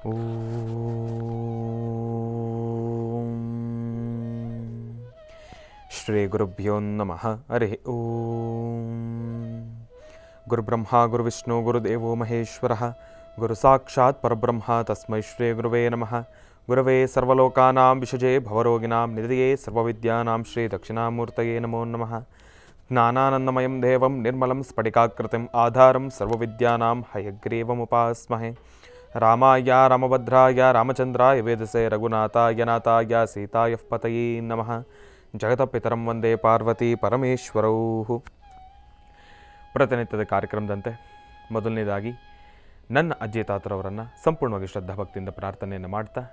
ಓಂ ಶ್ರೀ ಗುರುಭ್ಯೋ ನಮಃ. ಹರಿ ಓಂ. ಗುರುಬ್ರಹ್ಮ ಗುರುವಿಷ್ಣು ಗುರುದೇವೋ ಮಹೇಶ್ವರಃ. ಗುರು ಸಾಕ್ಷಾತ್ ಪರಬ್ರಹ್ಮ ತಸ್ಮೈ ಶ್ರೀ ಗುರುವೇ ನಮಃ. ಗುರವೇ ಸರ್ವಲೋಕಾನಾಂ ವಿಷಜೇ ಭವರೋಗಿಣಾಂ ನಿಧಯೇ ಸರ್ವವಿದ್ಯಾನಾಂ ಶ್ರೀ ದಕ್ಷಿಣಾಮೂರ್ತಯೇ ನಮೋ ನಮಃ. ಜ್ಞಾನಾನಂದಮಯಂ ದೇವಂ ನಿರ್ಮಲಂ ಸ್ಫಟಿಕಾಕೃತಿಂ ಆಧಾರಂ ಸರ್ವವಿದ್ಯಾನಾಂ ಹಯಗ್ರೀವಮುಪಾಸ್ಮಹೇ. ರಾಮಾಯ ರಾಮಭದ್ರಾಯ ರಾಮಚಂದ್ರಾಯ ವೇದಸೆ ರಘುನಾಥಾಯ ನಾಥಾಯ ಸೀತಾಯ ಪತಯೇ ನಮಃ. ಜಗತಪಿತರಂ ವಂದೇ ಪಾರ್ವತಿ ಪರಮೇಶ್ವರೌ. ಪ್ರತಿನಿತ್ಯದ ಕಾರ್ಯಕ್ರಮದಂತೆ ಮೊದಲನೇದಾಗಿ ನನ್ನ ಅಜ್ಜಿ ತಾತರವರನ್ನು ಸಂಪೂರ್ಣವಾಗಿ ಶ್ರದ್ಧಾಭಕ್ತಿಯಿಂದ ಪ್ರಾರ್ಥನೆಯನ್ನು ಮಾಡ್ತಾ,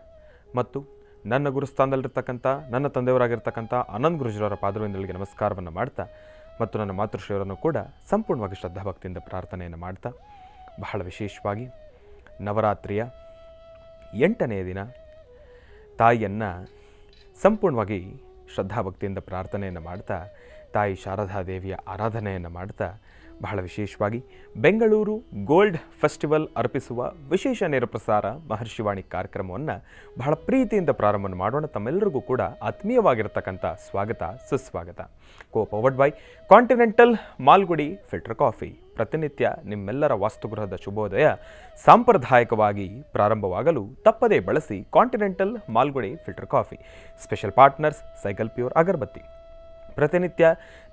ಮತ್ತು ನನ್ನ ಗುರುಸ್ಥಾನದಲ್ಲಿರ್ತಕ್ಕಂಥ ನನ್ನ ತಂದೆಯವರಾಗಿರ್ತಕ್ಕಂಥ ಆನಂದ್ ಗುರುಜಿಯವರ ಪಾದರವಿಂದಗಳಿಗೆ ನಮಸ್ಕಾರವನ್ನು ಮಾಡ್ತಾ, ಮತ್ತು ನನ್ನ ಮಾತೃಶ್ರೀಯವರನ್ನು ಕೂಡ ಸಂಪೂರ್ಣವಾಗಿ ಶ್ರದ್ಧಾಭಕ್ತಿಯಿಂದ ಪ್ರಾರ್ಥನೆಯನ್ನು ಮಾಡ್ತಾ, ಬಹಳ ವಿಶೇಷವಾಗಿ ನವರಾತ್ರಿಯ 8ನೆಯ ದಿನ ತಾಯಿಯನ್ನು ಸಂಪೂರ್ಣವಾಗಿ ಶ್ರದ್ಧಾಭಕ್ತಿಯಿಂದ ಪ್ರಾರ್ಥನೆಯನ್ನು ಮಾಡ್ತಾ, ತಾಯಿ ಶಾರದಾದೇವಿಯ ಆರಾಧನೆಯನ್ನು ಮಾಡ್ತಾ, ಬಹಳ ವಿಶೇಷವಾಗಿ ಬೆಂಗಳೂರು ಗೋಲ್ಡ್ ಫೆಸ್ಟಿವಲ್ ಅರ್ಪಿಸುವ ವಿಶೇಷ ನೇರ ಪ್ರಸಾರ ಮಹರ್ಷಿವಾಣಿ ಕಾರ್ಯಕ್ರಮವನ್ನು ಬಹಳ ಪ್ರೀತಿಯಿಂದ ಪ್ರಾರಂಭ ಮಾಡೋಣ. ತಮ್ಮೆಲ್ಲರಿಗೂ ಕೂಡ ಆತ್ಮೀಯವಾಗಿರ್ತಕ್ಕಂಥ ಸ್ವಾಗತ ಸುಸ್ವಾಗತ. Powered by continental Malgudi filter coffee. ಪ್ರತಿನಿತ್ಯ ನಿಮ್ಮೆಲ್ಲರ ವಾಸ್ತುಗೃಹದ ಶುಭೋದಯ ಸಾಂಪ್ರದಾಯಿಕವಾಗಿ ಪ್ರಾರಂಭವಾಗಲು ತಪ್ಪದೇ ಬಳಸಿ continental Malgudi filter coffee. Special partners cycle pure agarbatti. ಪ್ರತಿನಿತ್ಯ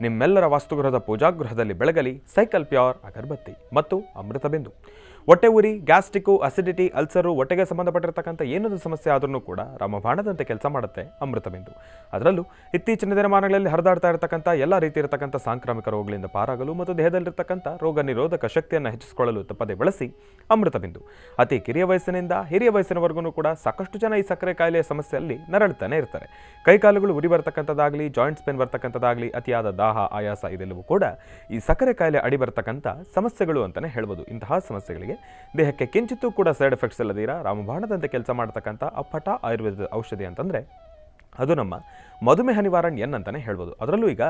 ನಿಮ್ಮೆಲ್ಲರ ವಾಸ್ತುಗೃಹದ ಪೂಜಾಗೃಹದಲ್ಲಿ ಬೆಳಗಲಿ ಸೈಕಲ್ ಪ್ಯೂರ್ ಅಗರಬತ್ತಿ ಮತ್ತು ಅಮೃತ ಬಿಂದು. ಹೊಟ್ಟೆ ಉರಿ, ಗ್ಯಾಸ್ಟ್ರಿಕ್ಕು, ಅಸಿಡಿಟಿ, ಅಲ್ಸರು, ಹೊಟ್ಟೆಗೆ ಸಂಬಂಧಪಟ್ಟಿರ್ತಕ್ಕಂಥ ಏನೊಂದು ಸಮಸ್ಯೆ ಆದ್ರೂ ಕೂಡ ರಾಮಬಾಣದಂತೆ ಕೆಲಸ ಮಾಡುತ್ತೆ ಅಮೃತ ಬಿಂದು. ಅದರಲ್ಲೂ ಇತ್ತೀಚಿನ ದಿನಮಾನಗಳಲ್ಲಿ ಹರಿದಾಡ್ತಾ ಇರತಕ್ಕಂಥ ಎಲ್ಲ ರೀತಿ ಇರತಕ್ಕಂಥ ಸಾಂಕ್ರಾಮಿಕ ರೋಗಗಳಿಂದ ಪಾರಾಗಲು ಮತ್ತು ದೇಹದಲ್ಲಿರ್ತಕ್ಕಂಥ ರೋಗ ನಿರೋಧಕ ಶಕ್ತಿಯನ್ನು ಹೆಚ್ಚಿಸಿಕೊಳ್ಳಲು ತಪ್ಪದೆ ಬಳಸಿ ಅಮೃತ ಬಿಂದು. ಅತಿ ಕಿರಿಯ ವಯಸ್ಸಿನಿಂದ ಹಿರಿಯ ವಯಸ್ಸಿನವರೆಗೂ ಕೂಡ ಸಾಕಷ್ಟು ಜನ ಈ ಸಕ್ಕರೆ ಕಾಯಿಲೆಯ ಸಮಸ್ಯೆಯಲ್ಲಿ ನರಳ್ತಾನೆ ಇರ್ತಾರೆ. ಕೈಕಾಲುಗಳು ಉರಿ ಬರ್ತಕ್ಕಂಥದ್ದಾಗಲಿ, ಜಾಯಿಂಟ್ಸ್ ಪೇನ್ ಬರ್ತಕ್ಕಂಥದ್ದಾಗಲಿ, ಅತಿಯಾದ ದಾಹ, ಆಯಾಸ ಇದೆಲ್ಲವೂ ಕೂಡ ಈ ಸಕ್ಕರೆ ಕಾಯಿಲೆ ಅಡಿ ಬರ್ತಕ್ಕಂಥ ಸಮಸ್ಯೆಗಳು ಅಂತಲೇ ಹೇಳ್ಬೋದು. ಇಂತಹ ಸಮಸ್ಯೆಗಳಿಗೆ ದೇಹಕ್ಕೆ ಕಿಂಚಿತ್ತೂ ಕೂಡ ಸೈಡ್ ಎಫೆಕ್ಟ್ಸ್ ಇಲ್ಲದಿರ ರಾಮಬಾಣದಂತೆ ಕೆಲಸ ಮಾಡತಕ್ಕಂಥ ಅಪ್ಪಟ ಆಯುರ್ವೇದದ ಔಷಧಿ ಅಂತಂದರೆ ಅದು ನಮ್ಮ ಮಧುಮೇಹ ನಿವಾರಣೆ ಅಂತಲೇ ಹೇಳ್ಬೋದು. ಅದರಲ್ಲೂ ಈಗ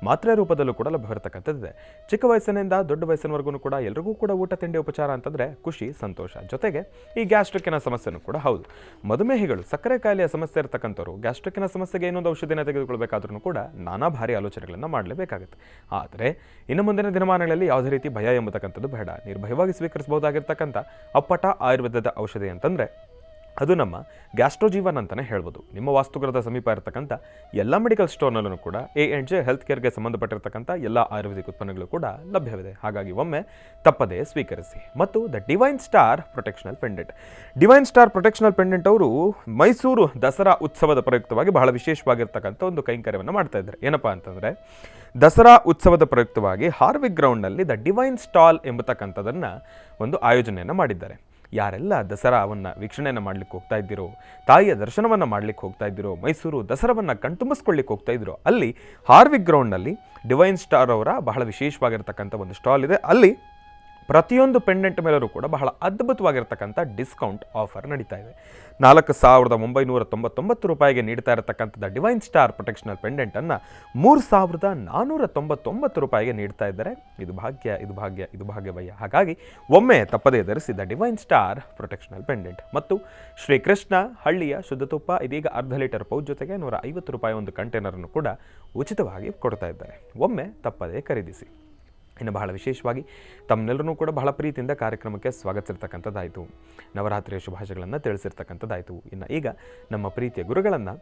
ಮಾತ್ರೆ ರೂಪದಲ್ಲೂ ಕೂಡ ಲಭ್ಯವಿರತಕ್ಕಂಥದ್ದಿದೆ. ಚಿಕ್ಕ ವಯಸ್ಸಿನಿಂದ ದೊಡ್ಡ ವಯಸ್ಸಿನವರೆಗೂ ಕೂಡ ಎಲ್ರಿಗೂ ಕೂಡ ಊಟ ತಿಂಡಿ ಉಪಚಾರ ಅಂತಂದರೆ ಖುಷಿ ಸಂತೋಷ. ಜೊತೆಗೆ ಈ ಗ್ಯಾಸ್ಟ್ರಿಕ್ಕಿನ ಸಮಸ್ಯೆನೂ ಕೂಡ ಹೌದು. ಮಧುಮೇಹಿಗಳು, ಸಕ್ಕರೆ ಕಾಯಿಲೆಯ ಸಮಸ್ಯೆ ಇರತಕ್ಕಂಥವ್ರು ಗ್ಯಾಸ್ಟ್ರಿಕ್ಕಿನ ಸಮಸ್ಯೆಗೆ ಇನ್ನೊಂದು ಔಷಧಿನ ತೆಗೆದುಕೊಳ್ಬೇಕಾದ್ರೂ ಕೂಡ ನಾನಾ ಭಾರಿ ಆಲೋಚನೆಗಳನ್ನು ಮಾಡಲೇಬೇಕಾಗುತ್ತೆ. ಆದರೆ ಇನ್ನು ಮುಂದಿನ ದಿನಮಾನಗಳಲ್ಲಿ ಯಾವುದೇ ರೀತಿ ಭಯ ಎಂಬತಕ್ಕಂಥದ್ದು ಬೇಡ. ನಿರ್ಭಯವಾಗಿ ಸ್ವೀಕರಿಸಬಹುದಾಗಿರ್ತಕ್ಕಂಥ ಅಪ್ಪಟ ಆಯುರ್ವೇದದ ಔಷಧಿ ಅಂತಂದರೆ ಅದು ನಮ್ಮ ಗ್ಯಾಸ್ಟ್ರೋಜೀವನ್ ಅಂತಲೇ ಹೇಳ್ಬೋದು. ನಿಮ್ಮ ವಾಸ್ತುಗೃಹದ ಸಮೀಪ ಇರತಕ್ಕಂಥ ಎಲ್ಲ ಮೆಡಿಕಲ್ ಸ್ಟೋರ್ನಲ್ಲೂ ಕೂಡ A&J ಹೆಲ್ತ್ ಕೇರ್ಗೆ ಸಂಬಂಧಪಟ್ಟಿರ್ತಕ್ಕಂಥ ಎಲ್ಲ ಆಯುರ್ವೇದಿಕ್ ಉತ್ಪನ್ನಗಳು ಕೂಡ ಲಭ್ಯವಿದೆ. ಹಾಗಾಗಿ ಒಮ್ಮೆ ತಪ್ಪದೇ ಸ್ವೀಕರಿಸಿ. ಮತ್ತು the divine star protectional pendant. Divine star protectional pendant ಅವರು ಮೈಸೂರು ದಸರಾ ಉತ್ಸವದ ಪ್ರಯುಕ್ತವಾಗಿ ಬಹಳ ವಿಶೇಷವಾಗಿರ್ತಕ್ಕಂಥ ಒಂದು ಕೈಂಕರ್ಯವನ್ನು ಮಾಡ್ತಾ ಇದ್ದಾರೆ. ಏನಪ್ಪ ಅಂತಂದರೆ, ದಸರಾ ಉತ್ಸವದ ಪ್ರಯುಕ್ತವಾಗಿ ಹಾರ್ವಿಕ್ ಗ್ರೌಂಡ್ನಲ್ಲಿ ದ ಡಿವೈನ್ ಸ್ಟಾಲ್ ಎಂಬತಕ್ಕಂಥದ್ದನ್ನು ಒಂದು ಆಯೋಜನೆಯನ್ನು ಮಾಡಿದ್ದಾರೆ. ಯಾರೆಲ್ಲ ದಸರಾವನ್ನು ವೀಕ್ಷಣೆಯನ್ನು ಮಾಡಲಿಕ್ಕೆ ಹೋಗ್ತಾ ಇದ್ದೀರೋ, ತಾಯಿಯ ದರ್ಶನವನ್ನು ಮಾಡಲಿಕ್ಕೆ ಹೋಗ್ತಾ ಇದ್ದೀರೋ, ಮೈಸೂರು ದಸರಾವನ್ನು ಕಣ್ತುಂಬಿಸ್ಕೊಳ್ಳಿಕ್ಕೆ ಹೋಗ್ತಾ ಇದ್ದೀರೋ, ಅಲ್ಲಿ ಹಾರ್ವಿಕ್ ಗ್ರೌಂಡ್ನಲ್ಲಿ ಡಿವೈನ್ ಸ್ಟಾರ್ ಅವರ ಬಹಳ ವಿಶೇಷವಾಗಿರ್ತಕ್ಕಂಥ ಒಂದು ಸ್ಟಾಲ್ ಇದೆ. ಅಲ್ಲಿ ಪ್ರತಿಯೊಂದು ಪೆಂಡೆಂಟ್ ಮೇಲೂ ಕೂಡ ಬಹಳ ಅದ್ಭುತವಾಗಿರ್ತಕ್ಕಂಥ ಡಿಸ್ಕೌಂಟ್ ಆಫರ್ ನಡೀತಾ ಇದೆ. 4,999 ರೂಪಾಯಿಗೆ ನೀಡ್ತಾ ಇರತಕ್ಕಂಥದ್ದು ಡಿವೈನ್ ಸ್ಟಾರ್ ಪ್ರೊಟೆಕ್ಷನಲ್ ಪೆಂಡೆಂಟನ್ನು 3,499 ರೂಪಾಯಿಗೆ ನೀಡ್ತಾ ಇದ್ದಾರೆ. ಇದು ಭಾಗ್ಯ, ಇದು ಭಾಗ್ಯ, ಇದು ಭಾಗ್ಯವಯ್ಯ. ಹಾಗಾಗಿ ಒಮ್ಮೆ ತಪ್ಪದೇ ಧರಿಸಿದ ಡಿವೈನ್ ಸ್ಟಾರ್ ಪ್ರೊಟೆಕ್ಷನಲ್ ಪೆಂಡೆಂಟ್. ಮತ್ತು ಶ್ರೀಕೃಷ್ಣ ಹಳ್ಳಿಯ ಶುದ್ಧ ತುಪ್ಪ ಇದೀಗ 1/2 ಲೀಟರ್ ಪೌಚ್ ಜೊತೆಗೆ 150 ರೂಪಾಯಿ ಒಂದು ಕಂಟೈನರನ್ನು ಕೂಡ ಉಚಿತವಾಗಿ ಕೊಡ್ತಾ ಇದ್ದಾರೆ. ಒಮ್ಮೆ ತಪ್ಪದೇ ಖರೀದಿಸಿ. ಇನ್ನು ಬಹಳ ವಿಶೇಷವಾಗಿ ತಮ್ಮೆಲ್ಲರೂ ಕೂಡ ಬಹಳ ಪ್ರೀತಿಯಿಂದ ಕಾರ್ಯಕ್ರಮಕ್ಕೆ ಸ್ವಾಗತಿಸಿರ್ತಕ್ಕಂಥದ್ದಾಯಿತು. ನವರಾತ್ರಿಯ ಶುಭಾಶಯಗಳನ್ನು ತಿಳಿಸಿರ್ತಕ್ಕಂಥದ್ದಾಯಿತು. ಇನ್ನು ಈಗ ನಮ್ಮ ಪ್ರೀತಿಯ ಗುರುಗಳನ್ನು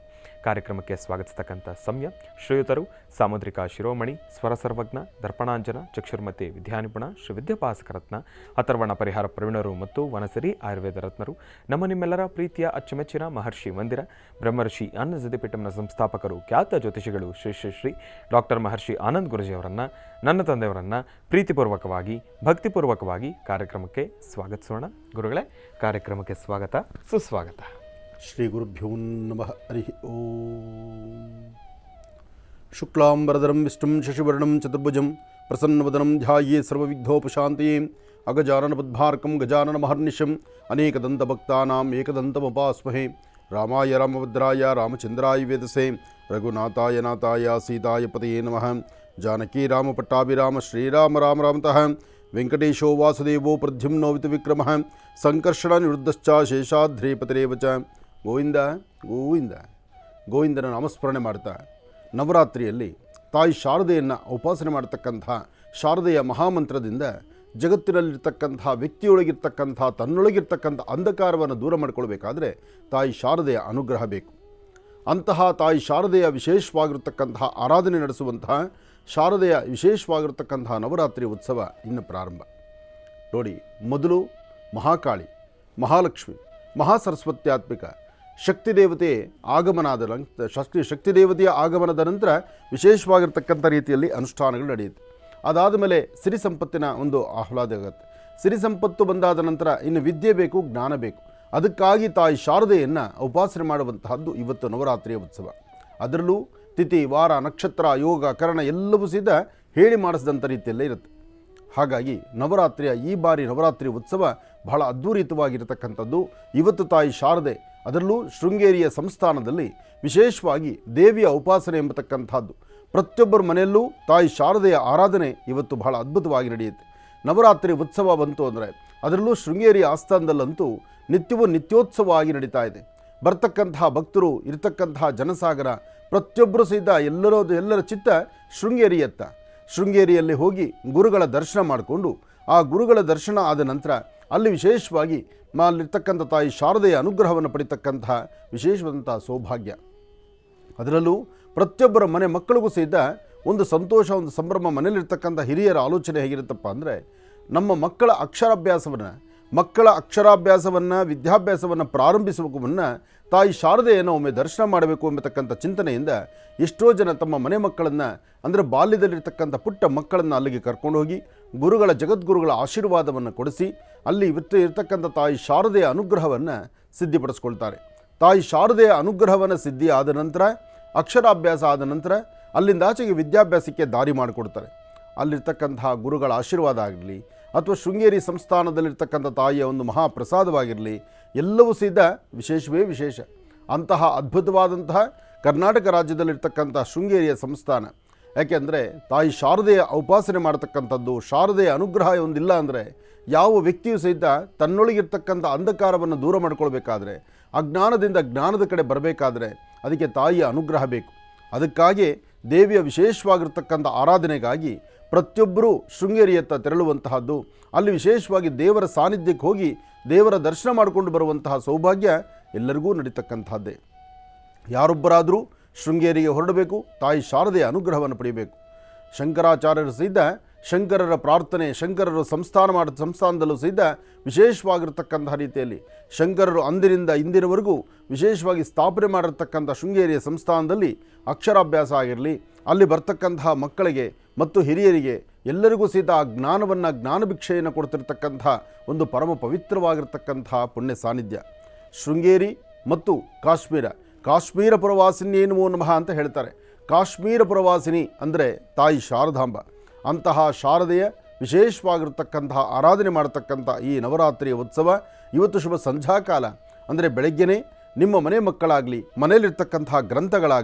ಕಾರ್ಯಕ್ರಮಕ್ಕೆ ಸ್ವಾಗತಿಸ್ತಕ್ಕಂಥ ಸಮಯ ಶ್ರೀಯುತರು ಸಾಮುದ್ರಿಕಾ ಶಿರೋಮಣಿ, ಸ್ವರ ಸರ್ವಜ್ಞ, ದರ್ಪಣಾಂಜನ, ಚಕ್ಷುರ್ಮತಿ ವಿದ್ಯಾನಿಪುಣ, ಶ್ರೀ ವಿದ್ಯಾಪಾಸಕರತ್ನ, ಅಥರ್ವಣ ಪರಿಹಾರ ಪ್ರವೀಣರು ಮತ್ತು ವನಸಿರಿ ಆಯುರ್ವೇದ ರತ್ನರು, ನಮ್ಮ ನಿಮ್ಮೆಲ್ಲರ ಪ್ರೀತಿಯ ಅಚ್ಚುಮೆಚ್ಚಿನ ಮಹರ್ಷಿ ಮಂದಿರ ಬ್ರಹ್ಮರ್ಷಿ ಅನ್ನಸಿದ್ಧಿಪೀಠಂನ ಸಂಸ್ಥಾಪಕರು, ಖ್ಯಾತ ಜ್ಯೋತಿಷಿಗಳು ಶ್ರೀ ಶ್ರೀ ಶ್ರೀ ಡಾಕ್ಟರ್ ಮಹರ್ಷಿ ಆನಂದ್ ಗುರುಜಿಯವರನ್ನು, ನನ್ನ ತಂದೆಯವರನ್ನು ಭಕ್ತಿಪೂರ್ವಕವಾಗಿ ಕಾರ್ಯಕ್ರಮಕ್ಕೆ ಸ್ವಾಗತಿಸೋಣ. ಗುರುಗಳೇ, ಕಾರ್ಯಕ್ರಮಕ್ಕೆ ಸ್ವಾಗತ ಸುಸ್ವಾಗತ. ಶ್ರೀ ಗುರುಭ್ಯೋ ನಮಃ. ಹರಿ ಓಂ. ಶುಕ್ಲಾಂಬರಧರಂ ವಿಷ್ಣುಂ ಶಶಿವರ್ಣಂ ಚತುರ್ಭುಜಂ ಪ್ರಸನ್ನವದನಂ ಧ್ಯಾಯೇ ಸರ್ವವಿಘ್ನೋಪಶಾಂತಯೇ. ಅಗಜಾನನ ಪದ್ಮಾರ್ಕಂ ಗಜಾನನ ಮಹರ್ನಿಶಂ ಅನೇಕದಂತಭಕ್ತಾನಾಂ ಏಕದಂತಮುಪಾಸ್ಮಹೇ. ರಾಮಾಯ ರಾಮಭದ್ರಾಯ ರಾಮಚಂದ್ರಾಯ ವೇದಸೇ ರಘುನಾಥಾಯ ನಾಥಾಯ ಸೀತಾಯ ಪತಯೇ ನಮಃ. ಜಾನಕಿ ರಾಮ ಪಟ್ಟಾಭಿರಾಮ ಶ್ರೀರಾಮ ರಾಮ ರಾಮತಃ ವೆಂಕಟೇಶೋ ವಾಸುದೇವೋ ಪ್ರದ್ಯುಮ್ನೋ ವಿಕ್ರಮಃ ಸಂಕರ್ಷಣ ನಿವೃದ್ಧಶ್ಚ ಶೇಷಾದ್ರಿಪತಿರೇವ ಚ. ಗೋವಿಂದ ಗೋವಿಂದ ಗೋವಿಂದನ ನಾಮಸ್ಮರಣೆ ಮಾಡ್ತಾ ನವರಾತ್ರಿಯಲ್ಲಿ ತಾಯಿ ಶಾರದೆಯನ್ನು ಉಪಾಸನೆ ಮಾಡತಕ್ಕಂಥ ಶಾರದೆಯ ಮಹಾಮಂತ್ರದಿಂದ ಜಗತ್ತಿನಲ್ಲಿರ್ತಕ್ಕಂಥ ವ್ಯಕ್ತಿಯೊಳಗಿರ್ತಕ್ಕಂಥ ತನ್ನೊಳಗಿರ್ತಕ್ಕಂಥ ಅಂಧಕಾರವನ್ನು ದೂರ ಮಾಡಿಕೊಳ್ಬೇಕಾದ್ರೆ ತಾಯಿ ಶಾರದೆಯ ಅನುಗ್ರಹ ಬೇಕು. ಅಂತಹ ತಾಯಿ ಶಾರದೆಯ ವಿಶೇಷವಾಗಿರ್ತಕ್ಕಂತಹ ಆರಾಧನೆ ನಡೆಸುವಂತಹ ಶಾರದೆಯ ವಿಶೇಷವಾಗಿರ್ತಕ್ಕಂತಹ ನವರಾತ್ರಿ ಉತ್ಸವ ಇನ್ನು ಪ್ರಾರಂಭ. ನೋಡಿ, ಮೊದಲು ಮಹಾಕಾಳಿ, ಮಹಾಲಕ್ಷ್ಮಿ, ಮಹಾಸರಸ್ವತ್ಯಾತ್ಮಿಕ ಶಕ್ತಿ ದೇವತೆ ಶಕ್ತಿ ದೇವತೆಯ ಆಗಮನದ ನಂತರ ವಿಶೇಷವಾಗಿರ್ತಕ್ಕಂಥ ರೀತಿಯಲ್ಲಿ ಅನುಷ್ಠಾನಗಳು ನಡೆಯುತ್ತೆ. ಅದಾದ ಮೇಲೆ ಸಿರಿ ಸಂಪತ್ತಿನ ಒಂದು ಆಹ್ಲಾದ ಆಗುತ್ತೆ. ಸಿರಿ ಸಂಪತ್ತು ಬಂದಾದ ನಂತರ ಇನ್ನು ವಿದ್ಯೆ ಬೇಕು, ಜ್ಞಾನ ಬೇಕು. ಅದಕ್ಕಾಗಿ ತಾಯಿ ಶಾರದೆಯನ್ನು ಉಪಾಸನೆ ಮಾಡುವಂತಹದ್ದು ಇವತ್ತು ನವರಾತ್ರಿಯ ಉತ್ಸವ. ಅದರಲ್ಲೂ ತಿಥಿ, ವಾರ, ನಕ್ಷತ್ರ, ಯೋಗ, ಕರ್ಣ ಎಲ್ಲವೂ ಸಹಿತ ಹೇಳಿ ಮಾಡಿಸಿದಂಥ ರೀತಿಯಲ್ಲೇ ಇರುತ್ತೆ. ಹಾಗಾಗಿ ನವರಾತ್ರಿಯ ಈ ಬಾರಿ ನವರಾತ್ರಿ ಉತ್ಸವ ಬಹಳ ಅದ್ಭುತವಾಗಿರತಕ್ಕಂಥದ್ದು. ಇವತ್ತು ತಾಯಿ ಶಾರದೆ, ಅದರಲ್ಲೂ ಶೃಂಗೇರಿಯ ಸಂಸ್ಥಾನದಲ್ಲಿ ವಿಶೇಷವಾಗಿ ದೇವಿಯ ಉಪಾಸನೆ ಎಂಬತಕ್ಕಂಥದ್ದು ಪ್ರತಿಯೊಬ್ಬರ ಮನೆಯಲ್ಲೂ ತಾಯಿ ಶಾರದೆಯ ಆರಾಧನೆ ಇವತ್ತು ಬಹಳ ಅದ್ಭುತವಾಗಿ ನಡೆಯುತ್ತೆ. ನವರಾತ್ರಿ ಉತ್ಸವ ಬಂತು ಅಂದರೆ ಅದರಲ್ಲೂ ಶೃಂಗೇರಿಯ ಆಸ್ಥಾನದಲ್ಲಂತೂ ನಿತ್ಯವೂ ನಿತ್ಯೋತ್ಸವವಾಗಿ ನಡೀತಾ ಇದೆ. ಬರ್ತಕ್ಕಂತಹ ಭಕ್ತರು, ಇರತಕ್ಕಂತಹ ಜನಸಾಗರ ಪ್ರತಿಯೊಬ್ಬರು ಸಹಿತ ಎಲ್ಲರ ಚಿತ್ತ ಶೃಂಗೇರಿಯತ್ತ. ಶೃಂಗೇರಿಯಲ್ಲಿ ಹೋಗಿ ಗುರುಗಳ ದರ್ಶನ ಮಾಡಿಕೊಂಡು ಆ ಗುರುಗಳ ದರ್ಶನ ಆದ ನಂತರ ಅಲ್ಲಿ ವಿಶೇಷವಾಗಿ ಅಲ್ಲಿರ್ತಕ್ಕಂಥ ತಾಯಿ ಶಾರದೆಯ ಅನುಗ್ರಹವನ್ನು ಪಡಿತಕ್ಕಂತಹ ವಿಶೇಷವಾದಂತಹ ಸೌಭಾಗ್ಯ. ಅದರಲ್ಲೂ ಪ್ರತಿಯೊಬ್ಬರ ಮನೆ ಮಕ್ಕಳಿಗೂ ಸಹಿತ ಒಂದು ಸಂತೋಷ, ಒಂದು ಸಂಭ್ರಮ. ಮನೆಯಲ್ಲಿರ್ತಕ್ಕಂಥ ಹಿರಿಯರ ಆಲೋಚನೆ ಹೇಗಿರುತ್ತಪ್ಪ ಅಂದರೆ, ನಮ್ಮ ಮಕ್ಕಳ ಅಕ್ಷರಾಭ್ಯಾಸವನ್ನು ವಿದ್ಯಾಭ್ಯಾಸವನ್ನು ಪ್ರಾರಂಭಿಸುವ ಮುನ್ನ ತಾಯಿ ಶಾರದೆಯನ್ನು ಒಮ್ಮೆ ದರ್ಶನ ಮಾಡಬೇಕು ಎಂಬತಕ್ಕಂಥ ಚಿಂತನೆಯಿಂದ ಎಷ್ಟೋ ಜನ ತಮ್ಮ ಮನೆ ಮಕ್ಕಳನ್ನು, ಅಂದರೆ ಬಾಲ್ಯದಲ್ಲಿರ್ತಕ್ಕಂಥ ಪುಟ್ಟ ಮಕ್ಕಳನ್ನು ಅಲ್ಲಿಗೆ ಕರ್ಕೊಂಡು ಹೋಗಿ ಜಗದ್ಗುರುಗಳ ಆಶೀರ್ವಾದವನ್ನು ಕೊಡಿಸಿ ಅಲ್ಲಿ ಇರ್ತಕ್ಕಂಥ ತಾಯಿ ಶಾರದೆಯ ಅನುಗ್ರಹವನ್ನು ಸಿದ್ಧಿಪಡಿಸ್ಕೊಳ್ತಾರೆ. ತಾಯಿ ಶಾರದೆಯ ಅನುಗ್ರಹವನ್ನು ಸಿದ್ಧಿ ಆದ ನಂತರ, ಅಕ್ಷರಾಭ್ಯಾಸ ಆದ ನಂತರ ಅಲ್ಲಿಂದಾಚೆಗೆ ವಿದ್ಯಾಭ್ಯಾಸಕ್ಕೆ ದಾರಿ ಮಾಡಿಕೊಡ್ತಾರೆ. ಅಲ್ಲಿರ್ತಕ್ಕಂತಹ ಗುರುಗಳ ಆಶೀರ್ವಾದ ಆಗಲಿ ಅಥವಾ ಶೃಂಗೇರಿ ಸಂಸ್ಥಾನದಲ್ಲಿರ್ತಕ್ಕಂಥ ತಾಯಿಯ ಒಂದು ಮಹಾಪ್ರಸಾದವಾಗಿರಲಿ, ಎಲ್ಲವೂ ಸಹಿತ ವಿಶೇಷವೇ ವಿಶೇಷ. ಅಂತಹ ಅದ್ಭುತವಾದಂತಹ ಕರ್ನಾಟಕ ರಾಜ್ಯದಲ್ಲಿರ್ತಕ್ಕಂಥ ಶೃಂಗೇರಿಯ ಸಂಸ್ಥಾನ. ಯಾಕೆಂದರೆ ತಾಯಿ ಶಾರದೆಯ ಉಪಾಸನೆ ಮಾಡತಕ್ಕಂಥದ್ದು, ಶಾರದೆಯ ಅನುಗ್ರಹ ಒಂದಿಲ್ಲ ಅಂದರೆ ಯಾವ ವ್ಯಕ್ತಿಯೂ ಸಹಿತ ತನ್ನೊಳಗಿರ್ತಕ್ಕಂಥ ಅಂಧಕಾರವನ್ನು ದೂರ ಮಾಡಿಕೊಳ್ಬೇಕಾದ್ರೆ, ಅಜ್ಞಾನದಿಂದ ಜ್ಞಾನದ ಕಡೆ ಬರಬೇಕಾದ್ರೆ ಅದಕ್ಕೆ ತಾಯಿಯ ಅನುಗ್ರಹ ಬೇಕು. ಅದಕ್ಕಾಗಿ ದೇವಿಯ ವಿಶೇಷವಾಗಿರ್ತಕ್ಕಂಥ ಆರಾಧನೆಗಾಗಿ ಪ್ರತಿಯೊಬ್ಬರೂ ಶೃಂಗೇರಿಯತ್ತ ತೆರಳುವಂತಹದ್ದು, ಅಲ್ಲಿ ವಿಶೇಷವಾಗಿ ದೇವರ ಸಾನ್ನಿಧ್ಯಕ್ಕೆ ಹೋಗಿ ದೇವರ ದರ್ಶನ ಮಾಡಿಕೊಂಡು ಬರುವಂತಹ ಸೌಭಾಗ್ಯ ಎಲ್ಲರಿಗೂ ನಡೀತಕ್ಕಂಥದ್ದೇ. ಯಾರೊಬ್ಬರಾದರೂ ಶೃಂಗೇರಿಗೆ ಹೊರಡಬೇಕು, ತಾಯಿ ಶಾರದೆಯ ಅನುಗ್ರಹವನ್ನು ಪಡೆಯಬೇಕು. ಶಂಕರಾಚಾರ್ಯರು ಸಹಿತ ಶಂಕರರ ಪ್ರಾರ್ಥನೆ, ಶಂಕರರು ಸಂಸ್ಥಾನದಲ್ಲೂ ಸಹಿತ ವಿಶೇಷವಾಗಿರ್ತಕ್ಕಂಥ ರೀತಿಯಲ್ಲಿ ಶಂಕರರು ಅಂದಿನಿಂದ ಇಂದಿನವರೆಗೂ ವಿಶೇಷವಾಗಿ ಸ್ಥಾಪನೆ ಮಾಡಿರ್ತಕ್ಕಂಥ ಶೃಂಗೇರಿಯ ಸಂಸ್ಥಾನದಲ್ಲಿ ಅಕ್ಷರಾಭ್ಯಾಸ ಆಗಿರಲಿ, ಅಲ್ಲಿ ಬರ್ತಕ್ಕಂತಹ ಮಕ್ಕಳಿಗೆ ಮತ್ತು ಹಿರಿಯರಿಗೆ ಎಲ್ಲರಿಗೂ ಸಹಿತ ಆ ಜ್ಞಾನಭಿಕ್ಷೆಯನ್ನು ಕೊಡ್ತಿರ್ತಕ್ಕಂಥ ಒಂದು ಪರಮ ಪವಿತ್ರವಾಗಿರ್ತಕ್ಕಂಥ ಪುಣ್ಯ ಸಾನ್ನಿಧ್ಯ ಶೃಂಗೇರಿ ಮತ್ತು ಕಾಶ್ಮೀರ ಪ್ರವಾಸಿನಿ ಎನ್ನುವ ನಮಃ ಅಂತ ಹೇಳ್ತಾರೆ. ಕಾಶ್ಮೀರ ಪ್ರವಾಸಿನಿ ಅಂದರೆ ತಾಯಿ ಶಾರದಾಂಬ. ಅಂತಹ ಶಾರದೆಯ ವಿಶೇಷವಾಗಿರ್ತಕ್ಕಂತಹ ಆರಾಧನೆ ಮಾಡತಕ್ಕಂಥ ಈ ನವರಾತ್ರಿಯ ಉತ್ಸವ ಇವತ್ತು ಶುಭ ಸಂಧ್ಯಾಕಾಲ ಅಂದರೆ ಬೆಳಗ್ಗೆನೇ ನಿಮ್ಮ ಮನೆ ಮಕ್ಕಳಾಗಲಿ, ಮನೆಯಲ್ಲಿರ್ತಕ್ಕಂತಹ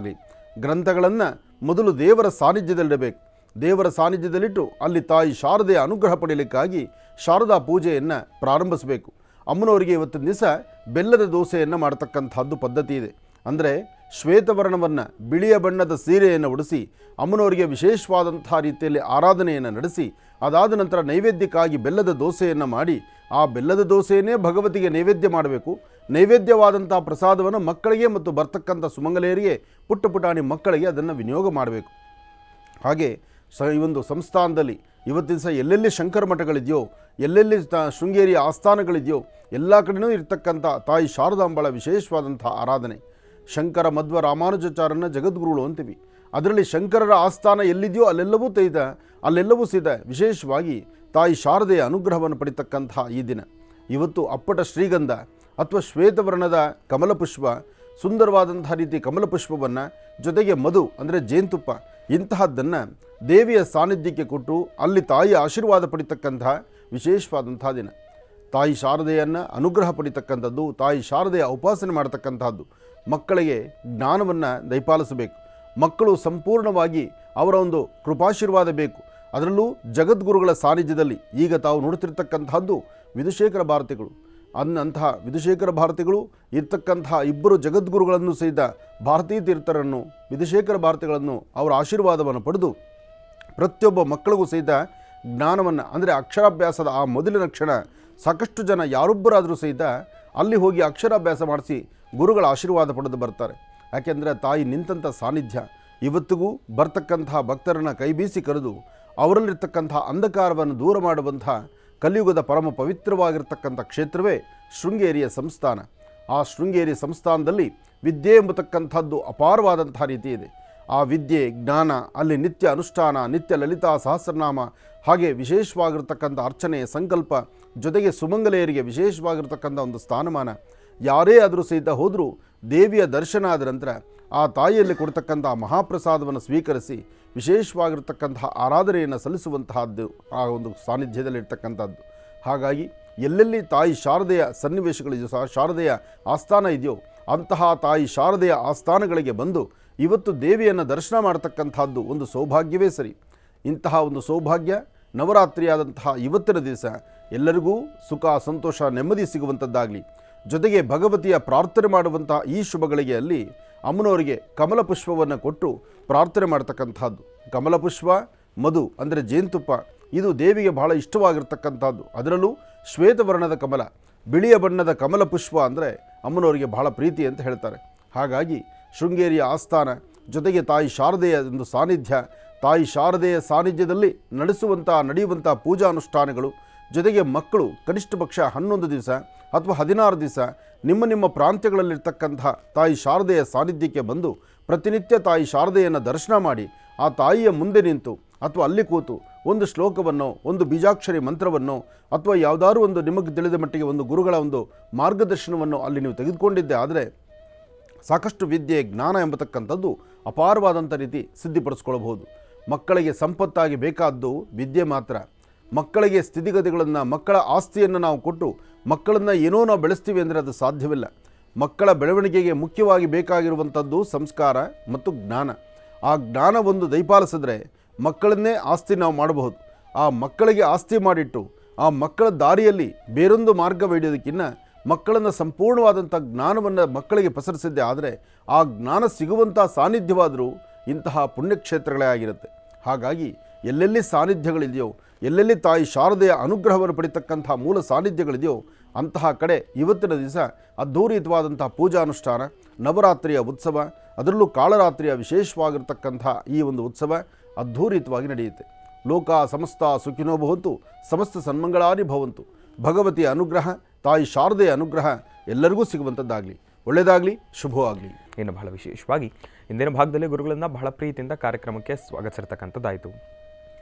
ಗ್ರಂಥಗಳನ್ನು ಮೊದಲು ದೇವರ ಸಾನ್ನಿಧ್ಯದಲ್ಲಿಡಬೇಕು. ದೇವರ ಸಾನ್ನಿಧ್ಯದಲ್ಲಿಟ್ಟು ಅಲ್ಲಿ ತಾಯಿ ಶಾರದೆಯ ಅನುಗ್ರಹ ಪಡೆಯಲಿಕ್ಕಾಗಿ ಶಾರದಾ ಪೂಜೆಯನ್ನು ಪ್ರಾರಂಭಿಸಬೇಕು. ಅಮ್ಮನವರಿಗೆ ಇವತ್ತಿನ ದಿವಸ ಬೆಲ್ಲದ ದೋಸೆಯನ್ನು ಮಾಡತಕ್ಕಂಥದ್ದು ಪದ್ಧತಿ ಇದೆ. ಅಂದರೆ ಶ್ವೇತವರ್ಣವನ್ನು, ಬಿಳಿಯ ಬಣ್ಣದ ಸೀರೆಯನ್ನು ಉಡಿಸಿ ಅಮ್ಮನವರಿಗೆ ವಿಶೇಷವಾದಂಥ ರೀತಿಯಲ್ಲಿ ಆರಾಧನೆಯನ್ನು ನಡೆಸಿ ಅದಾದ ನಂತರ ನೈವೇದ್ಯಕ್ಕಾಗಿ ಬೆಲ್ಲದ ದೋಸೆಯನ್ನು ಮಾಡಿ ಆ ಬೆಲ್ಲದ ದೋಸೆಯನ್ನೇ ಭಗವತಿಗೆ ನೈವೇದ್ಯ ಮಾಡಬೇಕು. ನೈವೇದ್ಯವಾದಂಥ ಪ್ರಸಾದವನ್ನು ಮಕ್ಕಳಿಗೆ ಮತ್ತು ಬರ್ತಕ್ಕಂಥ ಸುಮಂಗಲೆಯರಿಗೆ, ಪುಟ್ಟ ಪುಟಾಣಿ ಮಕ್ಕಳಿಗೆ ಅದನ್ನು ವಿನಿಯೋಗ ಮಾಡಬೇಕು. ಹಾಗೆ ಈ ಒಂದು ಸಂಸ್ಥಾನದಲ್ಲಿ ಇವತ್ತಿನ ಸಹ ಎಲ್ಲೆಲ್ಲಿ ಶಂಕರ ಮಠಗಳಿದೆಯೋ, ಎಲ್ಲೆಲ್ಲಿ ಶೃಂಗೇರಿಯ ಆಸ್ಥಾನಗಳಿದೆಯೋ ಎಲ್ಲ ಕಡೆಯೂ ಇರ್ತಕ್ಕಂಥ ತಾಯಿ ಶಾರದಾಂಬಳ ವಿಶೇಷವಾದಂಥ ಆರಾಧನೆ. ಶಂಕರ ಮಧ್ವ ರಾಮಾನುಜಾಚಾರ್ಯನ ಜಗದ್ಗುರುಗಳು ಅಂತೀವಿ. ಅದರಲ್ಲಿ ಶಂಕರರ ಆಸ್ಥಾನ ಎಲ್ಲಿದೆಯೋ ಅಲ್ಲೆಲ್ಲವೂ ಸಹಿತ ವಿಶೇಷವಾಗಿ ತಾಯಿ ಶಾರದೆಯ ಅನುಗ್ರಹವನ್ನು ಪಡಿತಕ್ಕಂಥ ಈ ದಿನ. ಇವತ್ತು ಅಪ್ಪಟ ಶ್ರೀಗಂಧ ಅಥವಾ ಶ್ವೇತವರ್ಣದ ಕಮಲಪುಷ್ಪ, ಸುಂದರವಾದಂಥ ರೀತಿ ಕಮಲಪುಷ್ಪವನ್ನು ಜೊತೆಗೆ ಮಧು ಅಂದರೆ ಜೇನುತುಪ್ಪ ಇಂತಹದ್ದನ್ನು ದೇವಿಯ ಸಾನ್ನಿಧ್ಯಕ್ಕೆ ಕೊಟ್ಟು ಅಲ್ಲಿ ತಾಯಿಯ ಆಶೀರ್ವಾದ ಪಡಿತಕ್ಕಂತಹ ವಿಶೇಷವಾದಂಥ ದಿನ. ತಾಯಿ ಶಾರದೆಯನ್ನು ಅನುಗ್ರಹ ಪಡಿತಕ್ಕಂಥದ್ದು, ತಾಯಿ ಶಾರದೆಯ ಉಪಾಸನೆ ಮಾಡತಕ್ಕಂಥದ್ದು. ಮಕ್ಕಳಿಗೆ ಜ್ಞಾನವನ್ನು ದಯಪಾಲಿಸಬೇಕು. ಮಕ್ಕಳು ಸಂಪೂರ್ಣವಾಗಿ ಅವರ ಒಂದು ಕೃಪಾಶೀರ್ವಾದ ಬೇಕು. ಅದರಲ್ಲೂ ಜಗದ್ಗುರುಗಳ ಸಾನ್ನಿಧ್ಯದಲ್ಲಿ ಈಗ ತಾವು ನೋಡುತ್ತಿರ್ತಕ್ಕಂತಹದ್ದು ವಿಧುಶೇಖರ ಭಾರತಿಗಳು. ಅಂತಹ ವಿಧುಶೇಖರ ಭಾರತಿಗಳು ಇರ್ತಕ್ಕಂತಹ ಇಬ್ಬರು ಜಗದ್ಗುರುಗಳನ್ನು ಸಹಿತ ಭಾರತೀ ತೀರ್ಥರನ್ನು, ವಿಧುಶೇಖರ ಭಾರತಿಗಳನ್ನು ಅವರ ಆಶೀರ್ವಾದವನ್ನು ಪಡೆದು ಪ್ರತಿಯೊಬ್ಬ ಮಕ್ಕಳಿಗೂ ಸಹಿತ ಜ್ಞಾನವನ್ನು ಅಂದರೆ ಅಕ್ಷರಾಭ್ಯಾಸದ ಆ ಮೊದಲಿನ ಕ್ಷಣ ಸಾಕಷ್ಟು ಜನ ಯಾರೊಬ್ಬರಾದರೂ ಸಹಿತ ಅಲ್ಲಿ ಹೋಗಿ ಅಕ್ಷರಾಭ್ಯಾಸ ಮಾಡಿಸಿ ಗುರುಗಳ ಆಶೀರ್ವಾದ ಪಡೆದು ಬರ್ತಾರೆ. ಯಾಕೆಂದರೆ ತಾಯಿ ನಿಂತಹ ಸಾನ್ನಿಧ್ಯ ಇವತ್ತಿಗೂ ಬರ್ತಕ್ಕಂತಹ ಭಕ್ತರನ್ನು ಕೈಬೀಸಿ ಕರೆದು ಅವರಲ್ಲಿರ್ತಕ್ಕಂತಹ ಅಂಧಕಾರವನ್ನು ದೂರ ಮಾಡುವಂತಹ ಕಲಿಯುಗದ ಪರಮ ಪವಿತ್ರವಾಗಿರ್ತಕ್ಕಂಥ ಕ್ಷೇತ್ರವೇ ಶೃಂಗೇರಿಯ ಸಂಸ್ಥಾನ. ಆ ಶೃಂಗೇರಿ ಸಂಸ್ಥಾನದಲ್ಲಿ ವಿದ್ಯೆ ಎಂಬತಕ್ಕಂಥದ್ದು ಅಪಾರವಾದಂತಹ ರೀತಿ ಇದೆ. ಆ ವಿದ್ಯೆ ಜ್ಞಾನ ಅಲ್ಲಿ ನಿತ್ಯ ಅನುಷ್ಠಾನ, ನಿತ್ಯ ಲಲಿತಾ ಸಹಸ್ರನಾಮ, ಹಾಗೆ ವಿಶೇಷವಾಗಿರ್ತಕ್ಕಂಥ ಅರ್ಚನೆ, ಸಂಕಲ್ಪ, ಜೊತೆಗೆ ಸುಮಂಗಲೆಯರಿಗೆ ವಿಶೇಷವಾಗಿರ್ತಕ್ಕಂಥ ಒಂದು ಸ್ಥಾನಮಾನ. ಯಾರೇ ಆದರೂ ಸಹಿತ ಹೋದರೂ ದೇವಿಯ ದರ್ಶನ ಆದ ನಂತರ ಆ ತಾಯಿಯಲ್ಲಿ ಕೊಡ್ತಕ್ಕಂಥ ಮಹಾಪ್ರಸಾದವನ್ನು ಸ್ವೀಕರಿಸಿ ವಿಶೇಷವಾಗಿರ್ತಕ್ಕಂತಹ ಆರಾಧನೆಯನ್ನು ಸಲ್ಲಿಸುವಂತಹದ್ದು ಆ ಒಂದು ಸಾನ್ನಿಧ್ಯದಲ್ಲಿರ್ತಕ್ಕಂಥದ್ದು. ಹಾಗಾಗಿ ಎಲ್ಲೆಲ್ಲಿ ತಾಯಿ ಶಾರದೆಯ ಸನ್ನಿವೇಶಗಳಿದೆಯೋ, ಶಾರದೆಯ ಆಸ್ಥಾನ ಇದೆಯೋ ಅಂತಹ ತಾಯಿ ಶಾರದೆಯ ಆಸ್ಥಾನಗಳಿಗೆ ಬಂದು ಇವತ್ತು ದೇವಿಯನ್ನು ದರ್ಶನ ಮಾಡತಕ್ಕಂಥದ್ದು ಒಂದು ಸೌಭಾಗ್ಯವೇ ಸರಿ. ಇಂತಹ ಒಂದು ಸೌಭಾಗ್ಯ ನವರಾತ್ರಿಯಾದಂತಹ ಇವತ್ತಿನ ದಿವಸ ಎಲ್ಲರಿಗೂ ಸುಖ, ಸಂತೋಷ, ನೆಮ್ಮದಿ ಸಿಗುವಂಥದ್ದಾಗಲಿ. ಜೊತೆಗೆ ಭಗವತಿಯ ಪ್ರಾರ್ಥನೆ ಮಾಡುವಂತಹ ಈ ಶುಭಗಳಿಗೆ ಅಲ್ಲಿ ಅಮ್ಮನವರಿಗೆ ಕಮಲ ಪುಷ್ಪವನ್ನು ಕೊಟ್ಟು ಪ್ರಾರ್ಥನೆ ಮಾಡ್ತಕ್ಕಂಥದ್ದು. ಕಮಲ ಪುಷ್ಪ, ಮಧು ಅಂದರೆ ಜೇನುತುಪ್ಪ, ಇದು ದೇವಿಗೆ ಬಹಳ ಇಷ್ಟವಾಗಿರ್ತಕ್ಕಂಥದ್ದು. ಅದರಲ್ಲೂ ಶ್ವೇತವರ್ಣದ ಕಮಲ, ಬಿಳಿಯ ಬಣ್ಣದ ಕಮಲ ಪುಷ್ಪ ಅಂದರೆ ಅಮ್ಮನವರಿಗೆ ಬಹಳ ಪ್ರೀತಿ ಅಂತ ಹೇಳ್ತಾರೆ. ಹಾಗಾಗಿ ಶೃಂಗೇರಿಯ ಆಸ್ಥಾನ, ಜೊತೆಗೆ ತಾಯಿ ಶಾರದೆಯ ಒಂದು ಸಾನ್ನಿಧ್ಯ, ತಾಯಿ ಶಾರದೆಯ ಸಾನ್ನಿಧ್ಯದಲ್ಲಿ ನಡೆಯುವಂಥ ಪೂಜಾನುಷ್ಠಾನಗಳು, ಜೊತೆಗೆ ಮಕ್ಕಳು ಕನಿಷ್ಠ ಪಕ್ಷ 11 ದಿವಸ ಅಥವಾ 16 ದಿವಸ ನಿಮ್ಮ ಪ್ರಾಂತ್ಯಗಳಲ್ಲಿರ್ತಕ್ಕಂಥ ತಾಯಿ ಶಾರದೆಯ ಸಾನ್ನಿಧ್ಯಕ್ಕೆ ಬಂದು ಪ್ರತಿನಿತ್ಯ ತಾಯಿ ಶಾರದೆಯನ್ನು ದರ್ಶನ ಮಾಡಿ ಆ ತಾಯಿಯ ಮುಂದೆ ನಿಂತು ಅಥವಾ ಅಲ್ಲಿ ಕೂತು ಒಂದು ಶ್ಲೋಕವನ್ನು, ಒಂದು ಬೀಜಾಕ್ಷರಿ ಮಂತ್ರವನ್ನು ಅಥವಾ ಯಾವುದಾದ್ರೂ ಒಂದು ನಿಮಗೆ ತಿಳಿದ ಮಟ್ಟಿಗೆ ಒಂದು ಗುರುಗಳ ಒಂದು ಮಾರ್ಗದರ್ಶನವನ್ನು ಅಲ್ಲಿ ನೀವು ತೆಗೆದುಕೊಂಡಿದ್ದೆ ಆದರೆ ಸಾಕಷ್ಟು ವಿದ್ಯೆ, ಜ್ಞಾನ ಎಂಬತಕ್ಕಂಥದ್ದು ಅಪಾರವಾದಂಥ ರೀತಿ ಸಿದ್ಧಿಪಡಿಸ್ಕೊಳ್ಬಹುದು. ಮಕ್ಕಳಿಗೆ ಸಂಪತ್ತಾಗಿ ಬೇಕಾದ್ದು ವಿದ್ಯೆ ಮಾತ್ರ. ಮಕ್ಕಳಿಗೆ ಸ್ಥಿತಿಗತಿಗಳನ್ನು, ಮಕ್ಕಳ ಆಸ್ತಿಯನ್ನು ನಾವು ಕೊಟ್ಟು ಮಕ್ಕಳನ್ನು ಏನೋ ನಾವು ಬೆಳೆಸ್ತೀವಿ ಅಂದರೆ ಅದು ಸಾಧ್ಯವಿಲ್ಲ. ಮಕ್ಕಳ ಬೆಳವಣಿಗೆಗೆ ಮುಖ್ಯವಾಗಿ ಬೇಕಾಗಿರುವಂಥದ್ದು ಸಂಸ್ಕಾರ ಮತ್ತು ಜ್ಞಾನ. ಆ ಜ್ಞಾನ ಒಂದು ದಯಪಾಲಿಸಿದ್ರೆ ಮಕ್ಕಳನ್ನೇ ಆಸ್ತಿ ನಾವು ಮಾಡಬಹುದು. ಆ ಮಕ್ಕಳಿಗೆ ಆಸ್ತಿ ಮಾಡಿಟ್ಟು ಆ ಮಕ್ಕಳ ದಾರಿಯಲ್ಲಿ ಬೇರೊಂದು ಮಾರ್ಗವಿಡೋದಕ್ಕಿಂತ ಮಕ್ಕಳನ್ನು ಸಂಪೂರ್ಣವಾದಂಥ ಜ್ಞಾನವನ್ನು ಮಕ್ಕಳಿಗೆ ಪಸರಿಸಿದ್ದೆ ಆದರೆ ಆ ಜ್ಞಾನ ಸಿಗುವಂಥ ಸಾನ್ನಿಧ್ಯವಾದರೂ ಇಂತಹ ಪುಣ್ಯಕ್ಷೇತ್ರಗಳೇ ಆಗಿರುತ್ತೆ. ಹಾಗಾಗಿ ಎಲ್ಲೆಲ್ಲಿ ಸಾನ್ನಿಧ್ಯಗಳಿದೆಯೋ, ಎಲ್ಲೆಲ್ಲಿ ತಾಯಿ ಶಾರದೆಯ ಅನುಗ್ರಹವನ್ನು ಪಡಿತಕ್ಕಂಥ ಮೂಲ ಸಾನ್ನಿಧ್ಯಗಳಿದೆಯೋ ಅಂತಹ ಕಡೆ ಇವತ್ತಿನ ದಿವಸ ಅದ್ಧೂರಿತವಾದಂಥ ಪೂಜಾನುಷ್ಠಾನ, ನವರಾತ್ರಿಯ ಉತ್ಸವ, ಅದರಲ್ಲೂ ಕಾಳರಾತ್ರಿಯ ವಿಶೇಷವಾಗಿರ್ತಕ್ಕಂಥ ಈ ಒಂದು ಉತ್ಸವ ಅದ್ಧೂರಿತವಾಗಿ ನಡೆಯುತ್ತೆ. ಲೋಕ ಸಮಸ್ತ ಸುಖಿನೋ ಭವಂತು, ಸಮಸ್ತ ಸನ್ಮಂಗಳಾನಿ ಭವಂತು. ಭಗವತಿಯ ಅನುಗ್ರಹ, ತಾಯಿ ಶಾರದೆಯ ಅನುಗ್ರಹ ಎಲ್ಲರಿಗೂ ಸಿಗುವಂಥದ್ದಾಗಲಿ, ಒಳ್ಳೆಯದಾಗಲಿ, ಶುಭವಾಗಲಿ. ಇನ್ನು ಬಹಳ ವಿಶೇಷವಾಗಿ ಇಂದಿನ ಭಾಗದಲ್ಲಿ ಗುರುಗಳನ್ನು ಬಹಳ ಪ್ರೀತಿಯಿಂದ ಕಾರ್ಯಕ್ರಮಕ್ಕೆ ಸ್ವಾಗತಿಸಿರ್ತಕ್ಕಂಥದ್ದಾಯಿತು.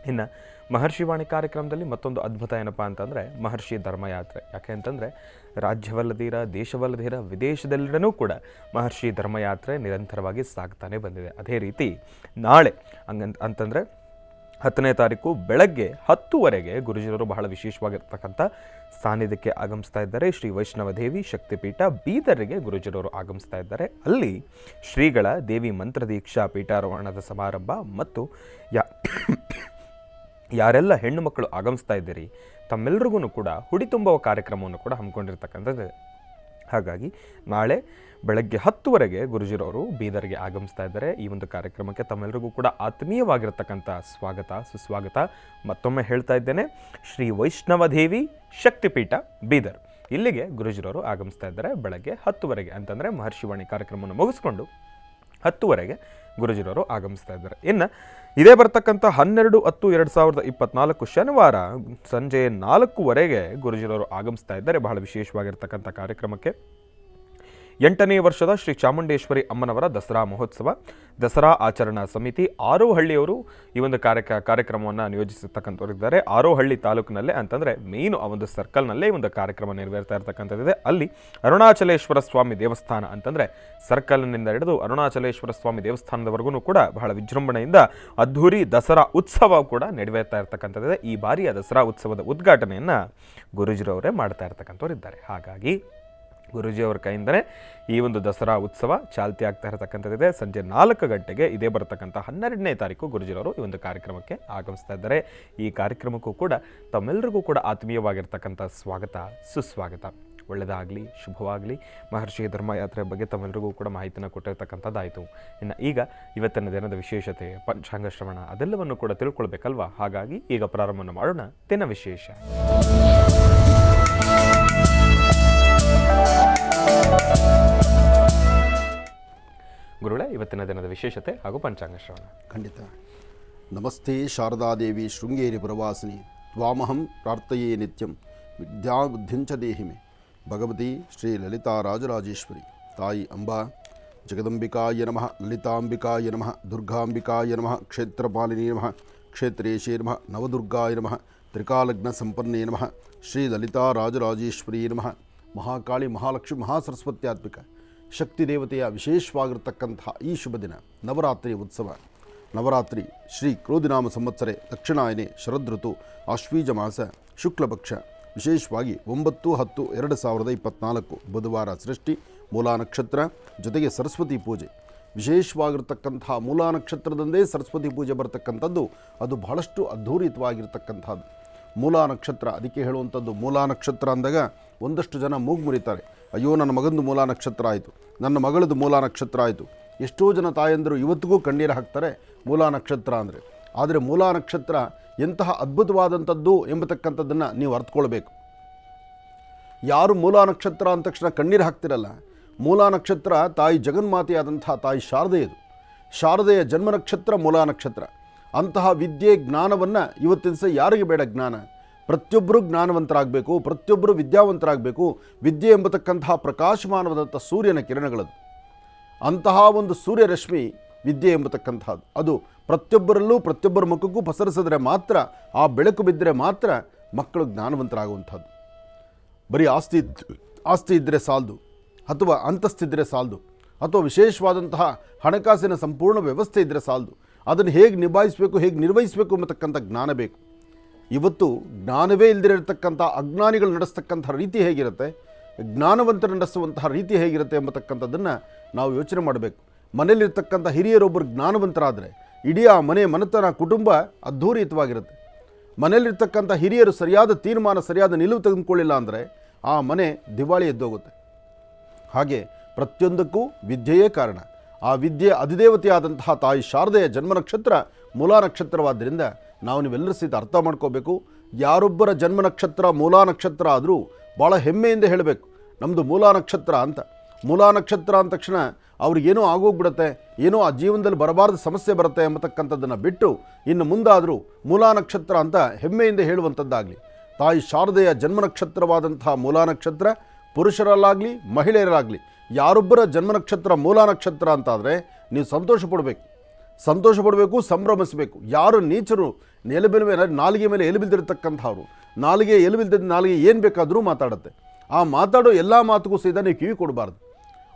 ಇನ್ನು ಮಹರ್ಷಿವಾಣಿ ಕಾರ್ಯಕ್ರಮದಲ್ಲಿ ಮತ್ತೊಂದು ಅದ್ಭುತ ಏನಪ್ಪ ಅಂತಂದರೆ ಮಹರ್ಷಿ ಧರ್ಮಯಾತ್ರೆ. ಯಾಕೆ ಅಂತಂದರೆ ರಾಜ್ಯವಲ್ಲದಿರ, ದೇಶವಲ್ಲದಿರ, ವಿದೇಶದೆಲ್ಲರೂ ಕೂಡ ಮಹರ್ಷಿ ಧರ್ಮಯಾತ್ರೆ ನಿರಂತರವಾಗಿ ಸಾಗ್ತಾನೆ ಬಂದಿದೆ. ಅದೇ ರೀತಿ ನಾಳೆ ಅಂತಂದರೆ 10ನೇ ತಾರೀಕು ಬೆಳಗ್ಗೆ 10 ಗುರುಜಿಯವರು ಬಹಳ ವಿಶೇಷವಾಗಿರ್ತಕ್ಕಂಥ ಸಾನ್ನಿಧ್ಯಕ್ಕೆ ಆಗಮಿಸ್ತಾ ಇದ್ದಾರೆ. ಶ್ರೀ ವೈಷ್ಣವ ದೇವಿ ಶಕ್ತಿಪೀಠ ಬೀದರ್ಗೆ ಗುರುಜಿಯವರು ಆಗಮಿಸ್ತಾ ಇದ್ದಾರೆ. ಅಲ್ಲಿ ಶ್ರೀಗಳ ದೇವಿ ಮಂತ್ರದೀಕ್ಷಾ ಪೀಠಾರೋಹಣದ ಸಮಾರಂಭ ಮತ್ತು ಯಾರೆಲ್ಲ ಹೆಣ್ಣು ಮಕ್ಕಳು ಆಗಮಿಸ್ತಾ ಇದ್ದೀರಿ ತಮ್ಮೆಲ್ಲರಿಗೂ ಕೂಡ ಹುಡಿ ತುಂಬುವ ಕಾರ್ಯಕ್ರಮವನ್ನು ಕೂಡ ಹಮ್ಮಿಕೊಂಡಿರ್ತಕ್ಕಂಥದ್ದು. ಹಾಗಾಗಿ ನಾಳೆ ಬೆಳಗ್ಗೆ 10 ಗುರುಜಿರವರು ಬೀದರ್ಗೆ ಆಗಮಿಸ್ತಾ ಇದ್ದಾರೆ. ಈ ಒಂದು ಕಾರ್ಯಕ್ರಮಕ್ಕೆ ತಮ್ಮೆಲ್ಲರಿಗೂ ಕೂಡ ಆತ್ಮೀಯವಾಗಿರ್ತಕ್ಕಂಥ ಸ್ವಾಗತ, ಸುಸ್ವಾಗತ ಮತ್ತೊಮ್ಮೆ ಹೇಳ್ತಾ ಇದ್ದೇನೆ. ಶ್ರೀ ವೈಷ್ಣವ ದೇವಿ ಶಕ್ತಿಪೀಠ ಬೀದರ್ ಇಲ್ಲಿಗೆ ಗುರುಜಿರವರು ಆಗಮಿಸ್ತಾ ಇದ್ದಾರೆ ಬೆಳಗ್ಗೆ 10 ಅಂತಂದರೆ ಮಹರ್ಷಿವಾಣಿ ಕಾರ್ಯಕ್ರಮವನ್ನು ಮುಗಿಸ್ಕೊಂಡು 10 ಗುರುಜಿರವರು ಆಗಮಿಸ್ತಾ ಇದ್ದಾರೆ. ಇನ್ನು ಇದೇ ಬರ್ತಕ್ಕಂಥ 12/10/2024 ಶನಿವಾರ ಸಂಜೆ 4 ಗುರುಜಿರವರು ಆಗಮಿಸ್ತಾ ಇದ್ದಾರೆ ಬಹಳ ವಿಶೇಷವಾಗಿರ್ತಕ್ಕಂಥ ಕಾರ್ಯಕ್ರಮಕ್ಕೆ. 8ನೇ ವರ್ಷದ ಶ್ರೀ ಚಾಮುಂಡೇಶ್ವರಿ ಅಮ್ಮನವರ ದಸರಾ ಮಹೋತ್ಸವ, ದಸರಾ ಆಚರಣಾ ಸಮಿತಿ ಆರೋಹಳ್ಳಿಯವರು ಈ ಒಂದು ಕಾರ್ಯಕ್ರಮವನ್ನು ನಿಯೋಜಿಸಿರ್ತಕ್ಕಂಥವರಿದ್ದಾರೆ. ಆರೋಹಳ್ಳಿ ತಾಲೂಕಿನಲ್ಲೇ ಅಂತಂದರೆ ಮೇಯ್ನು ಆ ಒಂದು ಸರ್ಕಲ್ನಲ್ಲೇ ಈ ಒಂದು ಕಾರ್ಯಕ್ರಮ ನೆರವೇರ್ತಾ ಇರ್ತಕ್ಕಂಥದ್ದಿದೆ. ಅಲ್ಲಿ ಅರುಣಾಚಲೇಶ್ವರ ಸ್ವಾಮಿ ದೇವಸ್ಥಾನ ಅಂತಂದರೆ ಸರ್ಕಲ್ನಿಂದ ಹಿಡಿದು ಅರುಣಾಚಲೇಶ್ವರ ಸ್ವಾಮಿ ದೇವಸ್ಥಾನದವರೆಗೂ ಕೂಡ ಬಹಳ ವಿಜೃಂಭಣೆಯಿಂದ ಅದ್ಧೂರಿ ದಸರಾ ಉತ್ಸವ ಕೂಡ ನೆರವೇರ್ತಾ ಇರ್ತಕ್ಕಂಥದ್ದಿದೆ. ಈ ಬಾರಿಯ ದಸರಾ ಉತ್ಸವದ ಉದ್ಘಾಟನೆಯನ್ನು ಗುರುಜಿರವರೇ ಮಾಡ್ತಾ ಇರ್ತಕ್ಕಂಥವ್ರು ಇದ್ದಾರೆ. ಹಾಗಾಗಿ ಗುರೂಜಿಯವರ ಕೈಯಿಂದಲೇ ಈ ಒಂದು ದಸರಾ ಉತ್ಸವ ಚಾಲ್ತಿ ಆಗ್ತಾ ಇರತಕ್ಕಂಥದ್ದಿದೆ. ಸಂಜೆ 4 ಗಂಟೆಗೆ ಇದೇ ಬರತಕ್ಕಂಥ 12ನೇ ತಾರೀಕು ಗುರೂಜಿರವರು ಈ ಒಂದು ಕಾರ್ಯಕ್ರಮಕ್ಕೆ ಆಗಮಿಸ್ತಾ ಇದ್ದಾರೆ. ಈ ಕಾರ್ಯಕ್ರಮಕ್ಕೂ ಕೂಡ ತಮ್ಮೆಲ್ಲರಿಗೂ ಕೂಡ ಆತ್ಮೀಯವಾಗಿರ್ತಕ್ಕಂಥ ಸ್ವಾಗತ, ಸುಸ್ವಾಗತ. ಒಳ್ಳೆಯದಾಗಲಿ, ಶುಭವಾಗಲಿ. ಮಹರ್ಷಿ ಧರ್ಮಯಾತ್ರೆ ಬಗ್ಗೆ ತಮ್ಮೆಲ್ಲರಿಗೂ ಕೂಡ ಮಾಹಿತಿನ ಕೊಟ್ಟಿರ್ತಕ್ಕಂಥದ್ದಾಯಿತು. ಇನ್ನು ಈಗ ಇವತ್ತಿನ ದಿನದ ವಿಶೇಷತೆ, ಪಂಚಾಂಗ ಶ್ರವಣ ಅದೆಲ್ಲವನ್ನು ಕೂಡ ತಿಳ್ಕೊಳ್ಬೇಕಲ್ವಾ? ಹಾಗಾಗಿ ಈಗ ಪ್ರಾರಂಭ ಮಾಡೋಣ ದಿನ ವಿಶೇಷ. ಗುರುಗಳೇ, ಇವತ್ತಿನ ದಿನದ ವಿಶೇಷತೆ ಹಾಗೂ ಪಂಚಾಂಗ ಶ್ರವಣ. ಖಂಡಿತ. ನಮಸ್ತೆ ಶಾರದಾದೇವಿ ಶೃಂಗೇರಿ ಪುರವಾಸಿನಿ ತ್ವಾಮಹಂ ಪ್ರಾರ್ಥಯೇ ನಿತ್ಯಂ ವಿದ್ಯಾಬುದ್ಧಿಂಚ ದೇಹಿಮೆ ಭಗವತಿ ಶ್ರೀ ಲಲಿತಾ ರಾಜರಾಜೇಶ್ವರಿ ತಾಯಿ ಅಂಬಾ ಜಗದಂಬಿಕಾಯ ನಮಃ, ಲಲಿತಾಂಬಿಕಾಯ ನಮಃ, ದುರ್ಗಾಂಬಿಕಾಯ ನಮಃ, ಕ್ಷೇತ್ರಪಾಲಿನೇ ನಮಃ, ಕ್ಷೇತ್ರೇಶೇ ನಮಃ, ನವದುರ್ಗಾಯ ನಮಃ, ತ್ರಿಕಾಲಗ್ನ ಸಂಪನ್ನೇ ನಮಃ, ಶ್ರೀ ಲಲಿತಾ ರಾಜರಾಜೇಶ್ವರಿ ನಮಃ. ಮಹಾಕಾಳಿ, ಮಹಾಲಕ್ಷ್ಮಿ, ಮಹಾಸರಸ್ವತ್ಯಾತ್ಮಿಕ ಶಕ್ತಿ ದೇವತೆಯ ವಿಶೇಷವಾಗಿರ್ತಕ್ಕಂತಹ ಈ ಶುಭ ದಿನ ನವರಾತ್ರಿ ಉತ್ಸವ. ನವರಾತ್ರಿ ಶ್ರೀ ಕ್ರೋಧಿನಾಮ ಸಂವತ್ಸರೆ ದಕ್ಷಿಣಾಯನೆ ಶರದೃತು ಆಶ್ವೀಜ ಮಾಸ ಶುಕ್ಲಪಕ್ಷ ವಿಶೇಷವಾಗಿ 9/10/2024 ಬುಧವಾರ ಸೃಷ್ಟಿ, ಮೂಲಾ ನಕ್ಷತ್ರ, ಜೊತೆಗೆ ಸರಸ್ವತಿ ಪೂಜೆ. ವಿಶೇಷವಾಗಿರ್ತಕ್ಕಂತಹ ಮೂಲಾ ನಕ್ಷತ್ರದಂದೇ ಸರಸ್ವತಿ ಪೂಜೆ ಬರ್ತಕ್ಕಂಥದ್ದು ಅದು ಬಹಳಷ್ಟು ಅದ್ಧೂರಿತವಾಗಿರ್ತಕ್ಕಂಥದ್ದು. ಮೂಲಾ ನಕ್ಷತ್ರ, ಅದಕ್ಕೆ ಹೇಳುವಂಥದ್ದು ಮೂಲಾ ನಕ್ಷತ್ರ ಅಂದಾಗ ಒಂದಷ್ಟು ಜನ ಮೂಗು ಮುರಿತಾರೆ. ಅಯ್ಯೋ, ನನ್ನ ಮಗಂದು ಮೂಲಾ ನಕ್ಷತ್ರ ಆಯಿತು, ನನ್ನ ಮಗಳದು ಮೂಲಾ ನಕ್ಷತ್ರ ಆಯಿತು. ಎಷ್ಟೋ ಜನ ತಾಯಂದರು ಇವತ್ತಿಗೂ ಕಣ್ಣೀರು ಹಾಕ್ತಾರೆ ಮೂಲಾ ನಕ್ಷತ್ರ ಅಂದರೆ. ಆದರೆ ಮೂಲಾ ನಕ್ಷತ್ರ ಎಂತಹ ಅದ್ಭುತವಾದಂಥದ್ದು ಎಂಬತಕ್ಕಂಥದ್ದನ್ನು ನೀವು ಅರ್ಥಕೊಳ್ಬೇಕು. ಯಾರು ಮೂಲಾ ನಕ್ಷತ್ರ ಅಂದ ತಕ್ಷಣ ಕಣ್ಣೀರು ಹಾಕ್ತಿರಲ್ಲ, ಮೂಲಾ ನಕ್ಷತ್ರ ತಾಯಿ ಜಗನ್ಮಾತೆಯಾದಂಥ ತಾಯಿ ಶಾರದೆಯದು. ಶಾರದೆಯ ಜನ್ಮ ನಕ್ಷತ್ರ ಮೂಲಾ ನಕ್ಷತ್ರ. ಅಂತಹ ವಿದ್ಯೆ ಜ್ಞಾನವನ್ನು ಇವತ್ತಿನ ದಿವಸ ಯಾರಿಗೆ ಬೇಡ ಜ್ಞಾನ? ಪ್ರತಿಯೊಬ್ಬರು ಜ್ಞಾನವಂತರಾಗಬೇಕು, ಪ್ರತಿಯೊಬ್ಬರು ವಿದ್ಯಾವಂತರಾಗಬೇಕು. ವಿದ್ಯೆ ಎಂಬತಕ್ಕಂತಹ ಪ್ರಕಾಶಮಾನವಾದಂಥ ಸೂರ್ಯನ ಕಿರಣಗಳದು. ಅಂತಹ ಒಂದು ಸೂರ್ಯರಶ್ಮಿ ವಿದ್ಯೆ ಎಂಬತಕ್ಕಂಥದ್ದು ಅದು ಪ್ರತಿಯೊಬ್ಬರಲ್ಲೂ ಪ್ರತಿಯೊಬ್ಬರ ಮುಖಕ್ಕೂ ಪಸರಿಸಿದ್ರೆ ಮಾತ್ರ, ಆ ಬೆಳಕು ಬಿದ್ದರೆ ಮಾತ್ರ ಮಕ್ಕಳು ಜ್ಞಾನವಂತರಾಗುವಂಥದ್ದು. ಬರೀ ಆಸ್ತಿ ಇದ್ದರೆ ಸಾಲದು, ಅಥವಾ ಅಂತಸ್ತಿದ್ದರೆ ಸಾಲದು, ಅಥವಾ ವಿಶೇಷವಾದಂತಹ ಹಣಕಾಸಿನ ಸಂಪೂರ್ಣ ವ್ಯವಸ್ಥೆ ಇದ್ದರೆ ಸಾಲದು. ಅದನ್ನು ಹೇಗೆ ನಿಭಾಯಿಸಬೇಕು, ಹೇಗೆ ನಿರ್ವಹಿಸಬೇಕು ಎಂಬತಕ್ಕಂಥ ಜ್ಞಾನ ಬೇಕು. ಇವತ್ತು ಜ್ಞಾನವೇ ಇಲ್ಲದಿರತಕ್ಕಂಥ ಅಜ್ಞಾನಿಗಳು ನಡೆಸ್ತಕ್ಕಂಥ ರೀತಿ ಹೇಗಿರುತ್ತೆ, ಜ್ಞಾನವಂತರು ನಡೆಸುವಂತಹ ರೀತಿ ಹೇಗಿರುತ್ತೆ ಎಂಬತಕ್ಕಂಥದ್ದನ್ನು ನಾವು ಯೋಚನೆ ಮಾಡಬೇಕು. ಮನೆಯಲ್ಲಿರ್ತಕ್ಕಂಥ ಹಿರಿಯರೊಬ್ಬರು ಜ್ಞಾನವಂತರಾದರೆ ಇಡೀ ಆ ಮನೆತನ ಕುಟುಂಬ ಅದ್ಧೂರಿತವಾಗಿರುತ್ತೆ. ಮನೆಯಲ್ಲಿರ್ತಕ್ಕಂಥ ಹಿರಿಯರು ಸರಿಯಾದ ತೀರ್ಮಾನ, ಸರಿಯಾದ ನಿಲುವು ತೆಗೆದುಕೊಳ್ಳಿಲ್ಲ ಅಂದರೆ ಆ ಮನೆ ದಿವಾಳಿ ಎದ್ದೋಗುತ್ತೆ. ಹಾಗೆ ಪ್ರತಿಯೊಂದಕ್ಕೂ ವಿದ್ಯೆಯೇ ಕಾರಣ. ಆ ವಿದ್ಯೆ ಅಧಿದೇವತೆಯಾದಂತಹ ತಾಯಿ ಶಾರದೆಯ ಜನ್ಮ ನಕ್ಷತ್ರ ಮೂಲಾ ನಕ್ಷತ್ರವಾದ್ದರಿಂದ ನಾವು ನೀವೆಲ್ಲರೂ ಸಹಿತ ಅರ್ಥ ಮಾಡ್ಕೋಬೇಕು. ಯಾರೊಬ್ಬರ ಜನ್ಮ ನಕ್ಷತ್ರ ಮೂಲಾ ನಕ್ಷತ್ರ ಆದರೂ ಭಾಳ ಹೆಮ್ಮೆಯಿಂದ ಹೇಳಬೇಕು, ನಮ್ಮದು ಮೂಲಾ ನಕ್ಷತ್ರ ಅಂತ. ಮೂಲಾ ನಕ್ಷತ್ರ ಅಂದ ತಕ್ಷಣ ಅವ್ರಿಗೇನೋ ಆಗೋಗ್ಬಿಡುತ್ತೆ, ಏನೋ ಆ ಜೀವನದಲ್ಲಿ ಬರಬಾರ್ದು ಸಮಸ್ಯೆ ಬರುತ್ತೆ ಎಂಬತಕ್ಕಂಥದ್ದನ್ನು ಬಿಟ್ಟು ಇನ್ನು ಮುಂದಾದರೂ ಮೂಲಾ ನಕ್ಷತ್ರ ಅಂತ ಹೆಮ್ಮೆಯಿಂದ ಹೇಳುವಂಥದ್ದಾಗಲಿ. ತಾಯಿ ಶಾರದೆಯ ಜನ್ಮ ನಕ್ಷತ್ರವಾದಂತಹ ಮೂಲಾ ನಕ್ಷತ್ರ ಪುರುಷರಲ್ಲಾಗಲಿ ಮಹಿಳೆಯರಾಗಲಿ ಯಾರೊಬ್ಬರ ಜನ್ಮ ನಕ್ಷತ್ರ ಮೂಲಾ ನಕ್ಷತ್ರ ಅಂತಾದರೆ ನೀವು ಸಂತೋಷ ಪಡಬೇಕು, ಸಂಭ್ರಮಿಸಬೇಕು. ಯಾರು ನೀಚರು ನಾಲಿಗೆ ಮೇಲೆ ಎಲೆಬಿದ್ದಿರತಕ್ಕಂಥವ್ರು, ನಾಲಿಗೆ ಏನು ಬೇಕಾದರೂ ಮಾತಾಡುತ್ತೆ. ಆ ಮಾತಾಡೋ ಎಲ್ಲ ಮಾತುಗೂ ಸಹಿತ ನೀವು ಕಿವಿ ಕೊಡಬಾರ್ದು.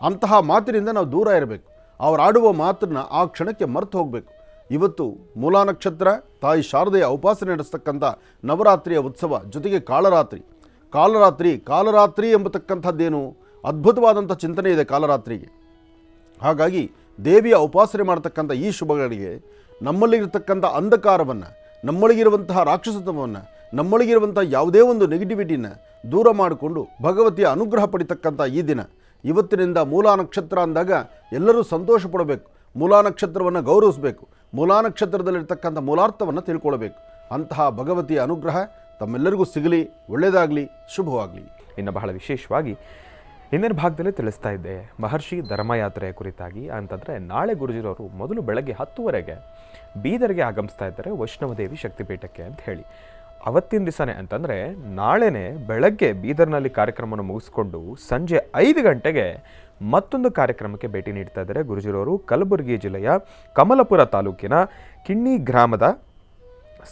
ಅಂತಹ ಮಾತಿನಿಂದ ನಾವು ದೂರ ಇರಬೇಕು. ಅವ್ರು ಆಡುವ ಮಾತನ್ನು ಆ ಕ್ಷಣಕ್ಕೆ ಮರೆತು ಹೋಗಬೇಕು. ಇವತ್ತು ಮೂಲಾ ನಕ್ಷತ್ರ, ತಾಯಿ ಶಾರದೆಯ ಉಪಾಸನೆ ನಡೆಸ್ತಕ್ಕಂಥ ನವರಾತ್ರಿಯ ಉತ್ಸವ, ಜೊತೆಗೆ ಕಾಲರಾತ್ರಿ ಎಂಬತಕ್ಕಂಥದ್ದೇನು ಅದ್ಭುತವಾದಂಥ ಚಿಂತನೆ ಇದೆ ಕಾಲರಾತ್ರಿಗೆ. ಹಾಗಾಗಿ ದೇವಿಯ ಉಪಾಸನೆ ಮಾಡತಕ್ಕಂಥ ಈ ಶುಭಗಳಿಗೆ ನಮ್ಮಲ್ಲಿರತಕ್ಕಂಥ ಅಂಧಕಾರವನ್ನು, ನಮ್ಮೊಳಗಿರುವಂತಹ ರಾಕ್ಷಸತ್ವವನ್ನು, ನಮ್ಮೊಳಗಿರುವಂಥ ಯಾವುದೇ ಒಂದು ನೆಗೆಟಿವಿಟಿನ ದೂರ ಮಾಡಿಕೊಂಡು ಭಗವತಿಯ ಅನುಗ್ರಹ ಪಡಿತಕ್ಕಂಥ ಈ ದಿನ. ಇವತ್ತಿನಿಂದ ಮೂಲಾ ನಕ್ಷತ್ರ ಅಂದಾಗ ಎಲ್ಲರೂ ಸಂತೋಷ ಪಡಬೇಕು, ಮೂಲಾ ನಕ್ಷತ್ರವನ್ನು ಗೌರವಿಸಬೇಕು, ಮೂಲಾ ನಕ್ಷತ್ರದಲ್ಲಿರ್ತಕ್ಕಂಥ ಮೂಲಾರ್ಥವನ್ನು ತಿಳ್ಕೊಳ್ಬೇಕು. ಅಂತಹ ಭಗವತಿಯ ಅನುಗ್ರಹ ತಮ್ಮೆಲ್ಲರಿಗೂ ಸಿಗಲಿ, ಒಳ್ಳೆಯದಾಗಲಿ, ಶುಭವಾಗಲಿ. ಇನ್ನು ಬಹಳ ವಿಶೇಷವಾಗಿ ಹಿಂದಿನ ಭಾಗದಲ್ಲಿ ತಿಳಿಸ್ತಾ ಇದ್ದೆ ಮಹರ್ಷಿ ಧರ್ಮಯಾತ್ರೆಯ ಕುರಿತಾಗಿ. ಅಂತಂದರೆ ನಾಳೆ ಗುರುಜಿರವರು ಮೊದಲು ಬೆಳಗ್ಗೆ 10 ಬೀದರ್ಗೆ ಆಗಮಿಸ್ತಾ ಇದ್ದಾರೆ, ವೈಷ್ಣವದೇವಿ ಶಕ್ತಿಪೀಠಕ್ಕೆ ಅಂತ ಹೇಳಿ. ಅವತ್ತಿನ ದಿವಸನೇ ಅಂತಂದರೆ ನಾಳೆನೇ ಬೆಳಗ್ಗೆ ಬೀದರ್ನಲ್ಲಿ ಕಾರ್ಯಕ್ರಮವನ್ನು ಮುಗಿಸ್ಕೊಂಡು ಸಂಜೆ 5 ಗಂಟೆಗೆ ಮತ್ತೊಂದು ಕಾರ್ಯಕ್ರಮಕ್ಕೆ ಭೇಟಿ ನೀಡ್ತಾ ಇದ್ದಾರೆ ಗುರುಜಿರವರು. ಕಲಬುರಗಿ ಜಿಲ್ಲೆಯ ಕಮಲಪುರ ತಾಲೂಕಿನ ಕಿಣ್ಣಿ ಗ್ರಾಮದ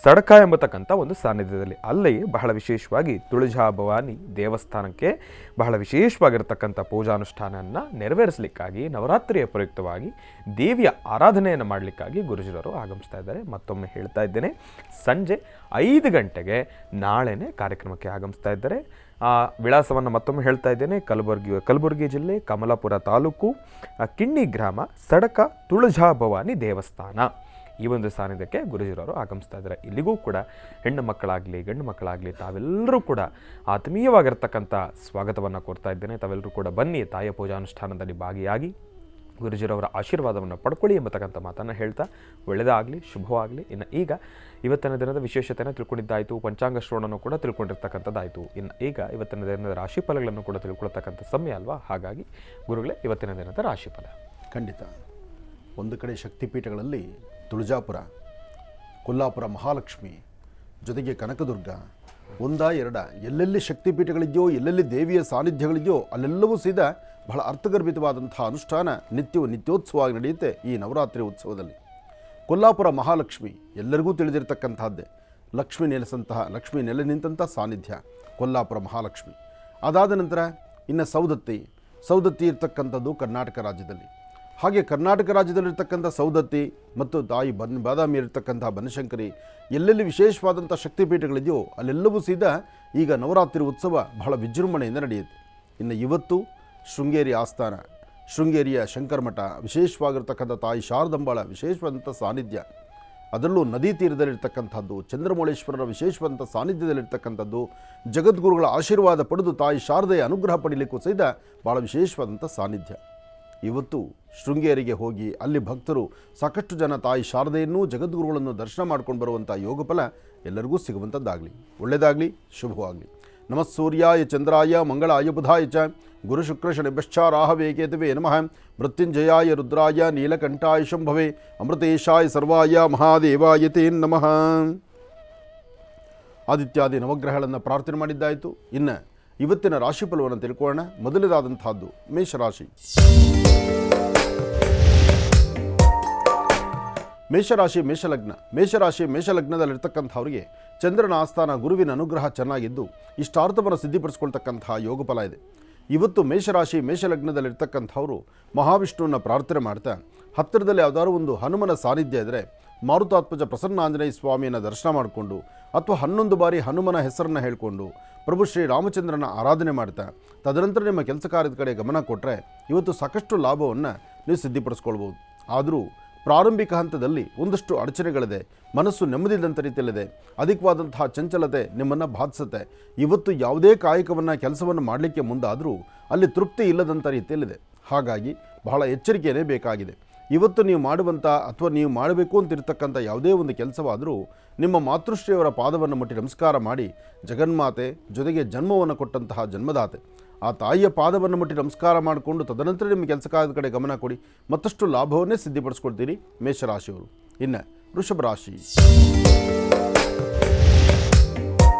ಸಡಕ ಎಂಬತಕ್ಕಂಥ ಒಂದು ಸಾನ್ನಿಧ್ಯದಲ್ಲಿ, ಅಲ್ಲಿ ಬಹಳ ವಿಶೇಷವಾಗಿ ತುಳಜಾ ಭವಾನಿ ದೇವಸ್ಥಾನಕ್ಕೆ ಬಹಳ ವಿಶೇಷವಾಗಿರ್ತಕ್ಕಂಥ ಪೂಜಾನುಷ್ಠಾನವನ್ನು ನೆರವೇರಿಸಲಿಕ್ಕಾಗಿ ನವರಾತ್ರಿಯ ಪ್ರಯುಕ್ತವಾಗಿ ದೇವಿಯ ಆರಾಧನೆಯನ್ನು ಮಾಡಲಿಕ್ಕಾಗಿ ಗುರುಜಿರವರು ಆಗಮಿಸ್ತಾ ಇದ್ದಾರೆ. ಮತ್ತೊಮ್ಮೆ ಹೇಳ್ತಾ ಇದ್ದೇನೆ, ಸಂಜೆ 5 ಗಂಟೆಗೆ ನಾಳೆನೇ ಕಾರ್ಯಕ್ರಮಕ್ಕೆ ಆಗಮಿಸ್ತಾ ಇದ್ದಾರೆ. ಆ ವಿಳಾಸವನ್ನು ಮತ್ತೊಮ್ಮೆ ಹೇಳ್ತಾ ಇದ್ದೇನೆ. ಕಲಬುರಗಿ ಜಿಲ್ಲೆ ಕಮಲಾಪುರ ತಾಲೂಕು ಕಿಣ್ಣಿ ಗ್ರಾಮ ಸಡಕ ತುಳಜಾ ಭವಾನಿ ದೇವಸ್ಥಾನ. ಈ ಒಂದು ಸಾನ್ನಿಧ್ಯಕ್ಕೆ ಗುರುಜಿರವರು ಆಗಮಿಸ್ತಾ ಇದ್ದಾರೆ. ಇಲ್ಲಿಗೂ ಕೂಡ ಹೆಣ್ಣು ಮಕ್ಕಳಾಗಲಿ ಗಂಡು ಮಕ್ಕಳಾಗಲಿ ತಾವೆಲ್ಲರೂ ಕೂಡ ಆತ್ಮೀಯವಾಗಿರ್ತಕ್ಕಂಥ ಸ್ವಾಗತವನ್ನು ಕೋರ್ತಾ ಇದ್ದೇನೆ. ತಾವೆಲ್ಲರೂ ಕೂಡ ಬನ್ನಿ, ತಾಯಿಯ ಪೂಜಾನುಷ್ಠಾನದಲ್ಲಿ ಭಾಗಿಯಾಗಿ ಗುರುಜಿರವರ ಆಶೀರ್ವಾದವನ್ನು ಪಡ್ಕೊಳ್ಳಿ ಎಂಬತಕ್ಕಂಥ ಮಾತನ್ನು ಹೇಳ್ತಾ ಒಳ್ಳೆಯದಾಗಲಿ, ಶುಭವಾಗಲಿ. ಇನ್ನು ಈಗ ಇವತ್ತಿನ ದಿನದ ವಿಶೇಷತೆಯನ್ನು ತಿಳ್ಕೊಂಡಿದ್ದಾಯಿತು, ಪಂಚಾಂಗ ಶ್ರವಣನೂ ಕೂಡ ತಿಳ್ಕೊಂಡಿರ್ತಕ್ಕಂಥದ್ದಾಯಿತು. ಇನ್ನು ಈಗ ಇವತ್ತಿನ ದಿನದ ರಾಶಿಫಲಗಳನ್ನು ಕೂಡ ತಿಳ್ಕೊಳ್ತಕ್ಕಂಥ ಸಮಯ ಅಲ್ವಾ? ಹಾಗಾಗಿ ಗುರುಗಳೇ, ಇವತ್ತಿನ ದಿನದ ರಾಶಿಫಲ. ಖಂಡಿತ. ಒಂದು ಕಡೆ ಶಕ್ತಿಪೀಠಗಳಲ್ಲಿ ತುಳಜಾಪುರ, ಕೊಲ್ಲಾಪುರ ಮಹಾಲಕ್ಷ್ಮಿ, ಜೊತೆಗೆ ಕನಕದುರ್ಗ, ಎರಡ ಎಲ್ಲೆಲ್ಲಿ ಶಕ್ತಿಪೀಠಗಳಿದೆಯೋ, ಎಲ್ಲೆಲ್ಲಿ ದೇವಿಯ ಸಾನ್ನಿಧ್ಯಗಳಿದೆಯೋ ಅಲ್ಲೆಲ್ಲವೂ ಸೀದಾ ಬಹಳ ಅರ್ಥಗರ್ಭಿತವಾದಂಥ ಅನುಷ್ಠಾನ ನಿತ್ಯೋತ್ಸವವಾಗಿ ನಡೆಯುತ್ತೆ ಈ ನವರಾತ್ರಿ ಉತ್ಸವದಲ್ಲಿ. ಕೊಲ್ಲಾಪುರ ಮಹಾಲಕ್ಷ್ಮಿ ಎಲ್ಲರಿಗೂ ತಿಳಿದಿರತಕ್ಕಂಥದ್ದೇ. ಲಕ್ಷ್ಮಿ ನೆಲೆ ನಿಂತಹ ಸಾನ್ನಿಧ್ಯ ಕೊಲ್ಲಾಪುರ ಮಹಾಲಕ್ಷ್ಮಿ. ಅದಾದ ನಂತರ ಇನ್ನು ಸೌದತ್ತಿ ಇರ್ತಕ್ಕಂಥದ್ದು ಕರ್ನಾಟಕ ರಾಜ್ಯದಲ್ಲಿ. ಹಾಗೆ ಕರ್ನಾಟಕ ರಾಜ್ಯದಲ್ಲಿರ್ತಕ್ಕಂಥ ಸೌದತ್ತಿ ಮತ್ತು ತಾಯಿ ಬಾದಾಮಿ ಇರತಕ್ಕಂಥ ಬನಶಂಕರಿ, ಎಲ್ಲೆಲ್ಲಿ ವಿಶೇಷವಾದಂಥ ಶಕ್ತಿಪೀಠಗಳಿದೆಯೋ ಅಲ್ಲೆಲ್ಲವೂ ಸೀದಾ ಈಗ ನವರಾತ್ರಿ ಉತ್ಸವ ಬಹಳ ವಿಜೃಂಭಣೆಯಿಂದ ನಡೆಯುತ್ತೆ. ಇನ್ನು ಇವತ್ತು ಶೃಂಗೇರಿ ಆಸ್ಥಾನ, ಶೃಂಗೇರಿಯ ಶಂಕರಮಠ, ವಿಶೇಷವಾಗಿರ್ತಕ್ಕಂಥ ತಾಯಿ ಶಾರದಾಂಬಾಳ ವಿಶೇಷವಾದಂಥ ಸಾನ್ನಿಧ್ಯ, ಅದರಲ್ಲೂ ನದಿ ತೀರದಲ್ಲಿರ್ತಕ್ಕಂಥದ್ದು, ಚಂದ್ರಮೌಳೇಶ್ವರರ ವಿಶೇಷವಾದಂಥ ಸಾನ್ನಿಧ್ಯದಲ್ಲಿರ್ತಕ್ಕಂಥದ್ದು, ಜಗದ್ಗುರುಗಳ ಆಶೀರ್ವಾದ ಪಡೆದು ತಾಯಿ ಶಾರದೆಯ ಅನುಗ್ರಹ ಪಡೀಲಿಕ್ಕೂ ಸಹಿತ ಭಾಳ ವಿಶೇಷವಾದಂಥ ಸಾನ್ನಿಧ್ಯ. ಇವತ್ತು ಶೃಂಗೇರಿಗೆ ಹೋಗಿ ಅಲ್ಲಿ ಭಕ್ತರು ಸಾಕಷ್ಟು ಜನ ತಾಯಿ ಶಾರದೆಯನ್ನು ಜಗದ್ಗುರುಗಳನ್ನು ದರ್ಶನ ಮಾಡ್ಕೊಂಡು ಬರುವಂಥ ಯೋಗಫಲ ಎಲ್ಲರಿಗೂ ಸಿಗುವಂಥದ್ದಾಗಲಿ, ಒಳ್ಳೆಯದಾಗಲಿ, ಶುಭವಾಗಲಿ. ನಮಃ ಸೂರ್ಯಾಯ ಚಂದ್ರಾಯ ಮಂಗಳಾಯ ಬುಧಾಯ ಚ ಗುರು ಶುಕ್ರ ಶನಿಭ್ಯಶ್ಚ ರಾಹವೇ ಕೇತವೇ ನಮಃ. ಮೃತ್ಯುಂಜಯಾಯ ರುದ್ರಾಯ ನೀಲಕಂಠಾಯ ಶಂಭವೇ ಅಮೃತೇಶಾಯ ಸರ್ವಾಯ ಮಹಾದೇವಾಯ ತೇ ನಮಃ. ಆದಿತ್ಯಾದಿ ನವಗ್ರಹಗಳನ್ನು ಪ್ರಾರ್ಥನೆ ಮಾಡಿದ್ದಾಯಿತು. ಇನ್ನು ಇವತ್ತಿನ ರಾಶಿಫಲವನ್ನು ತಿಳ್ಕೊಳ್ಳೋಣ. ಮೊದಲದಾದಂಥದ್ದು ಮೇಷರಾಶಿ. ಮೇಷಲಗ್ನದಲ್ಲಿರ್ತಕ್ಕಂಥವ್ರಿಗೆ ಚಂದ್ರನ ಆಸ್ಥಾನ ಗುರುವಿನ ಅನುಗ್ರಹ ಚೆನ್ನಾಗಿದ್ದು ಇಷ್ಟಾರ್ಥವನ್ನು ಸಿದ್ಧಿಪಡಿಸ್ಕೊಳ್ತಕ್ಕಂತಹ ಯೋಗಫಲ ಇದೆ. ಇವತ್ತು ಮೇಷಲಗ್ನದಲ್ಲಿರ್ತಕ್ಕಂಥವರು ಮಹಾವಿಷ್ಣುವನ್ನ ಪ್ರಾರ್ಥನೆ ಮಾಡ್ತಾ ಹತ್ತಿರದಲ್ಲಿ ಯಾವುದಾದ್ರು ಒಂದು ಹನುಮನ ಸಾನ್ನಿಧ್ಯ ಇದ್ದರೆ ಮಾರುತಾತ್ಮಜ ಪ್ರಸನ್ನಾಂಜನೇಯ ಸ್ವಾಮಿಯನ್ನು ದರ್ಶನ ಮಾಡಿಕೊಂಡು ಅಥವಾ 11 ಬಾರಿ ಹನುಮನ ಹೆಸರನ್ನು ಹೇಳಿಕೊಂಡು ಪ್ರಭು ಶ್ರೀ ರಾಮಚಂದ್ರನ ಆರಾಧನೆ ಮಾಡ್ತಾ ತದನಂತರ ನಿಮ್ಮ ಕೆಲಸ ಕಾರ್ಯದ ಕಡೆ ಗಮನ ಕೊಟ್ಟರೆ ಇವತ್ತು ಸಾಕಷ್ಟು ಲಾಭವನ್ನು ನೀವು ಸಿದ್ಧಿಪಡಿಸ್ಕೊಳ್ಬೋದು. ಆದರೂ ಪ್ರಾರಂಭಿಕ ಹಂತದಲ್ಲಿ ಒಂದಷ್ಟು ಅಡಚಣೆಗಳಿದೆ, ಮನಸ್ಸು ನೆಮ್ಮದಿಲ್ಲದಂಥ ರೀತಿಯಲ್ಲಿದೆ, ಅಧಿಕವಾದಂತಹ ಚಂಚಲತೆ ನಿಮ್ಮನ್ನು ಬಾಧಿಸುತ್ತೆ. ಇವತ್ತು ಯಾವುದೇ ಕಾಯಕವನ್ನು ಕೆಲಸವನ್ನು ಮಾಡಲಿಕ್ಕೆ ಮುಂದಾದರೂ ಅಲ್ಲಿ ತೃಪ್ತಿ ಇಲ್ಲದಂಥ ರೀತಿಯಲ್ಲಿದೆ. ಹಾಗಾಗಿ ಬಹಳ ಎಚ್ಚರಿಕೆಯೇ ಬೇಕಾಗಿದೆ. ಇವತ್ತು ನೀವು ಮಾಡುವಂಥ ಅಥವಾ ನೀವು ಮಾಡಬೇಕು ಅಂತಿರ್ತಕ್ಕಂಥ ಯಾವುದೇ ಒಂದು ಕೆಲಸವಾದರೂ ನಿಮ್ಮ ಮಾತೃಶ್ರೀಯವರ ಪಾದವನ್ನು ಮುಟ್ಟಿ ನಮಸ್ಕಾರ ಮಾಡಿ, ಜಗನ್ಮಾತೆ ಜೊತೆಗೆ ಜನ್ಮವನ್ನು ಕೊಟ್ಟಂತಹ ಜನ್ಮದಾತೆ ಆ ತಾಯಿಯ ಪಾದವನ್ನು ಮುಟ್ಟಿ ನಮಸ್ಕಾರ ಮಾಡಿಕೊಂಡು ತದನಂತರ ನಿಮ್ಮ ಕೆಲಸ ಕಾರ್ಯದ ಕಡೆ ಗಮನ ಕೊಡಿ, ಮತ್ತಷ್ಟು ಲಾಭವನ್ನೇ ಸಿದ್ಧಿಪಡಿಸ್ಕೊಳ್ತೀರಿ ಮೇಷರಾಶಿಯವರು. ಇನ್ನು ವೃಷಭ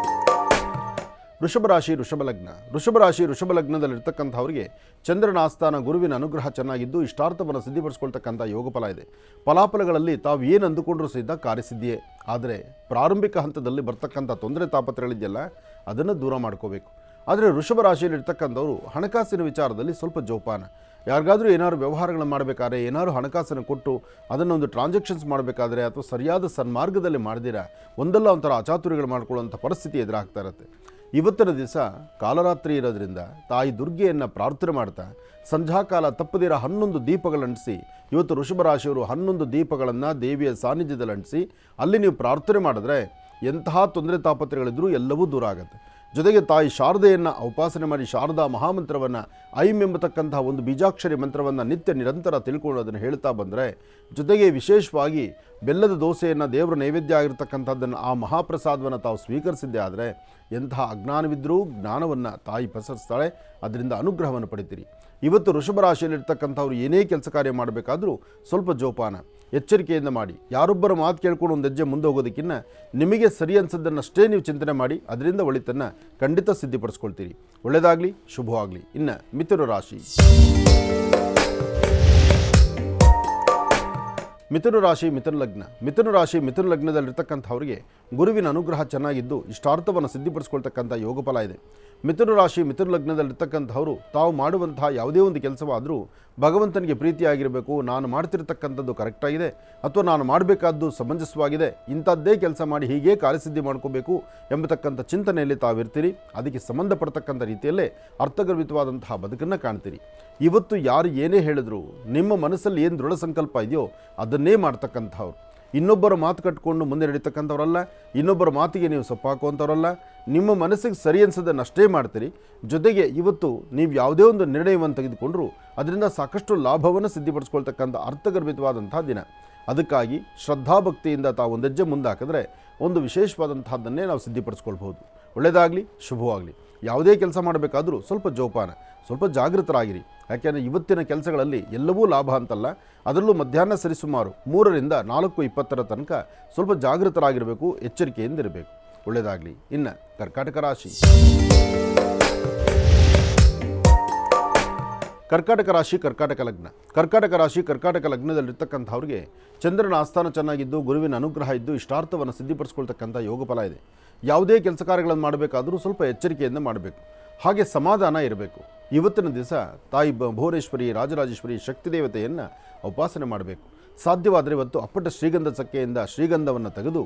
ಲಗ್ನದಲ್ಲಿರ್ತಕ್ಕಂಥವ್ರಿಗೆ ಚಂದ್ರನ ಆಸ್ಥಾನ ಗುರುವಿನ ಅನುಗ್ರಹ ಚೆನ್ನಾಗಿದ್ದು ಇಷ್ಟಾರ್ಥವನ್ನು ಸಿದ್ಧಿಪಡಿಸ್ಕೊಳ್ತಕ್ಕಂಥ ಯೋಗಫಲ ಇದೆ. ಫಲಾಫಲಗಳಲ್ಲಿ ತಾವು ಏನು ಅಂದುಕೊಂಡ್ರೂ ಸಹಿತ ಕಾರ್ಯಸಿದ್ಧಿಯೇ. ಆದರೆ ಪ್ರಾರಂಭಿಕ ಹಂತದಲ್ಲಿ ಬರ್ತಕ್ಕಂಥ ತೊಂದರೆ ತಾಪತ್ರಗಳಿದೆಯಲ್ಲ ಅದನ್ನು ದೂರ ಮಾಡ್ಕೋಬೇಕು. ಆದರೆ ವೃಷಭ ರಾಶಿಯಲ್ಲಿರ್ತಕ್ಕಂಥವರು ಹಣಕಾಸಿನ ವಿಚಾರದಲ್ಲಿ ಸ್ವಲ್ಪ ಜೋಪಾನ. ಯಾರಿಗಾದರೂ ಏನಾದ್ರು ವ್ಯವಹಾರಗಳನ್ನು ಮಾಡಬೇಕಾದ್ರೆ, ಏನಾದ್ರು ಹಣಕಾಸನ್ನು ಕೊಟ್ಟು ಅದನ್ನೊಂದು ಟ್ರಾನ್ಸಾಕ್ಷನ್ಸ್ ಮಾಡಬೇಕಾದ್ರೆ ಅಥವಾ ಸರಿಯಾದ ಸನ್ಮಾರ್ಗದಲ್ಲಿ ಮಾಡಿದಿರ ಒಂದಲ್ಲ ಒಂಥರ ಅಚಾತುರ್ಯಗಳು ಮಾಡ್ಕೊಳ್ಳುವಂಥ ಪರಿಸ್ಥಿತಿ ಎದುರಾಗ್ತಾ ಇರುತ್ತೆ. ಇವತ್ತಿನ ದಿವಸ ಕಾಲರಾತ್ರಿ ಇರೋದ್ರಿಂದ ತಾಯಿ ದುರ್ಗೆಯನ್ನು ಪ್ರಾರ್ಥನೆ ಮಾಡ್ತಾ ಸಂಧ್ಯಾಕಾಲ ತಪ್ಪದಿರ 11 ದೀಪಗಳಂಟಿಸಿ ಇವತ್ತು ವೃಷಭ ರಾಶಿಯವರು 11 ದೀಪಗಳನ್ನು ದೇವಿಯ ಸಾನ್ನಿಧ್ಯದಲ್ಲಿ ಅಂಟಿಸಿ ಅಲ್ಲಿ ನೀವು ಪ್ರಾರ್ಥನೆ ಮಾಡಿದ್ರೆ ಎಂತಹ ತೊಂದರೆ ತಾಪತ್ರಗಳಿದ್ರೂ ಎಲ್ಲವೂ ದೂರ ಆಗುತ್ತೆ. ಜೊತೆಗೆ ತಾಯಿ ಶಾರದೆಯನ್ನು ಉಪಾಸನೆ ಮಾಡಿ ಶಾರದಾ ಮಹಾಮಂತ್ರವನ್ನು ಐಂ ಎಂಬತಕ್ಕಂತಹ ಒಂದು ಬೀಜಾಕ್ಷರಿ ಮಂತ್ರವನ್ನು ನಿತ್ಯ ನಿರಂತರ ತಿಳ್ಕೊಂಡು ಅದನ್ನು ಹೇಳ್ತಾ ಬಂದರೆ, ಜೊತೆಗೆ ವಿಶೇಷವಾಗಿ ಬೆಲ್ಲದ ದೋಸೆಯನ್ನು ದೇವರ ನೈವೇದ್ಯ ಆಗಿರ್ತಕ್ಕಂಥದ್ದನ್ನು ಆ ಮಹಾಪ್ರಸಾದವನ್ನು ತಾವು ಸ್ವೀಕರಿಸಿದ್ದೇ ಆದರೆ ಎಂತಹ ಅಜ್ಞಾನವಿದ್ದರೂ ಜ್ಞಾನವನ್ನು ತಾಯಿ ಪ್ರಸರಿಸ್ತಾಳೆ, ಅದರಿಂದ ಅನುಗ್ರಹವನ್ನು ಪಡಿತೀರಿ. ಇವತ್ತು ವೃಷಭ ರಾಶಿಯಲ್ಲಿರ್ತಕ್ಕಂಥವ್ರು ಏನೇ ಕೆಲಸ ಕಾರ್ಯ ಮಾಡಬೇಕಾದ್ರೂ ಸ್ವಲ್ಪ ಜೋಪಾನ ಎಚ್ಚರಿಕೆಯಿಂದ ಮಾಡಿ. ಯಾರೊಬ್ಬರ ಮಾತು ಕೇಳ್ಕೊಂಡು ಒಂದು ಹೆಜ್ಜೆ ಮುಂದೆ ಹೋಗೋದಕ್ಕಿಂತ ನಿಮಗೆ ಸರಿ ಅನ್ಸೋದನ್ನಷ್ಟೇ ನೀವು ಚಿಂತನೆ ಮಾಡಿ, ಅದರಿಂದ ಒಳಿತನ್ನು ಖಂಡಿತ ಸಿದ್ಧಿಪಡಿಸ್ಕೊಳ್ತೀರಿ. ಒಳ್ಳೆಯದಾಗಲಿ, ಶುಭವಾಗಲಿ. ಇನ್ನು ಮಿಥುನ ರಾಶಿ ಮಿಥುನ ಲಗ್ನ. ಮಿಥುನ ರಾಶಿ ಮಿಥುನ ಲಗ್ನದಲ್ಲಿರ್ತಕ್ಕಂಥವ್ರಿಗೆ ಗುರುವಿನ ಅನುಗ್ರಹ ಚೆನ್ನಾಗಿದ್ದು ಇಷ್ಟಾರ್ಥವನ್ನು ಸಿದ್ಧಿಪಡಿಸ್ಕೊಳ್ತಕ್ಕಂಥ ಯೋಗ ಫಲ ಇದೆ. ಮಿಥುನ ರಾಶಿ ಮಿಥುನ ಲಗ್ನದಲ್ಲಿರ್ತಕ್ಕಂಥವರು ತಾವು ಮಾಡುವಂತಹ ಯಾವುದೇ ಒಂದು ಕೆಲಸವಾದರೂ ಭಗವಂತನಿಗೆ ಪ್ರೀತಿಯಾಗಿರಬೇಕು, ನಾನು ಮಾಡ್ತಿರ್ತಕ್ಕಂಥದ್ದು ಕರೆಕ್ಟಾಗಿದೆ ಅಥವಾ ನಾನು ಮಾಡಬೇಕಾದ್ದು ಸಮಂಜಸವಾಗಿದೆ, ಇಂಥದ್ದೇ ಕೆಲಸ ಮಾಡಿ ಹೀಗೇ ಕಾರ್ಯಸಿದ್ಧಿ ಮಾಡ್ಕೋಬೇಕು ಎಂಬತಕ್ಕಂಥ ಚಿಂತನೆಯಲ್ಲಿ ತಾವಿರ್ತೀರಿ. ಅದಕ್ಕೆ ಸಂಬಂಧಪಡ್ತಕ್ಕಂಥ ರೀತಿಯಲ್ಲೇ ಅರ್ಥಗರ್ಭಿತವಾದಂತಹ ಬದುಕನ್ನು ಕಾಣ್ತೀರಿ. ಇವತ್ತು ಯಾರು ಏನೇ ಹೇಳಿದ್ರು ನಿಮ್ಮ ಮನಸ್ಸಲ್ಲಿ ಏನು ದೃಢ ಸಂಕಲ್ಪ ಇದೆಯೋ ಅದನ್ನೇ ಮಾಡ್ತಕ್ಕಂಥವ್ರು. ಇನ್ನೊಬ್ಬರ ಮಾತು ಕಟ್ಕೊಂಡು ಮುಂದೆ ನಡೀತಕ್ಕಂಥವ್ರಲ್ಲ, ಇನ್ನೊಬ್ಬರ ಮಾತಿಗೆ ನೀವು ಸೊಪ್ಪು ಹಾಕುವಂಥವ್ರಲ್ಲ. ನಿಮ್ಮ ಮನಸ್ಸಿಗೆ ಸರಿ ಅನಿಸೋದನ್ನು ಅಷ್ಟೇ ಮಾಡ್ತೀರಿ. ಜೊತೆಗೆ ಇವತ್ತು ನೀವು ಯಾವುದೇ ಒಂದು ನಿರ್ಣಯವನ್ನು ತೆಗೆದುಕೊಂಡ್ರೂ ಅದರಿಂದ ಸಾಕಷ್ಟು ಲಾಭವನ್ನು ಸಿದ್ಧಿಪಡಿಸ್ಕೊಳ್ತಕ್ಕಂಥ ಅರ್ಥಗರ್ಭಿತವಾದಂಥ ದಿನ. ಅದಕ್ಕಾಗಿ ಶ್ರದ್ಧಾಭಕ್ತಿಯಿಂದ ತಾವು ಒಂದು ಹೆಜ್ಜೆ ಮುಂದೆ ಹಾಕಿದ್ರೆ ಒಂದು ವಿಶೇಷವಾದಂತಹದ್ದನ್ನೇ ನಾವು ಸಿದ್ಧಿಪಡಿಸ್ಕೊಳ್ಬಹುದು. ಒಳ್ಳೆಯದಾಗಲಿ, ಶುಭವಾಗಲಿ. ಯಾವುದೇ ಕೆಲಸ ಮಾಡಬೇಕಾದ್ರೂ ಸ್ವಲ್ಪ ಜೋಪಾನ, ಸ್ವಲ್ಪ ಜಾಗೃತರಾಗಿರಿ. ಯಾಕೆಂದರೆ ಇವತ್ತಿನ ಕೆಲಸಗಳಲ್ಲಿ ಎಲ್ಲವೂ ಲಾಭ ಅಂತಲ್ಲ, ಅದರಲ್ಲೂ ಮಧ್ಯಾಹ್ನ ಸರಿಸುಮಾರು 3ರಿಂದ 4:20 ತನಕ ಸ್ವಲ್ಪ ಜಾಗೃತರಾಗಿರಬೇಕು, ಎಚ್ಚರಿಕೆಯಿಂದಿರಬೇಕು. ಒಳ್ಳೆಯದಾಗಲಿ. ಇನ್ನು ಕರ್ಕಾಟಕ ರಾಶಿ. ಕರ್ಕಾಟಕ ರಾಶಿ ಕರ್ಕಾಟಕ ಲಗ್ನ. ಕರ್ಕಾಟಕ ರಾಶಿ ಕರ್ಕಾಟಕ ಲಗ್ನದಲ್ಲಿರ್ತಕ್ಕಂಥವ್ರಿಗೆ ಚಂದ್ರನ ಆಸ್ಥಾನ ಚೆನ್ನಾಗಿದ್ದು ಗುರುವಿನ ಅನುಗ್ರಹ ಇದ್ದು ಇಷ್ಟಾರ್ಥವನ್ನು ಸಿದ್ಧಿಪಡಿಸ್ಕೊಳ್ತಕ್ಕಂಥ ಯೋಗ ಫಲ ಇದೆ. ಯಾವುದೇ ಕೆಲಸ ಕಾರ್ಯಗಳನ್ನು ಮಾಡಬೇಕಾದರೂ ಸ್ವಲ್ಪ ಎಚ್ಚರಿಕೆಯಿಂದ ಮಾಡಬೇಕು, ಹಾಗೆ ಸಮಾಧಾನ ಇರಬೇಕು. ಇವತ್ತಿನ ದಿವಸ ತಾಯಿ ಭುವನೇಶ್ವರಿ ರಾಜರಾಜೇಶ್ವರಿ ಶಕ್ತಿ ದೇವತೆಯನ್ನು ಉಪಾಸನೆ ಮಾಡಬೇಕು. ಸಾಧ್ಯವಾದರೆ ಇವತ್ತು ಅಪ್ಪಟ ಶ್ರೀಗಂಧ ಚಕ್ಕೆಯಿಂದ ಶ್ರೀಗಂಧವನ್ನು ತೆಗೆದು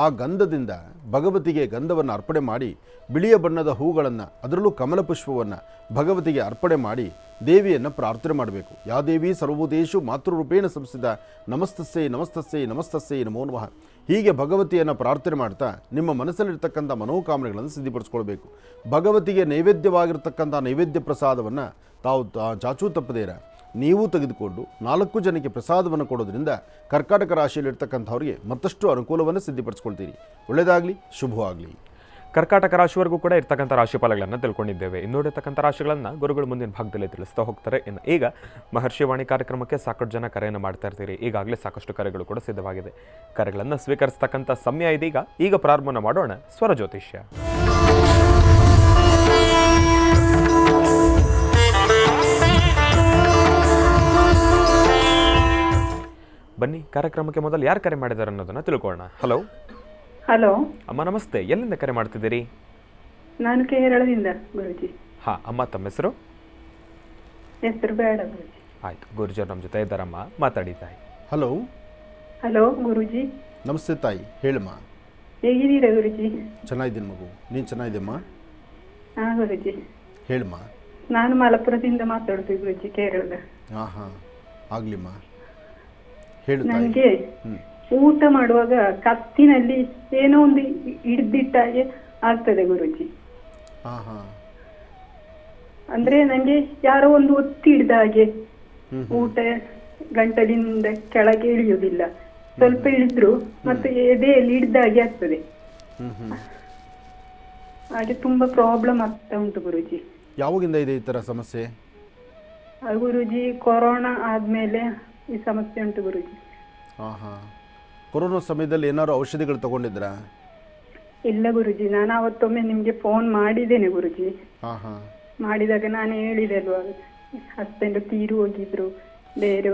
ಆ ಗಂಧದಿಂದ ಭಗವತಿಗೆ ಗಂಧವನ್ನು ಅರ್ಪಣೆ ಮಾಡಿ ಬಿಳಿಯ ಬಣ್ಣದ ಹೂಗಳನ್ನು ಅದರಲ್ಲೂ ಕಮಲ ಪುಷ್ಪವನ್ನು ಭಗವತಿಗೆ ಅರ್ಪಣೆ ಮಾಡಿ ದೇವಿಯನ್ನು ಪ್ರಾರ್ಥನೆ ಮಾಡಬೇಕು. ಯಾ ದೇವಿ ಸರ್ವಭೂತೇಷು ಮಾತೃರೂಪೇಣ ಸಂಸ್ಥಿತ ನಮಸ್ತಸ್ಸೈ ನಮಸ್ತಸ್ಸೈ ನಮಸ್ತಸ್ಸೈ ನಮೋ ನಮಃ. ಹೀಗೆ ಭಗವತಿಯನ್ನು ಪ್ರಾರ್ಥನೆ ಮಾಡ್ತಾ ನಿಮ್ಮ ಮನಸ್ಸಲ್ಲಿರ್ತಕ್ಕಂಥ ಮನೋಕಾಮನೆಗಳನ್ನು ಸಿದ್ಧಿಪಡಿಸ್ಕೊಳ್ಬೇಕು. ಭಗವತಿಗೆ ನೈವೇದ್ಯವಾಗಿರ್ತಕ್ಕಂಥ ನೈವೇದ್ಯ ಪ್ರಸಾದವನ್ನು ತಾವು ಚಾಚೂ ತಪ್ಪದೇರ ನೀವು ತೆಗೆದುಕೊಂಡು 4 ಜನಕ್ಕೆ ಪ್ರಸಾದವನ್ನು ಕೊಡೋದ್ರಿಂದ ಕರ್ಕಾಟಕ ರಾಶಿಯಲ್ಲಿರ್ತಕ್ಕಂಥವ್ರಿಗೆ ಮತ್ತಷ್ಟು ಅನುಕೂಲವನ್ನು ಸಿದ್ಧಿಪಡಿಸ್ಕೊಳ್ತೀರಿ. ಒಳ್ಳೆಯದಾಗಲಿ, ಶುಭವಾಗಲಿ. ಕರ್ಕಾಟಕ ರಾಶಿವರೆಗೂ ಕೂಡ ಇರ್ತಕ್ಕಂಥ ರಾಶಿ ಫಲಗಳನ್ನು ತಿಳ್ಕೊಂಡಿದ್ದೇವೆ. ಇನ್ನುಳಿರ್ತಕ್ಕಂಥ ರಾಶಿಗಳನ್ನು ಗುರುಗಳು ಮುಂದಿನ ಭಾಗದಲ್ಲಿ ತಿಳಿಸ್ತಾ ಹೋಗ್ತಾರೆ. ಇನ್ನು ಈಗ ಮಹರ್ಷಿವಾಣಿ ಕಾರ್ಯಕ್ರಮಕ್ಕೆ ಸಾಕಷ್ಟು ಜನ ಕರೆಯನ್ನು ಮಾಡ್ತಾ ಇರ್ತೀರಿ. ಈಗಾಗಲೇ ಸಾಕಷ್ಟು ಕರೆಗಳು ಕೂಡ ಸಿದ್ಧವಾಗಿದೆ. ಕರೆಗಳನ್ನು ಸ್ವೀಕರಿಸ್ತಕ್ಕಂಥ ಸಮಯ ಇದೀಗ. ಈಗ ಪ್ರಾರಂಭ ಮಾಡೋಣ ಸ್ವರ ಜ್ಯೋತಿಷ್ಯ. ಬನ್ನಿ, ಕಾರ್ಯಕ್ರಮಕ್ಕೆ ಮೊದಲು ಯಾರು ಕರೆ ಮಾಡಿದ್ದಾರೆ ಅನ್ನೋದನ್ನ ತಿಳ್ಕೊಳ್ಳೋಣ. ಹಲೋ. ಹಲೋ ಅಮ್ಮ ನಮಸ್ತೆ. ಎಲ್ಲಿಂದ ಕರೆ ಮಾಡ್ತಿದ್ದೀರಿ? ನಾನು ಕೇರಳದಿಂದ ಗುರುಜಿ. ಹಾಂ ಅಮ್ಮ, ತಮ್ಮ ಹೆಸರು? ಹೆಸರು ಬೇಡ ಗುರುಜಿ. ಆಯ್ತು, ಗುರುಜಿ ನಮ್ಮ ಜೊತೆ ಇದ್ದಾರಮ್ಮ, ಮಾತಾಡಿ ತಾಯಿ. ಹಲೋ. ಹಲೋ ಗುರುಜಿ. ನಮಸ್ತೆ ತಾಯಿ, ಹೇಳಮ್ಮ. ಹೇಗಿದ್ದೀರಾ ಗುರುಜಿ? ಚೆನ್ನಾಗಿದ್ದೀನಿ ಮಗು, ನೀನು ಚೆನ್ನಾಗಿದ್ದೆಮ್ಮ? ಹಾಂ ಗುರುಜಿ. ಹೇಳಮ್ಮ. ನಾನು ಮಲಪುರದಿಂದ ಮಾತಾಡೋದು ಗುರುಜಿ, ಕೇರಳದ. ಹಾಂ ಹಾಂ, ಆಗಲಿಮ್ಮ, ಹೇಳು ತಾಯಿ. ನನಗೆ ಊಟ ಮಾಡುವಾಗ ಕತ್ತಿನಲ್ಲಿ ಏನೋ ಒಂದು ಹಿಡ್ದಿಟ್ಟಾಗೆ ಆಗ್ತದೆ ಗುರುಜಿ. ಹಾಂ ಹಾಂ, ಅಂದ್ರೆ ನಂಗೆ ಯಾರೋ ಒಂದು ಒತ್ತಿ ಹಿಡ್ದ ಹಾಗೆ ಊಟ ಗಂಟಲಿಂದ ಕೆಳಗೆ ಇಳಿಯುವುದಿಲ್ಲ. ಸ್ವಲ್ಪ ಇಳಿದ್ರು ಮತ್ತೆ ಎದೆಯಲ್ಲಿ ಹಿಡ್ದ ಹಾಗೆ ಆಗ್ತದೆ. ಹಾಗೆ ತುಂಬಾ ಪ್ರಾಬ್ಲಮ್ ಆಗ್ತಾ ಉಂಟು ಗುರುಜಿ. ಯಾವಾಗಿಂದ ಇದೆ ಈ ಥರ ಸಮಸ್ಯೆ? ಗುರುಜಿ ಕೊರೋನಾ ಆದ್ಮೇಲೆ ಈ ಸಮಸ್ಯೆ ಉಂಟು ಗುರುಜಿ. ಹಾಂ ಹಾಂ, ಕೊರೋನಾ ಸಮಯದಲ್ಲಿ ಏನಾದ್ರು ಔಷಧಿಗಳು ತಗೊಂಡಿದ್ರಾ? ಇಲ್ಲ ಗುರುಜಿ, ನಾನು ಅವತ್ತೊಮ್ಮೆ ನಿಮ್ಗೆ ಫೋನ್ ಮಾಡಿದ್ದೇನೆ ಗುರುಜಿ. ಹಾಂ ಹಾಂ, ಮಾಡಿದಾಗ ನಾನು ಹೇಳಿದೆ ಅಲ್ವಾ, ಹಸ್ಬೆಂಡ್ ತೀರು ಹೋಗಿದ್ರು ಬೇರೆ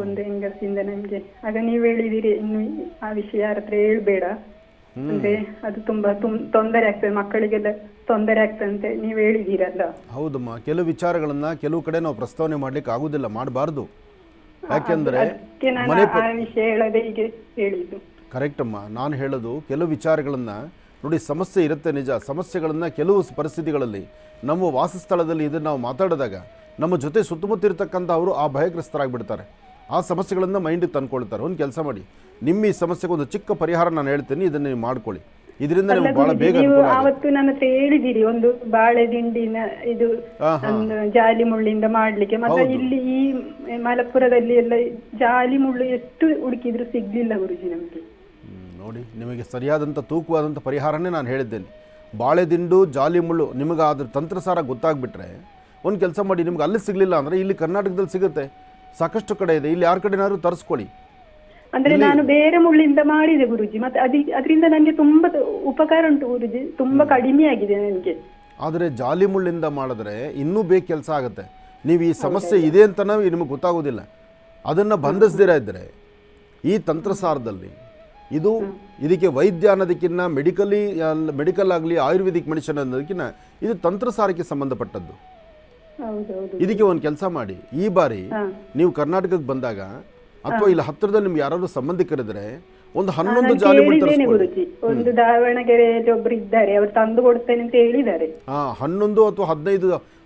ಒಂದು ಹೆಂಗಸಿಂದ ನಮ್ಗೆ. ಆಗ ನೀವು ಹೇಳಿದಿರಿ ಇನ್ನು ಆ ವಿಷಯ ಯಾರ ಹತ್ರ ಹೇಳ್ಬೇಡ, ಅಂದ್ರೆ ಅದು ತುಂಬಾ ತೊಂದರೆ ಆಗ್ತದೆ, ಮಕ್ಕಳಿಗೆಲ್ಲ ತೊಂದರೆ ಆಗ್ತದಂತೆ ನೀವು ಹೇಳಿದೀರಲ್ಲ. ಹೌದಮ್ಮ, ಕೆಲವು ವಿಚಾರಗಳನ್ನ ಕೆಲವು ಕಡೆ ನಾವು ಪ್ರಸ್ತಾವನೆ ಮಾಡ್ಲಿಕ್ಕೆ ಆಗುದಿಲ್ಲ, ಮಾಡಬಾರ್ದು. ಯಾಕೆಂದ್ರೆ ಆ ವಿಷಯ ಹೇಳದೆ ಹೀಗೆ ಹೇಳಿದ್ದು. ಕರೆಕ್ಟ್ ಅಮ್ಮ, ನಾನು ಹೇಳೋದು ಕೆಲವು ವಿಚಾರಗಳನ್ನ ನೋಡಿ, ಸಮಸ್ಯೆ ಇರುತ್ತೆ ನಿಜ. ಸಮಸ್ಯೆಗಳನ್ನ ಕೆಲವು ಪರಿಸ್ಥಿತಿಗಳಲ್ಲಿ ನಮ್ಮ ವಾಸಸ್ಥಳದಲ್ಲಿ ಇದನ್ನು ನಾವು ಮಾತಾಡಿದಾಗ ನಮ್ಮ ಜೊತೆ ಸುತ್ತಮುತ್ತ ಇರತಕ್ಕಂಥ ಅವರು ಆ ಭಯಗ್ರಸ್ತರಾಗಿಬಿಡ್ತಾರೆ, ಆ ಸಮಸ್ಯೆಗಳನ್ನು ಮೈಂಡಿಗೆ ತಂದ್ಕೊಳ್ತಾರೆ. ಒಂದು ಕೆಲಸ ಮಾಡಿ, ನಿಮ್ಮ ಈ ಸಮಸ್ಯೆಗೆ ಒಂದು ಚಿಕ್ಕ ಪರಿಹಾರ ನಾನು ಹೇಳ್ತೀನಿ, ಇದನ್ನು ನೀವು ಮಾಡ್ಕೊಳ್ಳಿ. ಇದರಿಂದ ನಿಮ್ಗೆ ಬಹಳ ಬೇಗ ಅನುಕೂಲ ಆಗುತ್ತೆ. ಅವತ್ತು ನನ್ನ ಹತ್ರ ಹೇಳಿದಿರಿ ಒಂದು ಬಾಳೆ ದಿಂಡಿನ ಇದು ಜಾಲಿ ಮುಳ್ಳಿಂದ ಮಾಡ್ಲಿಕ್ಕೆ. ಮತ್ತೆ ಇಲ್ಲಿ ಈ ಮಲಪುರದಲ್ಲಿ ಎಲ್ಲ ಜಾಲಿ ಮುಳ್ಳು ಎಷ್ಟು ಹುಡುಕಿದ್ರು ಸಿಗ್ಲಿಲ್ಲ ಗುರುಜಿ ನಮ್ಗೆ. ನೋಡಿ, ನಿಮಗೆ ಸರಿಯಾದಂಥ ತೂಕವಾದಂಥ ಪರಿಹಾರನೇ ನಾನು ಹೇಳಿದ್ದೇನೆ. ಬಾಳೆ ದಿಂಡು ಜಾಲಿ ಮುಳ್ಳು ನಿಮಗೆ ಅದ್ರ ತಂತ್ರಸಾರ ಗೊತ್ತಾಗ್ಬಿಟ್ರೆ ಒಂದು ಕೆಲಸ ಮಾಡಿ, ನಿಮ್ಗೆ ಅಲ್ಲಿ ಸಿಗಲಿಲ್ಲ ಅಂದರೆ ಇಲ್ಲಿ ಕರ್ನಾಟಕದಲ್ಲಿ ಸಿಗುತ್ತೆ, ಸಾಕಷ್ಟು ಕಡೆ ಇದೆ, ಇಲ್ಲಿ ಯಾರ ಕಡೆನಾದ್ರು ತರಿಸ್ಕೊಳ್ಳಿ. ಅಂದ್ರೆ ನಾನು ಬೇರೆ ಮುಳ್ಳಿಂದ ಮಾಡಿದೆ ಗುರುಜಿ, ಮತ್ತೆ ಅದರಿಂದ ನನಗೆ ತುಂಬಾ ಉಪಕಾರ ಉಂಟು ಗುರುಜಿ, ತುಂಬಾ ಕಡಿಮೆ ಆಗಿದೆ ನನಗೆ. ಆದರೆ ಜಾಲಿ ಮುಳ್ಳಿಂದ ಮಾಡಿದ್ರೆ ಇನ್ನೂ ಬೇಗ ಕೆಲಸ ಆಗುತ್ತೆ. ನೀವು ಈ ಸಮಸ್ಯೆ ಇದೆ ಅಂತ ನಿಮಗೆ ಗೊತ್ತಾಗೋದಿಲ್ಲ. ಅದನ್ನು ಬಂಧಿಸದಿರ ಇದ್ದರೆ ಈ ತಂತ್ರಸಾರದಲ್ಲಿ ಇದಕ್ಕೆ ವೈದ್ಯ ಅನ್ನೋದಕ್ಕಿಂತ ಮೆಡಿಕಲ್ ಆಗಲಿ ಆಯುರ್ವೇದಿಕ್ ಮೆಡಿಸಿನ್ ಅನ್ನೋದಕ್ಕಿಂತ ಇದು ತಂತ್ರಸಾರಕ್ಕೆ ಸಂಬಂಧಪಟ್ಟದ್ದು. ಹೌದೌದು. ಇದಕ್ಕೆ ಒಂದು ಕೆಲಸ ಮಾಡಿ, ಈ ಬಾರಿ ನೀವು ಕರ್ನಾಟಕಕ್ಕೆ ಬಂದಾಗ ಅಥವಾ ಇಲ್ಲಿ ಹತ್ತಿರದಲ್ಲಿ ನಿಮ್ಗೆ ಯಾರಾದ್ರೂ ಸಂಬಂಧಿಕರಿದ್ರೆ ಒಂದು 11 ಜಾಲಿಮುಳಿ ತರಿಸ್ಕೊಳ್ಳಿ. ಗುರುಜಿ, ಒಂದು ದಾವಣಗೆರೆಯಲ್ಲಿ ಒಬ್ರು ಇದ್ದಾರೆ, ಅವ್ರು ತಂದು ಕೊಡ್ತೇನೆ ಅಂತ ಹೇಳಿದ್ದಾರೆ. 11 ಅಥವಾ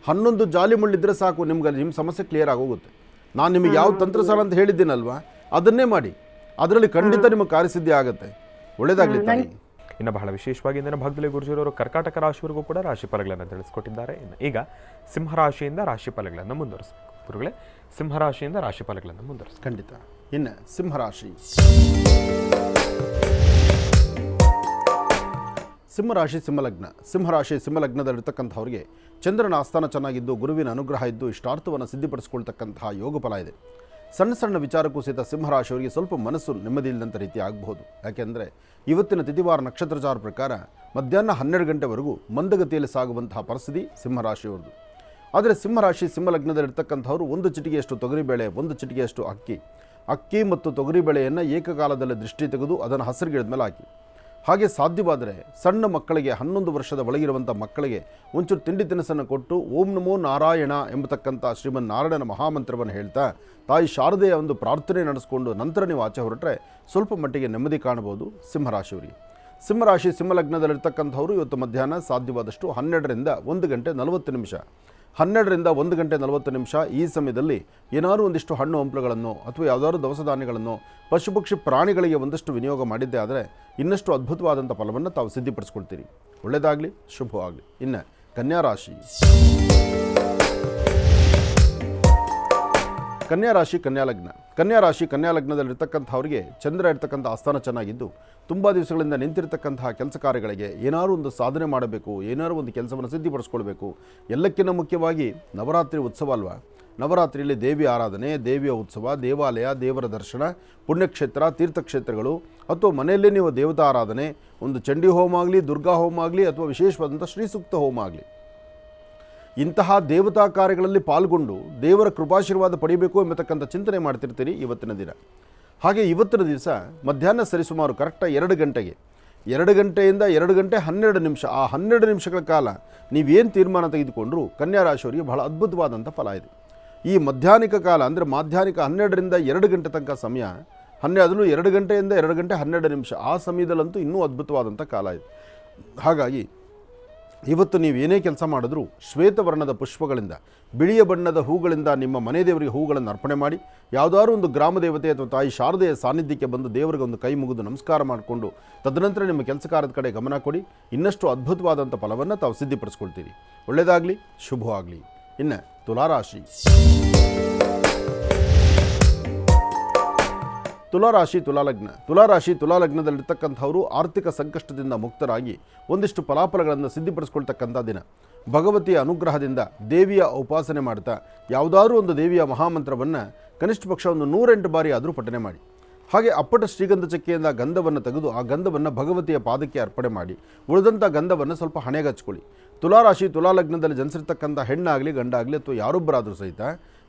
11 ಜಾಲಿಮುಳ್ಳಿದ್ರೆ ಸಾಕು, ನಿಮ್ಮ ಸಮಸ್ಯೆ ಕ್ಲಿಯರ್ ಆಗೋಗುತ್ತೆ. ನಾನು ನಿಮಗೆ ಯಾವ ತಂತ್ರಸಾರ ಅಂತ ಹೇಳಿದ್ದೀನಲ್ವಾ, ಅದನ್ನೇ ಮಾಡಿ, ಅದರಲ್ಲಿ ಖಂಡಿತ ನಿಮಗೆ ಕಾರ್ಯಸಿದ್ಧಿ ಆಗುತ್ತೆ. ಒಳ್ಳೇದಾಗ್ಲಿ ತಾಯಿ. ಇನ್ನು ಬಹಳ ವಿಶೇಷವಾಗಿ ಇಂದಿನ ಭಾಗದಲ್ಲಿ ಗುರುಜಿಯವರು ಕರ್ಕಾಟಕ ರಾಶಿಯವರೆಗೂ ಕೂಡ ರಾಶಿ ಫಲಗಳನ್ನು ತಿಳಿಸ್ಕೊಟ್ಟಿದ್ದಾರೆ. ಇನ್ನು ಈಗ ಸಿಂಹರಾಶಿಯಿಂದ ರಾಶಿ ಫಲಗಳನ್ನು ಮುಂದುವರಿಸಬೇಕು. ಗುರುಗಳೇ, ಸಿಂಹರಾಶಿಯಿಂದ ರಾಶಿ ಫಲಗಳನ್ನು ಮುಂದುವರಿಸಿ. ಖಂಡಿತ. ಇನ್ನು ಸಿಂಹರಾಶಿ. ಸಿಂಹರಾಶಿ ಸಿಂಹಲಗ್ನದಲ್ಲಿರ್ತಕ್ಕಂಥವ್ರಿಗೆ ಚಂದ್ರನ ಆಸ್ಥಾನ ಚೆನ್ನಾಗಿದ್ದು, ಗುರುವಿನ ಅನುಗ್ರಹ ಇದ್ದು, ಇಷ್ಟಾರ್ಥವನ್ನು ಸಿದ್ಧಿಪಡಿಸ್ಕೊಳ್ತಕ್ಕಂತಹ ಯೋಗ ಫಲ ಇದೆ. ಸಣ್ಣ ಸಣ್ಣ ವಿಚಾರಕ್ಕೂ ಸಹಿತ ಸಿಂಹರಾಶಿಯವರಿಗೆ ಸ್ವಲ್ಪ ಮನಸ್ಸು ನೆಮ್ಮದಿ ಇಲ್ಲದಂಥ ರೀತಿ ಆಗಬಹುದು. ಯಾಕೆಂದರೆ ಇವತ್ತಿನ ತಿಥಿವಾರ ನಕ್ಷತ್ರಚಾರ ಪ್ರಕಾರ ಮಧ್ಯಾಹ್ನ 12 ಗಂಟೆವರೆಗೂ ಮಂದಗತಿಯಲ್ಲಿ ಸಾಗುವಂತಹ ಪರಿಸ್ಥಿತಿ ಸಿಂಹರಾಶಿಯವ್ರದ್ದು. ಆದರೆ ಸಿಂಹಲಗ್ನದಲ್ಲಿರ್ತಕ್ಕಂಥವ್ರು ಒಂದು ಚಿಟಿಕೆಯಷ್ಟು ತೊಗರಿಬೇಳೆ, ಒಂದು ಚಿಟಿಕೆಯಷ್ಟು ಅಕ್ಕಿ ಮತ್ತು ತೊಗರಿಬೇಳೆಯನ್ನು ಏಕಕಾಲದಲ್ಲಿ ದೃಷ್ಟಿ ತೆಗೆದು ಅದನ್ನು ಹಸಿರು ಗಿಡದ ಮೇಲೆ ಹಾಕಿ. ಹಾಗೆ ಸಾಧ್ಯವಾದರೆ ಸಣ್ಣ ಮಕ್ಕಳಿಗೆ 11 ವರ್ಷದ ಒಳಗಿರುವಂಥ ಮಕ್ಕಳಿಗೆ ಒಂಚೂರು ತಿಂಡಿ ತಿನಿಸನ್ನು ಕೊಟ್ಟು ಓಂ ನಮೋ ನಾರಾಯಣ ಎಂಬತಕ್ಕಂಥ ಶ್ರೀಮನ್ ನಾರಾಯಣನ ಮಹಾಮಂತ್ರವನ್ನು ಹೇಳ್ತಾ ತಾಯಿ ಶಾರದೆಯ ಒಂದು ಪ್ರಾರ್ಥನೆ ನಡೆಸ್ಕೊಂಡು ನಂತರ ನೀವು ಆಚೆ ಹೊರಟ್ರೆ ಸ್ವಲ್ಪ ಮಟ್ಟಿಗೆ ನೆಮ್ಮದಿ ಕಾಣಬಹುದು ಸಿಂಹರಾಶಿಯವರಿಗೆ. ಸಿಂಹಲಗ್ನದಲ್ಲಿರ್ತಕ್ಕಂಥವ್ರು ಇವತ್ತು ಮಧ್ಯಾಹ್ನ ಸಾಧ್ಯವಾದಷ್ಟು 12ರಿಂದ 1 ಗಂಟೆ 40 ನಿಮಿಷ 12ರಿಂದ 1 ಗಂಟೆ 40 ನಿಮಿಷ ಈ ಸಮಯದಲ್ಲಿ ಏನಾದರೂ ಒಂದಿಷ್ಟು ಹಣ್ಣು ಹಂಪಲುಗಳನ್ನು ಅಥವಾ ಯಾವುದಾದ್ರು ದವಸ ಧಾನ್ಯಗಳನ್ನು ಪಶುಪಕ್ಷಿ ಪ್ರಾಣಿಗಳಿಗೆ ಒಂದಷ್ಟು ವಿನಿಯೋಗ ಮಾಡಿದ್ದೇ ಆದರೆ ಇನ್ನಷ್ಟು ಅದ್ಭುತವಾದಂಥ ಫಲವನ್ನು ತಾವು ಸಿದ್ಧಿಪಡಿಸ್ಕೊಳ್ತೀರಿ. ಒಳ್ಳೆಯದಾಗಲಿ, ಶುಭವಾಗಲಿ. ಇನ್ನು ಕನ್ಯಾರಾಶಿ. ಕನ್ಯಾಲಗ್ನದಲ್ಲಿರ್ತಕ್ಕಂಥವ್ರಿಗೆ ಚಂದ್ರ ಇರ್ತಕ್ಕಂಥ ಆಸ್ಥಾನ ಚೆನ್ನಾಗಿದ್ದು, ತುಂಬ ದಿವಸಗಳಿಂದ ನಿಂತಿರ್ತಕ್ಕಂತಹ ಕೆಲಸ ಕಾರ್ಯಗಳಿಗೆ ಏನಾದರೂ ಒಂದು ಸಾಧನೆ ಮಾಡಬೇಕು, ಏನಾದರೂ ಒಂದು ಕೆಲಸವನ್ನು ಸಿದ್ಧಿಪಡಿಸ್ಕೊಳ್ಬೇಕು. ಎಲ್ಲಕ್ಕಿಂತ ಮುಖ್ಯವಾಗಿ ನವರಾತ್ರಿ ಉತ್ಸವ ಅಲ್ವಾ. ನವರಾತ್ರಿಯಲ್ಲಿ ದೇವಿ ಆರಾಧನೆ, ದೇವಿಯ ಉತ್ಸವ, ದೇವಾಲಯ, ದೇವರ ದರ್ಶನ, ಪುಣ್ಯಕ್ಷೇತ್ರ, ತೀರ್ಥಕ್ಷೇತ್ರಗಳು ಅಥವಾ ಮನೆಯಲ್ಲೇ ನೀವು ದೇವತಾ ಆರಾಧನೆ, ಒಂದು ಚಂಡಿ ಹೋಮ ಆಗಲಿ, ದುರ್ಗಾ ಹೋಮ ಆಗಲಿ ಅಥವಾ ವಿಶೇಷವಾದಂಥ ಶ್ರೀಸೂಕ್ತ ಹೋಮ ಆಗಲಿ, ಇಂತಹ ದೇವತಾ ಕಾರ್ಯಗಳಲ್ಲಿ ಪಾಲ್ಗೊಂಡು ದೇವರ ಕೃಪಾಶೀರ್ವಾದ ಪಡೆಯಬೇಕು ಎಂಬತಕ್ಕಂಥ ಚಿಂತನೆ ಮಾಡ್ತಿರ್ತೀರಿ ಇವತ್ತಿನ ದಿನ. ಹಾಗೆ ಇವತ್ತಿನ ದಿವಸ ಮಧ್ಯಾಹ್ನ ಸರಿಸುಮಾರು ಕರೆಕ್ಟಾಗಿ 2 ಗಂಟೆಗೆ 2 ಗಂಟೆಯಿಂದ 2 ಗಂಟೆ 12 ನಿಮಿಷ, ಆ 12 ನಿಮಿಷಗಳ ಕಾಲ ನೀವೇನು ತೀರ್ಮಾನ ತೆಗೆದುಕೊಂಡ್ರೂ ಕನ್ಯಾ ರಾಶಿಯವರಿಗೆ ಬಹಳ ಅದ್ಭುತವಾದಂಥ ಫಲ ಇದೆ. ಈ ಮಧ್ಯಾಹ್ನಿಕ ಕಾಲ ಅಂದರೆ ಮಾಧ್ಯಾಹ್ನಿಕ 12ರಿಂದ 2 ಗಂಟೆ ತನಕ ಸಮಯ, ಅದರಲ್ಲೂ 2 ಗಂಟೆಯಿಂದ 2 ಗಂಟೆ 12 ನಿಮಿಷ ಆ ಸಮಯದಲ್ಲಂತೂ ಇನ್ನೂ ಅದ್ಭುತವಾದಂಥ ಕಾಲ ಇದೆ. ಹಾಗಾಗಿ ಇವತ್ತು ನೀವು ಏನೇ ಕೆಲಸ ಮಾಡಿದ್ರೂ ಶ್ವೇತವರ್ಣದ ಪುಷ್ಪಗಳಿಂದ, ಬಿಳಿಯ ಬಣ್ಣದ ಹೂಗಳಿಂದ ನಿಮ್ಮ ಮನೆ ದೇವರಿಗೆ ಹೂಗಳನ್ನು ಅರ್ಪಣೆ ಮಾಡಿ, ಯಾವುದಾದ್ರೂ ಒಂದು ಗ್ರಾಮ ದೇವತೆ ಅಥವಾ ತಾಯಿ ಶಾರದೆಯ ಸಾನ್ನಿಧ್ಯಕ್ಕೆ ಬಂದು ದೇವರಿಗೆ ಒಂದು ಕೈ ಮುಗಿದು ನಮಸ್ಕಾರ ಮಾಡಿಕೊಂಡು ತದನಂತರ ನಿಮ್ಮ ಕೆಲಸ ಕಾರ್ಯದ ಕಡೆ ಗಮನ ಕೊಡಿ. ಇನ್ನಷ್ಟು ಅದ್ಭುತವಾದಂಥ ಫಲವನ್ನು ತಾವು ಸಿದ್ಧಿಪಡಿಸ್ಕೊಳ್ತೀರಿ. ಒಳ್ಳೆಯದಾಗಲಿ, ಶುಭವಾಗಲಿ. ಇನ್ನು ತುಲಾರಾಶಿ. ತುಲಾಲಗ್ನದಲ್ಲಿರ್ತಕ್ಕಂಥವರು ಆರ್ಥಿಕ ಸಂಕಷ್ಟದಿಂದ ಮುಕ್ತರಾಗಿ ಒಂದಿಷ್ಟು ಫಲಾಫಲಗಳನ್ನು ಸಿದ್ಧಿಪಡಿಸ್ಕೊಳ್ತಕ್ಕಂಥ ದಿನ. ಭಗವತಿಯ ಅನುಗ್ರಹದಿಂದ ದೇವಿಯ ಉಪಾಸನೆ ಮಾಡ್ತಾ ಯಾವುದಾದ್ರೂ ಒಂದು ದೇವಿಯ ಮಹಾಮಂತ್ರವನ್ನು ಕನಿಷ್ಠ ಪಕ್ಷ ಒಂದು 108 ಬಾರಿ ಆದರೂ ಪಠನೆ ಮಾಡಿ. ಹಾಗೆ ಅಪ್ಪಟ ಶ್ರೀಗಂಧ ಚಕ್ಕೆಯಿಂದ ಗಂಧವನ್ನು ತೆಗೆದು ಆ ಗಂಧವನ್ನು ಭಗವತಿಯ ಪಾದಕ್ಕೆ ಅರ್ಪಣೆ ಮಾಡಿ ಉಳಿದಂಥ ಗಂಧವನ್ನು ಸ್ವಲ್ಪ ಹಣೆಗೆ ಹಚ್ಕೊಳ್ಳಿ. ತುಲಾಲಗ್ನದಲ್ಲಿ ಜನಿಸಿರ್ತಕ್ಕಂಥ ಹೆಣ್ಣಾಗಲಿ ಗಂಡಾಗಲಿ ಅಥವಾ ಯಾರೊಬ್ಬರಾದರೂ ಸಹಿತ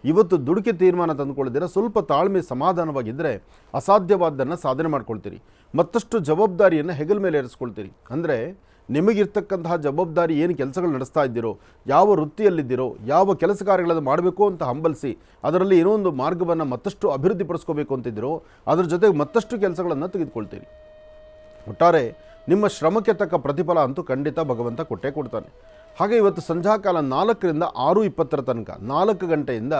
ಇವತ್ತು ದುಡುಕಿ ತೀರ್ಮಾನ ತಂದುಕೊಳ್ಳದಿರ ಸ್ವಲ್ಪ ತಾಳ್ಮೆ ಸಮಾಧಾನವಾಗಿದ್ದರೆ ಅಸಾಧ್ಯವಾದ್ದನ್ನು ಸಾಧನೆ ಮಾಡ್ಕೊಳ್ತೀರಿ. ಮತ್ತಷ್ಟು ಜವಾಬ್ದಾರಿಯನ್ನು ಹೆಗಲ ಮೇಲೆ ಏರಿಸ್ಕೊಳ್ತೀರಿ. ಅಂದರೆ ನಿಮಗಿರ್ತಕ್ಕಂತಹ ಜವಾಬ್ದಾರಿ ಏನು ಕೆಲಸಗಳು ನಡೆಸ್ತಾ ಇದ್ದೀರೋ, ಯಾವ ವೃತ್ತಿಯಲ್ಲಿದ್ದೀರೋ, ಯಾವ ಕೆಲಸ ಕಾರ್ಯಗಳನ್ನು ಮಾಡಬೇಕು ಅಂತ ಹಂಬಲಿಸಿ ಅದರಲ್ಲಿ ಏನೋ ಒಂದು ಮಾರ್ಗವನ್ನು ಮತ್ತಷ್ಟು ಅಭಿವೃದ್ಧಿಪಡಿಸ್ಕೋಬೇಕು ಅಂತಿದ್ದೀರೋ ಅದರ ಜೊತೆಗೆ ಮತ್ತಷ್ಟು ಕೆಲಸಗಳನ್ನು ತೆಗೆದುಕೊಳ್ತೀರಿ. ಒಟ್ಟಾರೆ ನಿಮ್ಮ ಶ್ರಮಕ್ಕೆ ತಕ್ಕ ಪ್ರತಿಫಲ ಅಂತೂ ಖಂಡಿತ ಭಗವಂತ ಕೊಟ್ಟೇ ಕೊಡ್ತಾನೆ. ಹಾಗೆ ಇವತ್ತು ಸಂಧ್ಯಾಕಾಲ 4ರಿಂದ 6:20 ತನಕ, 4 ಗಂಟೆಯಿಂದ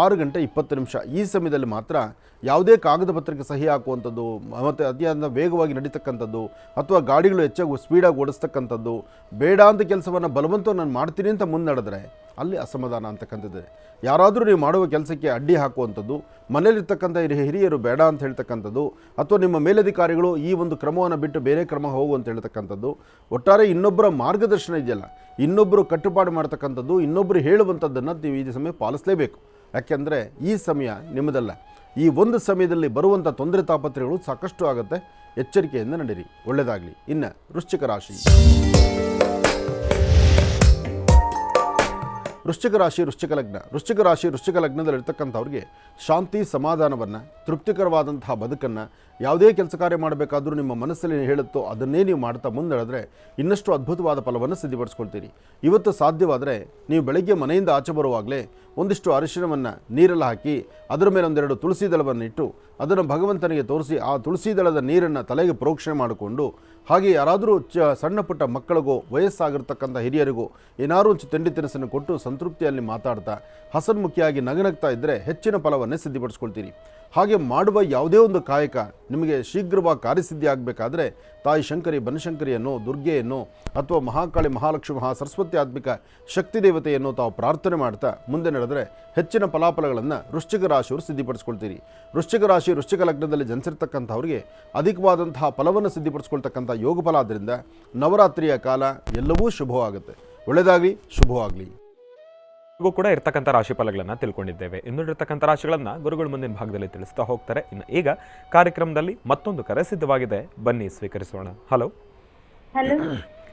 6 ಗಂಟೆ 20 ನಿಮಿಷ ಈ ಸಮಯದಲ್ಲಿ ಮಾತ್ರ ಯಾವುದೇ ಕಾಗದ ಪತ್ರಕ್ಕೆ ಸಹಿ ಹಾಕುವಂಥದ್ದು ಮತ್ತು ಅತಿಯಾದ ವೇಗವಾಗಿ ನಡೀತಕ್ಕಂಥದ್ದು ಅಥವಾ ಗಾಡಿಗಳು ಹೆಚ್ಚಾಗಿ ಸ್ಪೀಡಾಗಿ ಓಡಿಸ್ತಕ್ಕಂಥದ್ದು, ಬೇಡ ಅಂತ ಕೆಲಸವನ್ನು ಬಲವಂತ ನಾನು ಮಾಡ್ತೀನಿ ಅಂತ ಮುನ್ನಡೆದ್ರೆ ಅಲ್ಲಿ ಅಸಮಾಧಾನ ಅಂತಕ್ಕಂಥದ್ದು. ಯಾರಾದರೂ ನೀವು ಮಾಡುವ ಕೆಲಸಕ್ಕೆ ಅಡ್ಡಿ ಹಾಕುವಂಥದ್ದು, ಮನೇಲಿರ್ತಕ್ಕಂಥ ಹಿರಿಯರು ಬೇಡ ಅಂತ ಹೇಳ್ತಕ್ಕಂಥದ್ದು ಅಥವಾ ನಿಮ್ಮ ಮೇಲಧಿಕಾರಿಗಳು ಈ ಒಂದು ಕ್ರಮವನ್ನು ಬಿಟ್ಟು ಬೇರೆ ಕ್ರಮ ಹೋಗು ಅಂತ ಹೇಳ್ತಕ್ಕಂಥದ್ದು, ಒಟ್ಟಾರೆ ಇನ್ನೊಬ್ಬರ ಮಾರ್ಗದರ್ಶನ ಇದೆಯಲ್ಲ, ಇನ್ನೊಬ್ಬರು ಕಟ್ಟುಪಾಡು ಮಾಡ್ತಕ್ಕಂಥದ್ದು, ಇನ್ನೊಬ್ಬರು ಹೇಳುವಂಥದ್ದನ್ನು ನೀವು ಈ ಸಮಯ ಪಾಲಿಸಲೇಬೇಕು. ಯಾಕೆಂದರೆ ಈ ಸಮಯ ನಿಮ್ಮದಲ್ಲ. ಈ ಒಂದು ಸಮಯದಲ್ಲಿ ಬರುವಂಥ ತೊಂದರೆ ತಾಪತ್ರೆಗಳು ಸಾಕಷ್ಟು ಆಗುತ್ತೆ. ಎಚ್ಚರಿಕೆಯಿಂದ ನಡೀರಿ. ಒಳ್ಳೆಯದಾಗಲಿ. ಇನ್ನು ವೃಶ್ಚಿಕ ರಾಶಿ. ವೃಶ್ಚಿಕ ರಾಶಿ ವೃಶ್ಚಿಕ ಲಗ್ನ. ವೃಶ್ಚಿಕ ರಾಶಿ ವೃಶ್ಚಿಕ ಲಗ್ನದಲ್ಲಿರ್ತಕ್ಕಂಥವ್ರಿಗೆ ಶಾಂತಿ ಸಮಾಧಾನವನ್ನು, ತೃಪ್ತಿಕರವಾದಂತಹ ಬದುಕನ್ನು, ಯಾವುದೇ ಕೆಲಸ ಕಾರ್ಯ ಮಾಡಬೇಕಾದ್ರೂ ನಿಮ್ಮ ಮನಸ್ಸಲ್ಲಿ ಹೇಳುತ್ತೋ ಅದನ್ನೇ ನೀವು ಮಾಡ್ತಾ ಮುಂದೆಳೆದ್ರೆ ಇನ್ನಷ್ಟು ಅದ್ಭುತವಾದ ಫಲವನ್ನು ಸಿದ್ಧಪಡಿಸ್ಕೊಳ್ತೀರಿ. ಇವತ್ತು ಸಾಧ್ಯವಾದರೆ ನೀವು ಬೆಳಗ್ಗೆ ಮನೆಯಿಂದ ಆಚೆ ಬರುವಾಗಲೇ ಒಂದಿಷ್ಟು ಅರಿಶಿಣವನ್ನು ನೀರಲ್ಲಿ ಹಾಕಿ ಅದರ ಮೇಲೆ ಒಂದೆರಡು ತುಳಸಿ ದಳವನ್ನು ಇಟ್ಟು ಅದನ್ನು ಭಗವಂತನಿಗೆ ತೋರಿಸಿ ಆ ತುಳಸಿ ದಳದ ನೀರನ್ನು ತಲೆಗೆ ಪ್ರೋಕ್ಷಣೆ ಮಾಡಿಕೊಂಡು, ಹಾಗೆ ಯಾರಾದರೂ ಸಣ್ಣ ಪುಟ್ಟ ಮಕ್ಕಳಿಗೋ ವಯಸ್ಸಾಗಿರ್ತಕ್ಕಂಥ ಹಿರಿಯರಿಗೂ ಏನಾದರೂ ಒಂದು ತಿಂಡಿ ತಿನಿಸನ್ನು ಕೊಟ್ಟು ಸಂತೃಪ್ತಿಯಲ್ಲಿ ಮಾತಾಡ್ತಾ ಹಸನ್ಮುಖಿಯಾಗಿ ನಗನಗ್ತಾ ಇದ್ದರೆ ಹೆಚ್ಚಿನ ಫಲವನ್ನೇ ಸಿದ್ಧಪಡಿಸ್ಕೊಳ್ತೀರಿ. ಹಾಗೆ ಮಾಡುವ ಯಾವುದೇ ಒಂದು ಕಾಯಕ ನಿಮಗೆ ಶೀಘ್ರವಾಗಿ ಕಾರ್ಯಸಿದ್ಧಿ ಆಗಬೇಕಾದ್ರೆ ತಾಯಿ ಶಂಕರಿ, ಬನಶಂಕರಿಯನ್ನು, ದುರ್ಗೆಯನ್ನು ಅಥವಾ ಮಹಾಕಾಳಿ, ಮಹಾಲಕ್ಷ್ಮಿ, ಮಹಾಸರಸ್ವತಿ ಆತ್ಮಿಕ ಶಕ್ತಿ ದೇವತೆಯನ್ನು ತಾವು ಪ್ರಾರ್ಥನೆ ಮಾಡ್ತಾ ಮುಂದೆ ನಡೆದರೆ ಹೆಚ್ಚಿನ ಫಲಾಫಲಗಳನ್ನು ವೃಶ್ಚಿಕ ರಾಶಿಯವರು ಸಿದ್ಧಪಡಿಸ್ಕೊಳ್ತೀರಿ. ವೃಶ್ಚಿಕ ರಾಶಿ ವೃಶ್ಚಿಕ ಲಗ್ನದಲ್ಲಿ ಜನಿಸಿರ್ತಕ್ಕಂಥವ್ರಿಗೆ ಅಧಿಕವಾದಂತಹ ಫಲವನ್ನು ಸಿದ್ಧಪಡಿಸ್ಕೊಳ್ತಕ್ಕಂಥ ಯೋಗ ಫಲ. ಆದ್ದರಿಂದ ನವರಾತ್ರಿಯ ಕಾಲ ಎಲ್ಲವೂ ಶುಭವಾಗುತ್ತೆ. ಒಳ್ಳೆಯದಾಗಲಿ, ಶುಭವಾಗಲಿ. ಕೂಡ ಇರ್ತಕ್ಕಂಥ ರಾಶಿ ಫಲಗಳನ್ನು ತಿಳ್ಕೊಂಡಿದ್ದೇವೆ. ಇನ್ನುಳಿರ್ತಕ್ಕಂಥ ರಾಶಿಗಳನ್ನು ಗುರುಗಳು ಮುಂದಿನ ಭಾಗದಲ್ಲಿ ತಿಳಿಸ್ತಾ ಹೋಗ್ತಾರೆ. ಇನ್ನು ಈಗ ಕಾರ್ಯಕ್ರಮದಲ್ಲಿ ಮತ್ತೊಂದು ಕರೆ ಸಿದ್ಧವಾಗಿದೆ, ಬನ್ನಿ ಸ್ವೀಕರಿಸೋಣ. ಹಲೋ. ಹಲೋ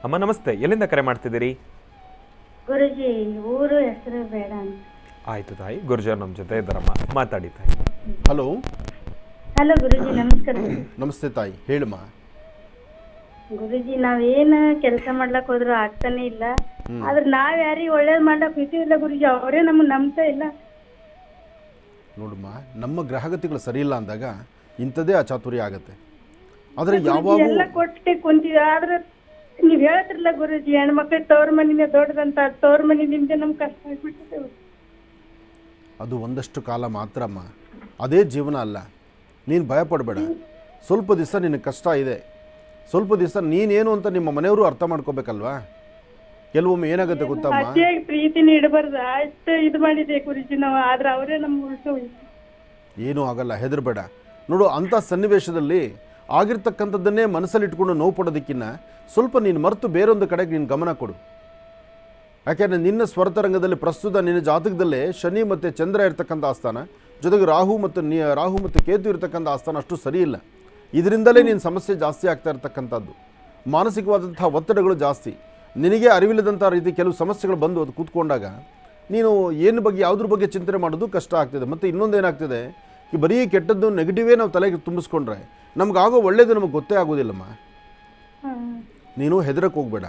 ಅಮ್ಮ ನಮಸ್ತೆ, ಎಲ್ಲಿಂದ ಕರೆ ಮಾಡ್ತಿದ್ದೀರಿ? ಗುರುಜಿ, ಊರು ಹೆಸರು ಬೇಡ ಅಂತ. ಆಯ್ತು ತಾಯಿ, ಗುರುಜರ್ ನಮ್ಮ ಜೊತೆ ಇದ್ದಾರಮ್ಮ, ಮಾತಾಡಿ ತಾಯಿ. ಹಲೋ. ಹಲೋ ಗುರುಜಿ, ನಮಸ್ಕಾರ. ನಮಸ್ತೆ ತಾಯಿ, ಹೇಳಮ್ಮ. ಗುರುಜಿ, ನಾವೇನ ಕೆಲಸ ಮಾಡ್ಲಕ್ ಹೋದ್ರು ಆಗ್ತಾನೆ ಇಲ್ಲ. ಆದ್ರೆ ನಾವ್ ಯಾರಿಗ ಒಳ್ಳೇದ್ ಮಾಡ್ಲಕ್ ಹೋಯ್ತಿವಿಲ್ಲ ಗುರುಜಿ, ಅವರೇ ನಮ್ಮನ್ನ ನಂಬ್ತಾ ಇಲ್ಲ. ನೋಡಮ್ಮ, ನಮ್ಮ ಗ್ರಹಗತಿಗಳು ಸರಿ ಇಲ್ಲ ಅಂದಾಗ ಇಂಥದ್ದೇ ಅಚಾತುರ್ಯ ಆಗತ್ತೆ. ಆದರೆ ಗುರೂಜಿ, ಯಾವಾಗ ಎಲ್ಲ ಕೊಟ್ಟೆ ಕುಂತಿದ್ವಿ. ಆದ್ರೆ ನೀವ್ ಹೇಳ್ತಿರಲ್ಲ ಗುರುಜಿ, ಹೆಣ್ಮಕ್ಳ ತವ್ರ ಮನಿನೇ ದೊಡ್ಡದಂತ, ತವ್ರ ಮನಿದಿಂದ ನಮ್ ಕಷ್ಟ ಆಗ್ಬಿಟ್ಟಿದೆ. ಅದು ಒಂದಷ್ಟು ಕಾಲ ಮಾತ್ರಮ್ಮ, ಅದೇ ಜೀವನ ಅಲ್ಲ. ನೀನು ಭಯಪಡಬೇಡ. ಸ್ವಲ್ಪ ದಿವಸ ನಿನಗೆ ಕಷ್ಟ ಇದೆ, ಸ್ವಲ್ಪ ದಿವಸ ನೀನೇನು ಅಂತ ನಿಮ್ಮ ಮನೆಯವರು ಅರ್ಥ ಮಾಡ್ಕೋಬೇಕಲ್ವಾ. ಕೆಲವೊಮ್ಮೆ ಏನಾಗುತ್ತೆ ಗೊತ್ತಮ್ಮ, ಅತಿಯಾಗಿ ಪ್ರೀತಿ ನೀಡಬಾರ್ದು ಅಷ್ಟು ಇದು ಮಾಡಿದೆ ಗುರುಜಿ ನಾವು. ಆದ್ರೆ ಅವರೇ ನಮ್ಗೆ ಉಲ್ಟು ಹೋಯ್ತು. ಏನೂ ಆಗಲ್ಲ, ಹೆದರಬೇಡ. ನೋಡು, ಅಂಥ ಸನ್ನಿವೇಶದಲ್ಲಿ ಆಗಿರ್ತಕ್ಕಂಥದ್ದನ್ನೇ ಮನಸ್ಸಲ್ಲಿ ಇಟ್ಕೊಂಡು ನೋವು ಪಡೋದಕ್ಕಿಂತ ಸ್ವಲ್ಪ ನೀನು ಮರೆತು ಬೇರೊಂದು ಕಡೆಗೆ ನೀನು ಗಮನ ಕೊಡು. ಯಾಕೆಂದರೆ ನಿನ್ನ ಸ್ವರತರಂಗದಲ್ಲಿ ಪ್ರಸ್ತುತ ನಿನ್ನ ಜಾತಕದಲ್ಲೇ ಶನಿ ಮತ್ತು ಚಂದ್ರ ಇರ್ತಕ್ಕಂಥ ಆಸ್ಥಾನ, ಜೊತೆಗೆ ರಾಹು ಮತ್ತು ಕೇತು ಇರ್ತಕ್ಕಂಥ ಆಸ್ಥಾನ ಅಷ್ಟು ಸರಿ ಇಲ್ಲ. ಇದರಿಂದಲೇ ನೀನು ಸಮಸ್ಯೆ ಜಾಸ್ತಿ ಆಗ್ತಾ ಇರ್ತಕ್ಕಂಥದ್ದು. ಮಾನಸಿಕವಾದಂಥ ಒತ್ತಡಗಳು ಜಾಸ್ತಿ. ನಿನಗೆ ಅರಿವಿಲ್ಲದಂಥ ರೀತಿ ಕೆಲವು ಸಮಸ್ಯೆಗಳು ಬಂದು ಅದು ಕೂತ್ಕೊಂಡಾಗ ನೀನು ಏನು ಬಗ್ಗೆ ಯಾವುದ್ರ ಬಗ್ಗೆ ಚಿಂತನೆ ಮಾಡೋದು ಕಷ್ಟ ಆಗ್ತಿದೆ. ಮತ್ತು ಇನ್ನೊಂದು ಏನಾಗ್ತಿದೆ, ಈ ಬರೀ ಕೆಟ್ಟದ್ದು ನೆಗೆಟಿವೇ ನಾವು ತಲೆಗೆ ತುಂಬಿಸ್ಕೊಂಡ್ರೆ ನಮಗಾಗೋ ಒಳ್ಳೆಯದು ನಮಗೆ ಗೊತ್ತೇ ಆಗೋದಿಲ್ಲಮ್ಮ. ನೀನು ಹೆದರಕ್ಕೆ ಹೋಗಬೇಡ.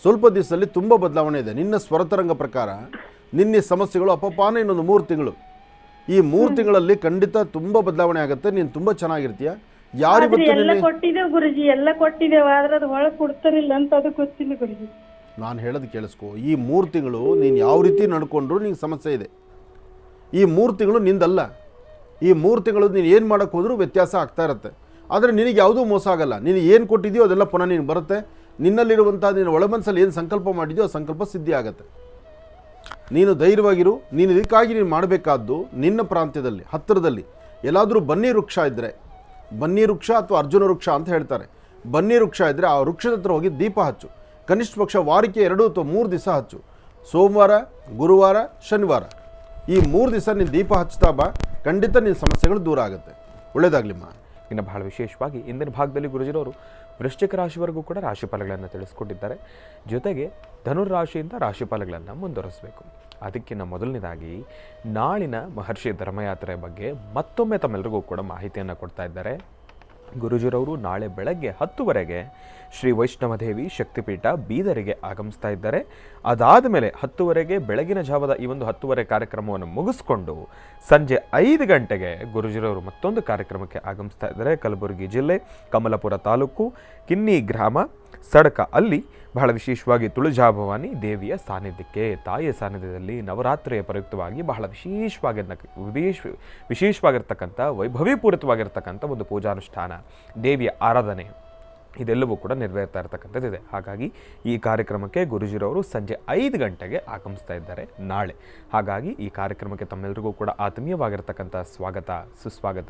ಸ್ವಲ್ಪ ದಿವಸದಲ್ಲಿ ತುಂಬ ಬದಲಾವಣೆ ಇದೆ. ನಿನ್ನ ಸ್ವರತರಂಗ ಪ್ರಕಾರ ನಿನ್ನ ಸಮಸ್ಯೆಗಳು ಅಪ್ಪಪಾನ ಇನ್ನೊಂದು 3 ತಿಂಗಳು, ಈ 3 ತಿಂಗಳಲ್ಲಿ ಖಂಡಿತ ತುಂಬ ಬದಲಾವಣೆ ಆಗುತ್ತೆ. ನೀನು ತುಂಬ ಚೆನ್ನಾಗಿರ್ತೀಯ. ಯಾರಿವತ್ತು ಎಲ್ಲ ಕೊಟ್ಟಿದ್ದೇವೆ ಗುರುಜಿ, ಎಲ್ಲ ಕೊಟ್ಟಿದ್ದೇವೆ. ಆದ್ರೆ ಅದು ಒಳಗೆ ಕೊಡ್ತಾರಿಲ್ಲ ಅಂತ ಅದು ಗೊತ್ತಿಲ್ಲ ಗುರುಜಿ. ನಾನು ಹೇಳೋದು ಕೇಳಿಸ್ಕೊ. ಈ 3 ತಿಂಗಳು ನೀನು ಯಾವ ರೀತಿ ನಡ್ಕೊಂಡ್ರು ನಿಂಗೆ ಸಮಸ್ಯೆ ಇದೆ. ಈ 3 ತಿಂಗಳು ನಿಂದಲ್ಲ. ಈ 3 ತಿಂಗಳು ನೀನು ಏನು ಮಾಡೋಕ್ಕೆ ಹೋದ್ರೂ ವ್ಯತ್ಯಾಸ ಆಗ್ತಾ ಇರುತ್ತೆ. ಆದರೆ ನಿನಗೆ ಯಾವುದೂ ಮೋಸ ಆಗಲ್ಲ. ನೀನು ಏನು ಕೊಟ್ಟಿದೆಯೋ ಅದೆಲ್ಲ ಪುನಃ ನೀನು ಬರುತ್ತೆ. ನಿನ್ನಲ್ಲಿರುವಂಥ ನೀನು ಒಳಮನಸ್ಸಲ್ಲಿ ಏನು ಸಂಕಲ್ಪ ಮಾಡಿದೆಯೋ ಆ ಸಂಕಲ್ಪ ಸಿದ್ಧಿ ಆಗುತ್ತೆ. ನೀನು ಧೈರ್ಯವಾಗಿರು. ನೀನು ಇದಕ್ಕಾಗಿ ನೀನು ಮಾಡಬೇಕಾದ್ದು, ನಿನ್ನ ಪ್ರಾಂತ್ಯದಲ್ಲಿ ಹತ್ತಿರದಲ್ಲಿ ಎಲ್ಲಾದರೂ ಬನ್ನಿ ವೃಕ್ಷ ಇದ್ದರೆ, ಬನ್ನಿ ವೃಕ್ಷ ಅಥವಾ ಅರ್ಜುನ ವೃಕ್ಷ ಅಂತ ಹೇಳ್ತಾರೆ, ಬನ್ನಿ ವೃಕ್ಷ ಇದ್ದರೆ ಆ ವೃಕ್ಷದ ಹತ್ರ ಹೋಗಿ ದೀಪ ಹಚ್ಚು. ಕನಿಷ್ಠ ಪಕ್ಷ ವಾರಕ್ಕೆ 2 ಅಥವಾ 3 ದಿವಸ ಹಚ್ಚು. ಸೋಮವಾರ, ಗುರುವಾರ, ಶನಿವಾರ ಈ 3 ದಿವಸ ನೀನು ದೀಪ ಹಚ್ತಾ ಬಾ. ಖಂಡಿತ ನಿನ್ನ ಸಮಸ್ಯೆಗಳು ದೂರ ಆಗುತ್ತೆ. ಒಳ್ಳೆಯದಾಗಲಿಮ್ಮ. ಇನ್ನು ಬಹಳ ವಿಶೇಷವಾಗಿ ಇಂದಿನ ಭಾಗದಲ್ಲಿ ಗುರುಜಿರವರು ವೃಶ್ಚಿಕ ರಾಶಿವರೆಗೂ ಕೂಡ ರಾಶಿಫಲಗಳನ್ನು ತಿಳಿಸ್ಕೊಟ್ಟಿದ್ದಾರೆ. ಜೊತೆಗೆ ಧನುರಾಶಿಯಿಂದ ರಾಶಿಫಲಗಳನ್ನು ಮುಂದುವರಿಸಬೇಕು. ಅದಕ್ಕಿಂತ ಮೊದಲನೇದಾಗಿ ನಾಳಿನ ಮಹರ್ಷಿ ಧರ್ಮಯಾತ್ರೆ ಬಗ್ಗೆ ಮತ್ತೊಮ್ಮೆ ತಮ್ಮೆಲ್ಲರಿಗೂ ಕೂಡ ಮಾಹಿತಿಯನ್ನು ಕೊಡ್ತಾ ಇದ್ದಾರೆ. ಗುರುಜಿರವರು ನಾಳೆ ಬೆಳಗ್ಗೆ 10 ಶ್ರೀ ವೈಷ್ಣವದೇವಿ ಶಕ್ತಿಪೀಠ ಬೀದರಿಗೆ ಆಗಮಿಸ್ತಾ ಇದ್ದಾರೆ. ಅದಾದ ಮೇಲೆ 10 ಬೆಳಗಿನ ಜಾವದ ಈ ಒಂದು 10 ಕಾರ್ಯಕ್ರಮವನ್ನು ಮುಗಿಸ್ಕೊಂಡು ಸಂಜೆ 5 ಗಂಟೆಗೆ ಗುರುಜಿರವರು ಮತ್ತೊಂದು ಕಾರ್ಯಕ್ರಮಕ್ಕೆ ಆಗಮಿಸ್ತಾ ಇದ್ದಾರೆ. ಕಲಬುರಗಿ ಜಿಲ್ಲೆ ಕಮಲಪುರ ತಾಲೂಕು ಕಿನ್ನಿ ಗ್ರಾಮ ಸಡಕ, ಅಲ್ಲಿ ಬಹಳ ವಿಶೇಷವಾಗಿ ತುಳಜಾಭವಾನಿ ದೇವಿಯ ಸಾನ್ನಿಧ್ಯಕ್ಕೆ, ತಾಯಿಯ ಸಾನ್ನಿಧ್ಯದಲ್ಲಿ ನವರಾತ್ರಿಯ ಪ್ರಯುಕ್ತವಾಗಿ ಬಹಳ ವಿಶೇಷವಾಗಿರ್ತಕ್ಕಂಥ ವೈಭವೀಪೂರಿತವಾಗಿರ್ತಕ್ಕಂಥ ಒಂದು ಪೂಜಾನುಷ್ಠಾನ, ದೇವಿಯ ಆರಾಧನೆ ಇದೆಲ್ಲವೂ ಕೂಡ ನೆರವೇರ್ತಾ ಇರತಕ್ಕಂಥದ್ದಿದೆ. ಹಾಗಾಗಿ ಈ ಕಾರ್ಯಕ್ರಮಕ್ಕೆ ಗುರುಜಿರವರು ಸಂಜೆ 5 ಗಂಟೆಗೆ ಆಗಮಿಸ್ತಾ ಇದ್ದಾರೆ ನಾಳೆ. ಹಾಗಾಗಿ ಈ ಕಾರ್ಯಕ್ರಮಕ್ಕೆ ತಮ್ಮೆಲ್ಲರಿಗೂ ಕೂಡ ಆತ್ಮೀಯವಾಗಿರ್ತಕ್ಕಂಥ ಸ್ವಾಗತ ಸುಸ್ವಾಗತ.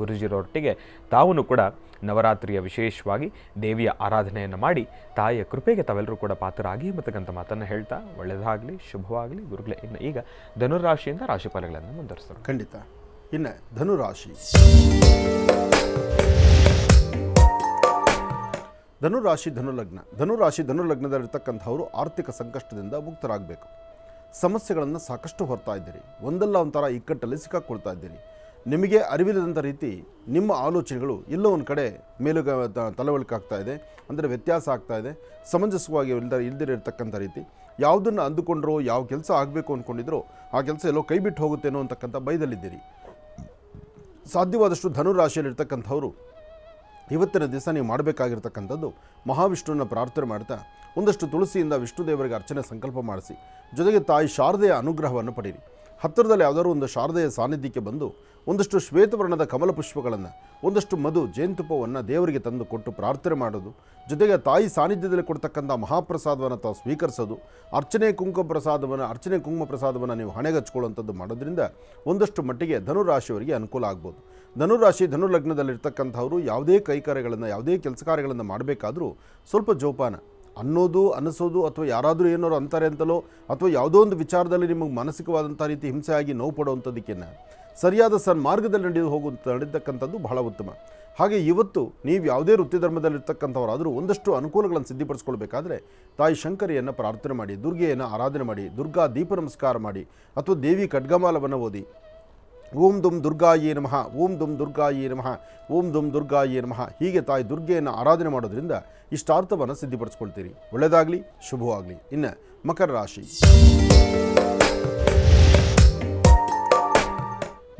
ಗುರುಜಿರವರೊಟ್ಟಿಗೆ ತಾವು ಕೂಡ ನವರಾತ್ರಿಯ ವಿಶೇಷವಾಗಿ ದೇವಿಯ ಆರಾಧನೆಯನ್ನು ಮಾಡಿ ತಾಯಿಯ ಕೃಪೆಗೆ ತಾವೆಲ್ಲರೂ ಕೂಡ ಪಾತ್ರರಾಗಿ ಎಂಬತಕ್ಕಂಥ ಮಾತನ್ನು ಹೇಳ್ತಾ ಒಳ್ಳೆಯದಾಗಲಿ, ಶುಭವಾಗಲಿ ಗುರುಗಳೇ. ಇನ್ನು ಈಗ ಧನುರಾಶಿಯಿಂದ ರಾಶಿಫಲಗಳನ್ನು ಮುಂದುವರಿಸ್ತಾರೆ. ಖಂಡಿತ. ಇನ್ನು ಧನುರಾಶಿ. ಧನುರಾಶಿ ಧನುಲಗ್ನ. ಧನುರಾಶಿ ಧನುಲಗ್ನದಲ್ಲಿರ್ತಕ್ಕಂಥವರು ಆರ್ಥಿಕ ಸಂಕಷ್ಟದಿಂದ ಮುಕ್ತರಾಗಬೇಕು. ಸಮಸ್ಯೆಗಳನ್ನು ಸಾಕಷ್ಟು ಹೊರ್ತಾ ಇದ್ದೀರಿ. ಒಂದಲ್ಲ ಒಂಥರ ಇಕ್ಕಟ್ಟಲ್ಲಿ ಸಿಕ್ಕಾಕೊಳ್ತಾ ಇದ್ದೀರಿ. ನಿಮಗೆ ಅರಿವಿಲ್ಲದಂಥ ರೀತಿ ನಿಮ್ಮ ಆಲೋಚನೆಗಳು ಎಲ್ಲೋ ಒಂದು ಕಡೆ ತಲವಳಿಕಾಗ್ತಾ ಇದೆ, ಅಂದರೆ ವ್ಯತ್ಯಾಸ ಆಗ್ತಾ ಇದೆ, ಸಮಂಜಸವಾಗಿ ಇಲ್ದಿರತಕ್ಕಂಥ ರೀತಿ. ಯಾವುದನ್ನು ಅಂದುಕೊಂಡ್ರೋ, ಯಾವ ಕೆಲಸ ಆಗಬೇಕು ಅಂದ್ಕೊಂಡಿದ್ರೋ ಆ ಕೆಲಸ ಎಲ್ಲೋ ಕೈ ಬಿಟ್ಟು ಹೋಗುತ್ತೇನೋ ಅಂತಕ್ಕಂಥ ಭಯದಲ್ಲಿದ್ದೀರಿ. ಸಾಧ್ಯವಾದಷ್ಟು ಧನುರಾಶಿಯಲ್ಲಿರ್ತಕ್ಕಂಥವ್ರು ಇವತ್ತಿನ ದಿವಸ ನೀವು ಮಾಡಬೇಕಾಗಿರ್ತಕ್ಕಂಥದ್ದು ಮಹಾವಿಷ್ಣುವನ್ನ ಪ್ರಾರ್ಥನೆ ಮಾಡ್ತಾ ಒಂದಷ್ಟು ತುಳಸಿಯಿಂದ ವಿಷ್ಣು ದೇವರಿಗೆ ಅರ್ಚನೆ ಸಂಕಲ್ಪ ಮಾಡಿಸಿ, ಜೊತೆಗೆ ತಾಯಿ ಶಾರದೆಯ ಅನುಗ್ರಹವನ್ನು ಪಡೀರಿ. ಹತ್ತಿರದಲ್ಲಿ ಯಾವುದಾದ್ರು ಒಂದು ಶಾರದೆಯ ಸಾನ್ನಿಧ್ಯಕ್ಕೆ ಬಂದು ಒಂದಷ್ಟು ಶ್ವೇತವರ್ಣದ ಕಮಲ ಪುಷ್ಪಗಳನ್ನು, ಒಂದಷ್ಟು ಮಧು ಜೇನುತುಪ್ಪವನ್ನು ದೇವರಿಗೆ ತಂದು ಕೊಟ್ಟು ಪ್ರಾರ್ಥನೆ ಮಾಡೋದು, ಜೊತೆಗೆ ತಾಯಿ ಸಾನ್ನಿಧ್ಯದಲ್ಲಿ ಕೊಡ್ತಕ್ಕಂಥ ಮಹಾಪ್ರಸಾದವನ್ನು ತಾವು ಸ್ವೀಕರಿಸೋದು, ಅರ್ಚನೆ ಕುಂಕುಮ ಪ್ರಸಾದವನ್ನು ನೀವು ಹಣೆಗೆ ಹಚ್ಕೊಳ್ಳುವಂಥದ್ದು ಮಾಡೋದ್ರಿಂದ ಒಂದಷ್ಟು ಮಟ್ಟಿಗೆ ಧನುರಾಶಿಯವರಿಗೆ ಅನುಕೂಲ ಆಗ್ಬೋದು. ಧನುರಾಶಿ ಧನುಲಗ್ನದಲ್ಲಿರ್ತಕ್ಕಂಥವರು ಯಾವುದೇ ಕೈಕಾರ್ಯಗಳನ್ನು, ಯಾವುದೇ ಕೆಲಸ ಕಾರ್ಯಗಳನ್ನು ಮಾಡಬೇಕಾದ್ರೂ ಸ್ವಲ್ಪ ಜೋಪಾನ ಅನ್ನಿಸೋದು ಅಥವಾ ಯಾರಾದರೂ ಏನಾರು ಅಂತಾರೆ ಅಂತಲೋ ಅಥವಾ ಯಾವುದೋ ಒಂದು ವಿಚಾರದಲ್ಲಿ ನಿಮಗೆ ಮಾನಸಿಕವಾದಂಥ ರೀತಿ ಹಿಂಸೆಯಾಗಿ ನೋವು ಪಡುವಂಥದ್ದಕ್ಕಿಂತ ಸರಿಯಾದ ಮಾರ್ಗದಲ್ಲಿ ನಡೀತಕ್ಕಂಥದ್ದು ಬಹಳ ಉತ್ತಮ. ಹಾಗೆ ಇವತ್ತು ನೀವು ಯಾವುದೇ ವೃತ್ತಿ ಧರ್ಮದಲ್ಲಿರ್ತಕ್ಕಂಥವರಾದರೂ ಒಂದಷ್ಟು ಅನುಕೂಲಗಳನ್ನು ಸಿದ್ಧಪಡಿಸ್ಕೊಳ್ಬೇಕಾದ್ರೆ ತಾಯಿ ಶಂಕರಿಯನ್ನು ಪ್ರಾರ್ಥನೆ ಮಾಡಿ, ದುರ್ಗೆಯನ್ನು ಆರಾಧನೆ ಮಾಡಿ, ದುರ್ಗಾ ದೀಪ ನಮಸ್ಕಾರ ಮಾಡಿ ಅಥವಾ ದೇವಿ ಖಡ್ಗಮಾಲವನ್ನು ಓದಿ ಓಂ ದುಂ ದುರ್ಗಾಯೇ ನಮಃ, ಓಂ ದುಂ ದುರ್ಗಾಯೇ ನಮಃ, ಓಂ ದುಂ ದುರ್ಗಾಯೇ ನಮಃ ಹೀಗೆ ತಾಯಿ ದುರ್ಗೆಯನ್ನು ಆರಾಧನೆ ಮಾಡೋದ್ರಿಂದ ಇಷ್ಟಾರ್ಥವನ್ನು ಸಿದ್ಧಪಡಿಸ್ಕೊಳ್ತೀರಿ. ಒಳ್ಳೆಯದಾಗಲಿ, ಶುಭವಾಗಲಿ. ಇನ್ನು ಮಕರ ರಾಶಿ.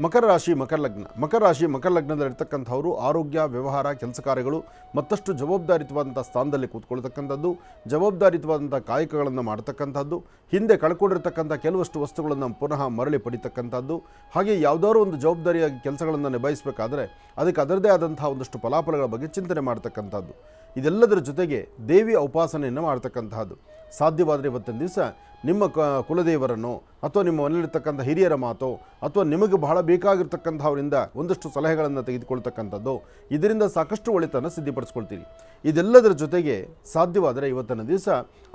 ಮಕರ ರಾಶಿ ಮಕರ ಲಗ್ನದಲ್ಲಿರ್ತಕ್ಕಂಥವರು ಆರೋಗ್ಯ, ವ್ಯವಹಾರ, ಕೆಲಸ ಕಾರ್ಯಗಳು ಮತ್ತಷ್ಟು ಜವಾಬ್ದಾರಿತವಾದಂಥ ಸ್ಥಾನದಲ್ಲಿ ಕೂತ್ಕೊಳ್ತಕ್ಕಂಥದ್ದು, ಜವಾಬ್ದಾರಿತವಾದಂಥ ಕಾಯಕಗಳನ್ನು ಮಾಡ್ತಕ್ಕಂಥದ್ದು, ಹಿಂದೆ ಕಳ್ಕೊಂಡಿರ್ತಕ್ಕಂಥ ಕೆಲವಷ್ಟು ವಸ್ತುಗಳನ್ನು ಪುನಃ ಮರಳಿ ಪಡಿತಕ್ಕಂಥದ್ದು, ಹಾಗೆ ಯಾವುದಾದ್ರೂ ಒಂದು ಜವಾಬ್ದಾರಿಯಾಗಿ ಕೆಲಸಗಳನ್ನು ನಿಭಾಯಿಸಬೇಕಾದ್ರೆ ಅದಕ್ಕೆ ಅದರದೇ ಆದಂತಹ ಒಂದಷ್ಟು ಫಲಾಫಲಗಳ ಬಗ್ಗೆ ಚಿಂತನೆ ಮಾಡ್ತಕ್ಕಂಥದ್ದು, ಇದೆಲ್ಲದರ ಜೊತೆಗೆ ದೇವಿಯ ಉಪಾಸನೆಯನ್ನು ಮಾಡ್ತಕ್ಕಂಥದ್ದು. ಸಾಧ್ಯವಾದರೆ ಇವತ್ತಿನ ದಿವಸ ನಿಮ್ಮ ಕುಲದೇವರನ್ನು ಅಥವಾ ನಿಮ್ಮ ಮನೆಯಲ್ಲಿರ್ತಕ್ಕಂಥ ಹಿರಿಯರ ಮಾತೋ ಅಥವಾ ನಿಮಗೆ ಬಹಳ ಬೇಕಾಗಿರ್ತಕ್ಕಂಥವರಿಂದ ಒಂದಷ್ಟು ಸಲಹೆಗಳನ್ನು ತೆಗೆದುಕೊಳ್ತಕ್ಕಂಥದ್ದು, ಇದರಿಂದ ಸಾಕಷ್ಟು ಒಳಿತನ್ನು ಸಿದ್ಧಪಡಿಸ್ಕೊಳ್ತೀರಿ. ಇದೆಲ್ಲದರ ಜೊತೆಗೆ ಸಾಧ್ಯವಾದರೆ ಇವತ್ತಿನ ದಿವಸ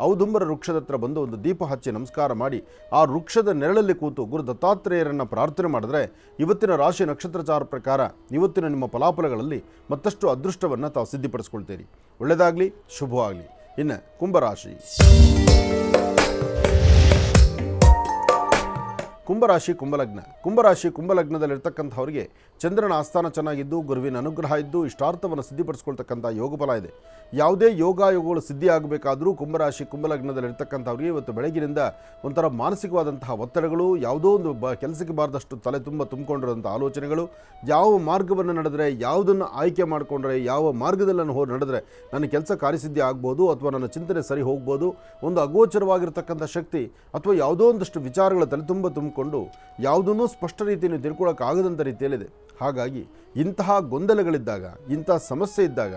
ಔದುಂಬರ ವೃಕ್ಷದ ಹತ್ರ ಬಂದು ಒಂದು ದೀಪ ಹಚ್ಚಿ ನಮಸ್ಕಾರ ಮಾಡಿ ಆ ವೃಕ್ಷದ ನೆರಳಲ್ಲಿ ಕೂತು ಗುರು ದತ್ತಾತ್ರೇಯರನ್ನು ಪ್ರಾರ್ಥನೆ ಮಾಡಿದ್ರೆ ಇವತ್ತಿನ ರಾಶಿ ನಕ್ಷತ್ರಚಾರ ಪ್ರಕಾರ ಇವತ್ತಿನ ನಿಮ್ಮ ಫಲಾಫಲಗಳಲ್ಲಿ ಮತ್ತಷ್ಟು ಅದೃಷ್ಟವನ್ನು ತಾವು ಸಿದ್ಧಪಡಿಸ್ಕೊಳ್ತೀರಿ. ಒಳ್ಳೆಯದಾಗಲಿ, ಶುಭವಾಗಲಿ. ಇನ್ನು ಕುಂಭರಾಶಿ. ಕುಂಭಲಗ್ನದಲ್ಲಿರ್ತಕ್ಕಂಥವ್ರಿಗೆ ಚಂದ್ರನ ಆಸ್ಥಾನ ಚೆನ್ನಾಗಿದ್ದು, ಗುರುವಿನ ಅನುಗ್ರಹ ಇದ್ದು, ಇಷ್ಟಾರ್ಥವನ್ನು ಸಿದ್ಧಪಡಿಸ್ಕೊಳ್ತಕ್ಕಂಥ ಯೋಗಫಲ ಇದೆ. ಯಾವುದೇ ಯೋಗಗಳು ಸಿದ್ಧಿ ಆಗಬೇಕಾದರೂ ಕುಂಭಲಗ್ನದಲ್ಲಿರ್ತಕ್ಕಂಥವ್ರಿಗೆ ಇವತ್ತು ಬೆಳಗಿನಿಂದ ಒಂಥರ ಮಾನಸಿಕವಾದಂತಹ ಒತ್ತಡಗಳು, ಯಾವುದೋ ಒಂದು ಕೆಲಸಕ್ಕೆ ಬಾರದಷ್ಟು ತಲೆ ತುಂಬಿಕೊಂಡಿರೋಂಥ ಆಲೋಚನೆಗಳು, ಯಾವ ಮಾರ್ಗವನ್ನು ನಡೆದರೆ, ಯಾವುದನ್ನು ಆಯ್ಕೆ ಮಾಡಿಕೊಂಡ್ರೆ, ಯಾವ ಮಾರ್ಗದಲ್ಲಿ ನಾನು ನಡೆದರೆ ನನ್ನ ಕೆಲಸ ಕಾರ್ಯಸಿದ್ಧಿ ಆಗ್ಬೋದು ಅಥವಾ ನನ್ನ ಚಿಂತನೆ ಸರಿ ಹೋಗ್ಬೋದು, ಒಂದು ಅಗೋಚರವಾಗಿರ್ತಕ್ಕಂಥ ಶಕ್ತಿ ಅಥವಾ ಯಾವುದೋ ಒಂದಷ್ಟು ವಿಚಾರಗಳ ತಲೆ ತುಂಬಿಕೊಂಡು ಯಾವುದನ್ನೂ ಸ್ಪಷ್ಟ ರೀತಿಯನ್ನು ತಿಳ್ಕೊಳ್ಳೋಕ್ಕಾಗದಂಥ ರೀತಿಯಲ್ಲಿದೆ. ಹಾಗಾಗಿ ಇಂತಹ ಗೊಂದಲಗಳಿದ್ದಾಗ, ಇಂತಹ ಸಮಸ್ಯೆ ಇದ್ದಾಗ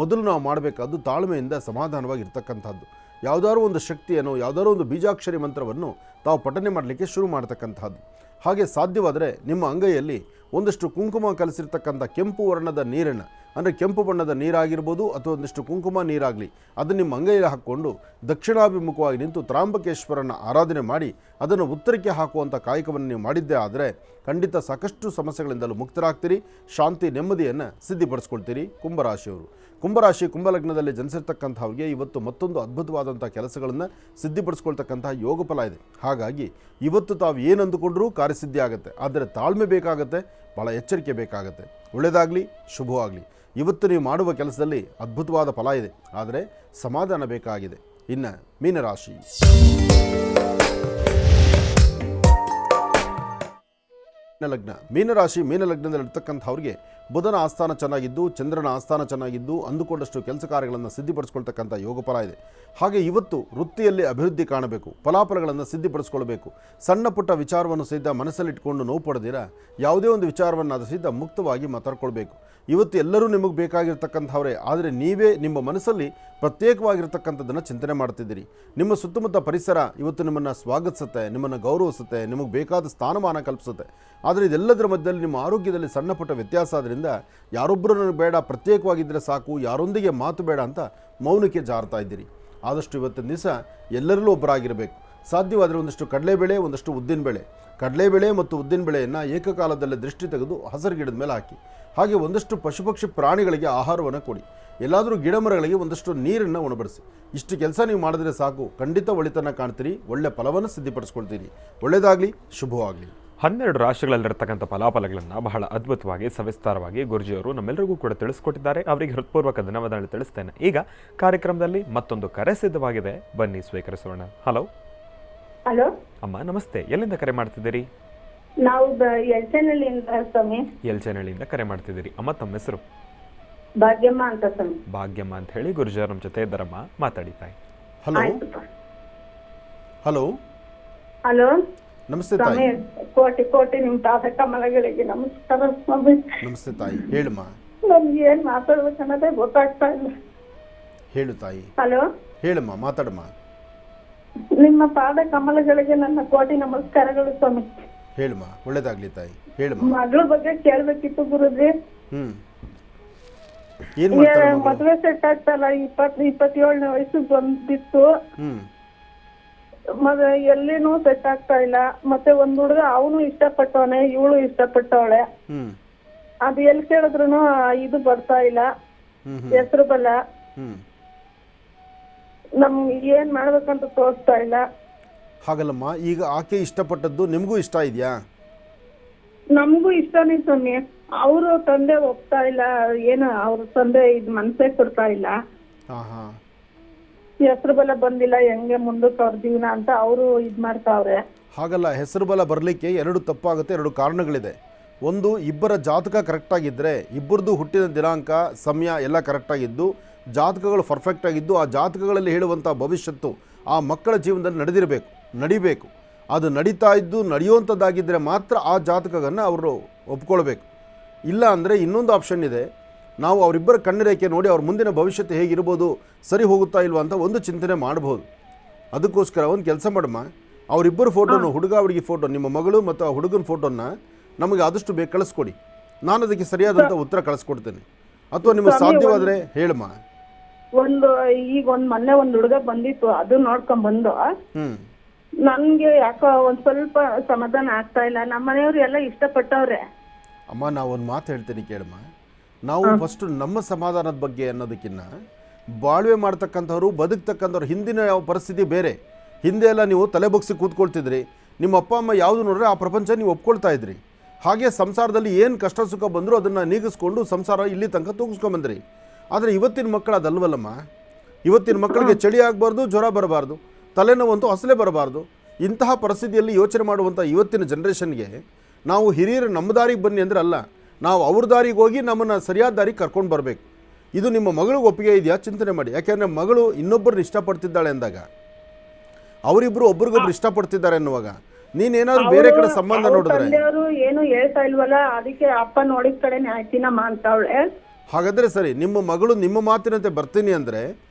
ಮೊದಲು ನಾವು ಮಾಡಬೇಕಾದ್ದು ತಾಳ್ಮೆಯಿಂದ ಸಮಾಧಾನವಾಗಿರ್ತಕ್ಕಂಥದ್ದು. ಯಾವುದಾದ್ರೂ ಒಂದು ಶಕ್ತಿಯನ್ನು, ಯಾವುದಾದ್ರೂ ಒಂದು ಬೀಜಾಕ್ಷರಿ ಮಂತ್ರವನ್ನು ತಾವು ಪಠನೆ ಮಾಡಲಿಕ್ಕೆ ಶುರು ಮಾಡ್ತಕ್ಕಂಥದ್ದು. ಹಾಗೆ ಸಾಧ್ಯವಾದರೆ ನಿಮ್ಮ ಅಂಗೈಯಲ್ಲಿ ಒಂದಷ್ಟು ಕುಂಕುಮ ಕಲಸಿರ್ತಕ್ಕಂಥ ಕೆಂಪು ವರ್ಣದ ನೀರನ್ನು, ಅಂದರೆ ಕೆಂಪು ಬಣ್ಣದ ನೀರಾಗಿರ್ಬೋದು ಅಥವಾ ಒಂದಿಷ್ಟು ಕುಂಕುಮ ನೀರಾಗಲಿ, ಅದನ್ನು ನಿಮ್ಮ ಅಂಗೈಯಲ್ಲಿ ಹಾಕ್ಕೊಂಡು ದಕ್ಷಿಣಾಭಿಮುಖವಾಗಿ ನಿಂತು ತ್ರಾಂಬಕೇಶ್ವರನ ಆರಾಧನೆ ಮಾಡಿ ಅದನ್ನು ಉತ್ತರಕ್ಕೆ ಹಾಕುವಂಥ ಕಾಯಕವನ್ನು ನೀವು ಮಾಡಿದ್ದೇ ಆದರೆ ಖಂಡಿತ ಸಾಕಷ್ಟು ಸಮಸ್ಯೆಗಳಿಂದಲೂ ಮುಕ್ತರಾಗ್ತೀರಿ, ಶಾಂತಿ ನೆಮ್ಮದಿಯನ್ನು ಸಿದ್ಧಪಡಿಸ್ಕೊಳ್ತೀರಿ. ಕುಂಭಲಗ್ನದಲ್ಲಿ ಜನಿಸಿರ್ತಕ್ಕಂಥವ್ರಿಗೆ ಇವತ್ತು ಮತ್ತೊಂದು ಅದ್ಭುತವಾದಂಥ ಕೆಲಸಗಳನ್ನು ಸಿದ್ಧಪಡಿಸ್ಕೊಳ್ತಕ್ಕಂಥ ಯೋಗಫಲ ಇದೆ. ಹಾಗಾಗಿ ಇವತ್ತು ತಾವು ಏನು ಅಂದುಕೊಂಡ್ರೂ ಕಾರ್ಯಸಿದ್ಧಿ ಆಗುತ್ತೆ, ಆದರೆ ತಾಳ್ಮೆ ಬೇಕಾಗತ್ತೆ, ಭಾಳ ಎಚ್ಚರಿಕೆ ಬೇಕಾಗತ್ತೆ. ಒಳ್ಳೆಯದಾಗಲಿ, ಶುಭವಾಗಲಿ. ಇವತ್ತು ನೀವು ಮಾಡುವ ಕೆಲಸದಲ್ಲಿ ಅದ್ಭುತವಾದ ಫಲ ಇದೆ, ಆದರೆ ಸಮಾಧಾನ ಬೇಕಾಗಿದೆ. ಇನ್ನು ಮೀನರಾಶಿ. ಮೀನಲಗ್ನದಲ್ಲಿರ್ತಕ್ಕಂಥವ್ರಿಗೆ ಬುಧನ ಆಸ್ಥಾನ ಚೆನ್ನಾಗಿದ್ದು, ಚಂದ್ರನ ಆಸ್ಥಾನ ಚೆನ್ನಾಗಿದ್ದು, ಅಂದುಕೊಂಡಷ್ಟು ಕೆಲಸ ಕಾರ್ಯಗಳನ್ನು ಸಿದ್ಧಪಡಿಸ್ಕೊಳ್ತಕ್ಕಂಥ ಯೋಗಫಲ ಇದೆ. ಹಾಗೆ ಇವತ್ತು ವೃತ್ತಿಯಲ್ಲಿ ಅಭಿವೃದ್ಧಿ ಕಾಣಬೇಕು, ಫಲಾಫಲಗಳನ್ನು ಸಿದ್ಧಪಡಿಸ್ಕೊಳ್ಬೇಕು. ಸಣ್ಣ ಪುಟ್ಟ ವಿಚಾರವನ್ನು ಸಹಿತ ಮನಸ್ಸಲ್ಲಿಟ್ಕೊಂಡು ನೋವು ಪಡೆದಿರ ಯಾವುದೇ ಒಂದು ವಿಚಾರವನ್ನು ಅದು ಸಹಿತ ಮುಕ್ತವಾಗಿ ಮಾತಾಡ್ಕೊಳ್ಬೇಕು. ಇವತ್ತು ಎಲ್ಲರೂ ನಿಮಗೆ ಬೇಕಾಗಿರ್ತಕ್ಕಂಥವ್ರೆ, ಆದರೆ ನೀವೇ ನಿಮ್ಮ ಮನಸ್ಸಲ್ಲಿ ಪ್ರತ್ಯೇಕವಾಗಿರ್ತಕ್ಕಂಥದ್ದನ್ನು ಚಿಂತನೆ ಮಾಡ್ತಿದ್ದೀರಿ. ನಿಮ್ಮ ಸುತ್ತಮುತ್ತ ಪರಿಸರ ಇವತ್ತು ನಿಮ್ಮನ್ನು ಸ್ವಾಗತಿಸುತ್ತೆ, ನಿಮ್ಮನ್ನು ಗೌರವಿಸುತ್ತೆ, ನಿಮಗೆ ಬೇಕಾದ ಸ್ಥಾನಮಾನ ಕಲ್ಪಿಸುತ್ತೆ. ಆದರೆ ಇದೆಲ್ಲದರ ಮಧ್ಯದಲ್ಲಿ ನಿಮ್ಮ ಆರೋಗ್ಯದಲ್ಲಿ ಸಣ್ಣ ಪುಟ್ಟ ವ್ಯತ್ಯಾಸ ಆದ್ದರಿಂದ ಯಾರೊಬ್ಬರು ನನಗೆ ಬೇಡ, ಪ್ರತ್ಯೇಕವಾಗಿದ್ದರೆ ಸಾಕು, ಯಾರೊಂದಿಗೆ ಮಾತು ಬೇಡ ಅಂತ ಮೌನಕ್ಕೆ ಜಾರ್ತಾ ಇದ್ದೀರಿ. ಆದಷ್ಟು ಇವತ್ತಿನ ದಿವಸ ಎಲ್ಲರಲ್ಲೂ ಒಬ್ಬರಾಗಿರಬೇಕು. ಸಾಧ್ಯವಾದರೆ ಒಂದಷ್ಟು ಕಡಲೆಬೇಳೆ, ಒಂದಷ್ಟು ಉದ್ದಿನಬೇಳೆ, ಕಡಲೆಬೇಳೆ ಮತ್ತು ಉದ್ದಿನಬೇಳೆಯನ್ನು ಏಕಕಾಲದಲ್ಲಿ ದೃಷ್ಟಿ ತೆಗೆದು ಹಸಿರು ಗಿಡದ ಮೇಲೆ ಹಾಕಿ. ಹಾಗೆ ಒಂದಷ್ಟು ಪಶುಪಕ್ಷಿ ಪ್ರಾಣಿಗಳಿಗೆ ಆಹಾರವನ್ನು ಕೊಡಿ. ಎಲ್ಲಾದರೂ ಗಿಡ ಮರಗಳಿಗೆ ಒಂದಷ್ಟು ನೀರನ್ನು ಉಣಬಡಿಸಿ. ಇಷ್ಟು ಕೆಲಸ ನೀವು ಮಾಡಿದ್ರೆ ಸಾಕು, ಖಂಡಿತ ಒಳಿತನ ಕಾಣ್ತೀರಿ, ಒಳ್ಳೆ ಫಲವನ್ನು ಸಿದ್ಧಪಡಿಸ್ಕೊಳ್ತೀರಿ. ಒಳ್ಳೆಯದಾಗಲಿ, ಶುಭವಾಗಲಿ. 12 ರಾಶಿಗಳಲ್ಲಿರ್ತಕ್ಕಂಥ ಫಲಾಫಲಗಳನ್ನು ಬಹಳ ಅದ್ಭುತವಾಗಿ ಸವಿಸ್ತಾರವಾಗಿ ಗುರುಜಿಯವರು ನಮ್ಮೆಲ್ಲರಿಗೂ ಕೂಡ ತಿಳಿಸ್ಕೊಟ್ಟಿದ್ದಾರೆ. ಅವರಿಗೆ ಹೃತ್ಪೂರ್ವಕ ಧನ್ಯವಾದಗಳು ತಿಳಿಸ್ತೇನೆ. ಈಗ ಕಾರ್ಯಕ್ರಮದಲ್ಲಿ ಮತ್ತೊಂದು ಕರೆ ಸಿದ್ಧವಾಗಿದೆ, ಬನ್ನಿ ಸ್ವೀಕರಿಸೋಣ. ಹಲೋ ಹಲೋ ಅಮ್ಮ, ನಮಸ್ತೆ. ಎಲ್ಲಿಂದ ಕರೆ ಮಾಡ್ತಿದ್ದೀರಿ? ನಾವು ಎಲ್ಚನಹಳ್ಳಿಯಿಂದ ಸ್ವಾಮಿ. ಎಲ್ಚನಹಳ್ಳಿಯಿಂದ ಕರೆ ಮಾಡ್ತಿದ್ದೀರಿ. ಅಮ್ಮ, ತಮ್ಮ ಹೆಸರು? ಭಾಗ್ಯಮ್ಮ ಅಂತ ಸ್ವಾಮಿ. ಭಾಗ್ಯಮ್ಮ ಅಂತ ಹೇಳಿ ಗುರುಜಿಯವರು ನಮ್ಮ ಜೊತೆ ಇದ್ದಾರಮ್ಮ, ಮಾತಾಡಿ ತಾಯಿ. ಹಲೋ ಹಲೋ ಹಲೋ ನಮಸ್ತೆ ಸ್ವಾಮಿ, ತಾಯಿ. ಕೋಟಿ ಕೋಟಿ ನಿಮ್ ಪಾದ ಕಮಲಗಳಿಗೆ ನಮಸ್ಕಾರ ಸ್ವಾಮಿ. ನಮಸ್ತೆ ತಾಯಿ, ಹೇಳಮ್ಮ. ನಮ್ಗೆ ಏನ್ ಮಾತಾಡ್ಬೇಕನ್ನೋದೇ ಗೊತ್ತಾಗ್ತಾ ಇಲ್ಲ. ಹೇಳು ತಾಯಿ, ಹಲೋ, ಹೇಳಮ್ಮ, ಮಾತಾಡಮ್ಮ. ನಿಮ್ಮ ಪಾದ ಕಮಲಗಳಿಗೆ ನನ್ನ ಕೋಟಿ ನಮಸ್ಕಾರಗಳು ಸ್ವಾಮಿ. ಹೇಳಮ್ಮ, ಒಳ್ಳೇದಾಗ್ಲಿ ತಾಯಿ, ಹೇಳಮ್ಮ. ಮಗಳ ಬಗ್ಗೆ ಕೇಳ್ಬೇಕಿತ್ತು ಗುರುಜಿ. ಏನು ಮಾಡ್ತಾರೆ ಮಗಳು? ಮದ್ವೆ ಸೆಟ್ ಆಗ್ತಲ್ಲ, 27ನೇ ವಯಸ್ಸು ಬಂದಿತ್ತು. ಎಲ್ಲಿನೂ ಸೆಟ್ ಆಗ್ತಾ ಇಲ್ಲ. ಮತ್ತೆ ಒಂದ್ ಹುಡುಗ ಅವನು ಇಷ್ಟಪಟ್ಟವನೆ, ಇವಳು ಇಷ್ಟಪಟ್ಟವಳೆ. ಅದು ಎಲ್ಲಿ ಕೇಳಿದ್ರು ಇದು ಬರ್ತಾ ಇಲ್ಲ, ಹೆಸರು ಬಲ್ಲ. ನಮ್ಗೆ ಏನ್ ಮಾಡ್ಬೇಕಂತ ತೋರಿಸ್ತಾ ಇಲ್ಲ. ಹಾಗಲ್ಲಮ್ಮ, ಈಗ ಆಕೆ ಇಷ್ಟಪಟ್ಟದ್ದು ನಿಮಗೂ ಇಷ್ಟ ಇದೆಯಾ? ನಮಗೂ ಇಷ್ಟನೇ ಸ್ವಾಮಿ. ಅವರು ತಂದೆ ಒಪ್ತಾ ಇಲ್ಲ, ಏನು ಅವ್ರ ತಂದೆ ಮನ್ಸೇ ಕೊಡ್ತಾ ಇಲ್ಲ. ಹೆಸರು ಬಲ ಬಂದಿಲ್ಲ, ಹೆಂಗೆ ಮುಂದಕ್ಕೆ ಅವ್ರ ಜೀವನ ಅಂತ ಅವರು ಮಾಡ್ತಾವ್ರೆ. ಹಾಗಲ್ಲ, ಹೆಸರು ಬಲ ಬರಲಿಕ್ಕೆ 2 ತಪ್ಪಾಗುತ್ತೆ. 2 ಕಾರಣಗಳಿದೆ. ಒಂದು, ಇಬ್ಬರ ಜಾತಕ ಕರೆಕ್ಟಾಗಿದ್ದರೆ, ಇಬ್ಬರದು ಹುಟ್ಟಿದ ದಿನಾಂಕ, ಸಮಯ ಎಲ್ಲ ಕರೆಕ್ಟಾಗಿದ್ದು, ಜಾತಕಗಳು ಪರ್ಫೆಕ್ಟ್ ಆಗಿದ್ದು, ಆ ಜಾತಕಗಳಲ್ಲಿ ಹೇಳುವಂಥ ಭವಿಷ್ಯತ್ತು ಆ ಮಕ್ಕಳ ಜೀವನದಲ್ಲಿ ನಡಿಬೇಕು. ಅದು ನಡೀತಾ ಇದ್ದು ನಡೆಯುವಂಥದ್ದಾಗಿದ್ದರೆ ಮಾತ್ರ ಆ ಜಾತಕವನ್ನು ಅವರು ಒಪ್ಕೊಳ್ಬೇಕು. ಇಲ್ಲ ಅಂದರೆ ಇನ್ನೊಂದು ಆಪ್ಷನ್ ಇದೆ. ನಾವು ಅವರಿಬ್ಬರ ಕಣ್ಣರೇಖೆ ನೋಡಿ ಅವ್ರ ಮುಂದಿನ ಭವಿಷ್ಯತ್ತು ಹೇಗಿರ್ಬೋದು, ಸರಿ ಹೋಗುತ್ತಾ ಇಲ್ವಾ ಅಂತ ಒಂದು ಚಿಂತನೆ ಮಾಡ್ಬೋದು. ಅದಕ್ಕೋಸ್ಕರ ಒಂದು ಕೆಲಸ ಮಾಡಮ್ಮ, ಅವರಿಬ್ಬರು ಫೋಟೋನು, ಹುಡುಗ ಹುಡುಗಿ ಫೋಟೋ, ನಿಮ್ಮ ಮಗಳು ಮತ್ತು ಆ ಹುಡುಗನ ಫೋಟೋನ ನಮಗೆ ಆದಷ್ಟು ಬೇಕು ಕಳಿಸ್ಕೊಡಿ. ನಾನು ಅದಕ್ಕೆ ಸರಿಯಾದಂಥ ಉತ್ತರ ಕಳಿಸ್ಕೊಡ್ತೇನೆ. ಅಥವಾ ನಿಮಗೆ ಸಾಧ್ಯವಾದರೆ ಹೇಳಮ್ಮ. ಈಗ ಮೊನ್ನೆ ಒಂದು ಹುಡುಗ ಬಂದಿತ್ತು, ಅದು ನೋಡ್ಕೊಂಡ್ ಬಂದು ನನ್ಗೆ ಯಾಕೋ ಒಂದ್ ಸ್ವಲ್ಪ ಸಮಾಧಾನ ಆಗ್ತಾ ಇಲ್ಲ. ನಮ್ಮ ಮನೆಯವ್ರು ಎಲ್ಲ ಇಷ್ಟಪಟ್ಟವ್ರೆ. ಅಮ್ಮ, ನಾವು ಒಂದು ಮಾತು ಹೇಳ್ತೀನಿ ಕೇಳಮ್ಮ. ನಾವು ಫಸ್ಟು ನಮ್ಮ ಸಮಾಧಾನದ ಬಗ್ಗೆ ಅನ್ನೋದಕ್ಕಿಂತ ಬಾಳ್ವೆ ಮಾಡ್ತಕ್ಕಂಥವ್ರು, ಬದುಕ್ತಕ್ಕಂಥವ್ರು ಹಿಂದಿನ ಯಾವ ಪರಿಸ್ಥಿತಿ ಬೇರೆ. ಹಿಂದೆ ಎಲ್ಲ ನೀವು ತಲೆ ಬಗ್ಸಿ ಕೂತ್ಕೊಳ್ತಿದ್ರಿ. ನಿಮ್ಮ ಅಪ್ಪ ಅಮ್ಮ ಯಾವುದು ನೋಡ್ರೆ ಆ ಪ್ರಪಂಚ ನೀವು ಒಪ್ಕೊಳ್ತಾ ಇದ್ರಿ. ಹಾಗೆ ಸಂಸಾರದಲ್ಲಿ ಏನು ಕಷ್ಟ ಸುಖ ಬಂದರೂ ಅದನ್ನು ನೀಗಿಸ್ಕೊಂಡು ಸಂಸಾರ ಇಲ್ಲಿ ತನಕ ತೂಗಿಸ್ಕೊಂಬಂದ್ರಿ. ಆದರೆ ಇವತ್ತಿನ ಮಕ್ಕಳು ಅದಲ್ವಲ್ಲಮ್ಮ. ಇವತ್ತಿನ ಮಕ್ಕಳಿಗೆ ಚಳಿ ಆಗಬಾರ್ದು, ಜ್ವರ ಬರಬಾರ್ದು, ತಲೆನೋವಂತೂ ಅಸಲೇ ಬರಬಾರ್ದು. ಇಂತಹ ಪರಿಸ್ಥಿತಿಯಲ್ಲಿ ಯೋಚನೆ ಮಾಡುವಂಥ ಇವತ್ತಿನ ಜನ್ರೇಷನ್ಗೆ ನಾವು ಹಿರಿಯರು ನಮ್ಮ ದಾರಿಗೆ ಬನ್ನಿ ಅಂದರೆ ಅಲ್ಲ, ನಾವು ಅವ್ರ ದಾರಿಗೆ ಹೋಗಿ ನಮ್ಮನ್ನು ಸರಿಯಾದ ದಾರಿಗೆ ಕರ್ಕೊಂಡು ಬರಬೇಕು. ಇದು ನಿಮ್ಮ ಮಗಳಿಗೆ ಒಪ್ಪಿಗೆ ಇದೆಯಾ? ಚಿಂತನೆ ಮಾಡಿ. ಯಾಕೆಂದರೆ ಮಗಳು ಇನ್ನೊಬ್ಬರನ್ನ ಇಷ್ಟಪಡ್ತಿದ್ದಾಳೆ ಅಂದಾಗ, ಅವರಿಬ್ಬರು ಒಬ್ರಿಗೊಬ್ರು ಇಷ್ಟಪಡ್ತಿದ್ದಾರೆ ಅನ್ನುವಾಗ ನೀನೇನಾದ್ರು ಬೇರೆ ಕಡೆ ಸಂಬಂಧ ನೋಡಿದ್ರೆ, ಏನು ಹೇಳ್ತಾ ಇಲ್ವಲ್ಲ, ಅದಕ್ಕೆ ಅಪ್ಪ ನೋಡಿದ ಕಡೆನೆ ಆಯ್ತಿನಮ್ಮ ಅಂತವಳೆ. ಹಾಗಾದರೆ ಸರಿ, ನಿಮ್ಮ ಮಗಳು ನಿಮ್ಮ ಮಾತಿನಂತೆ ಬರ್ತೀನಿ ಅಂದರೆ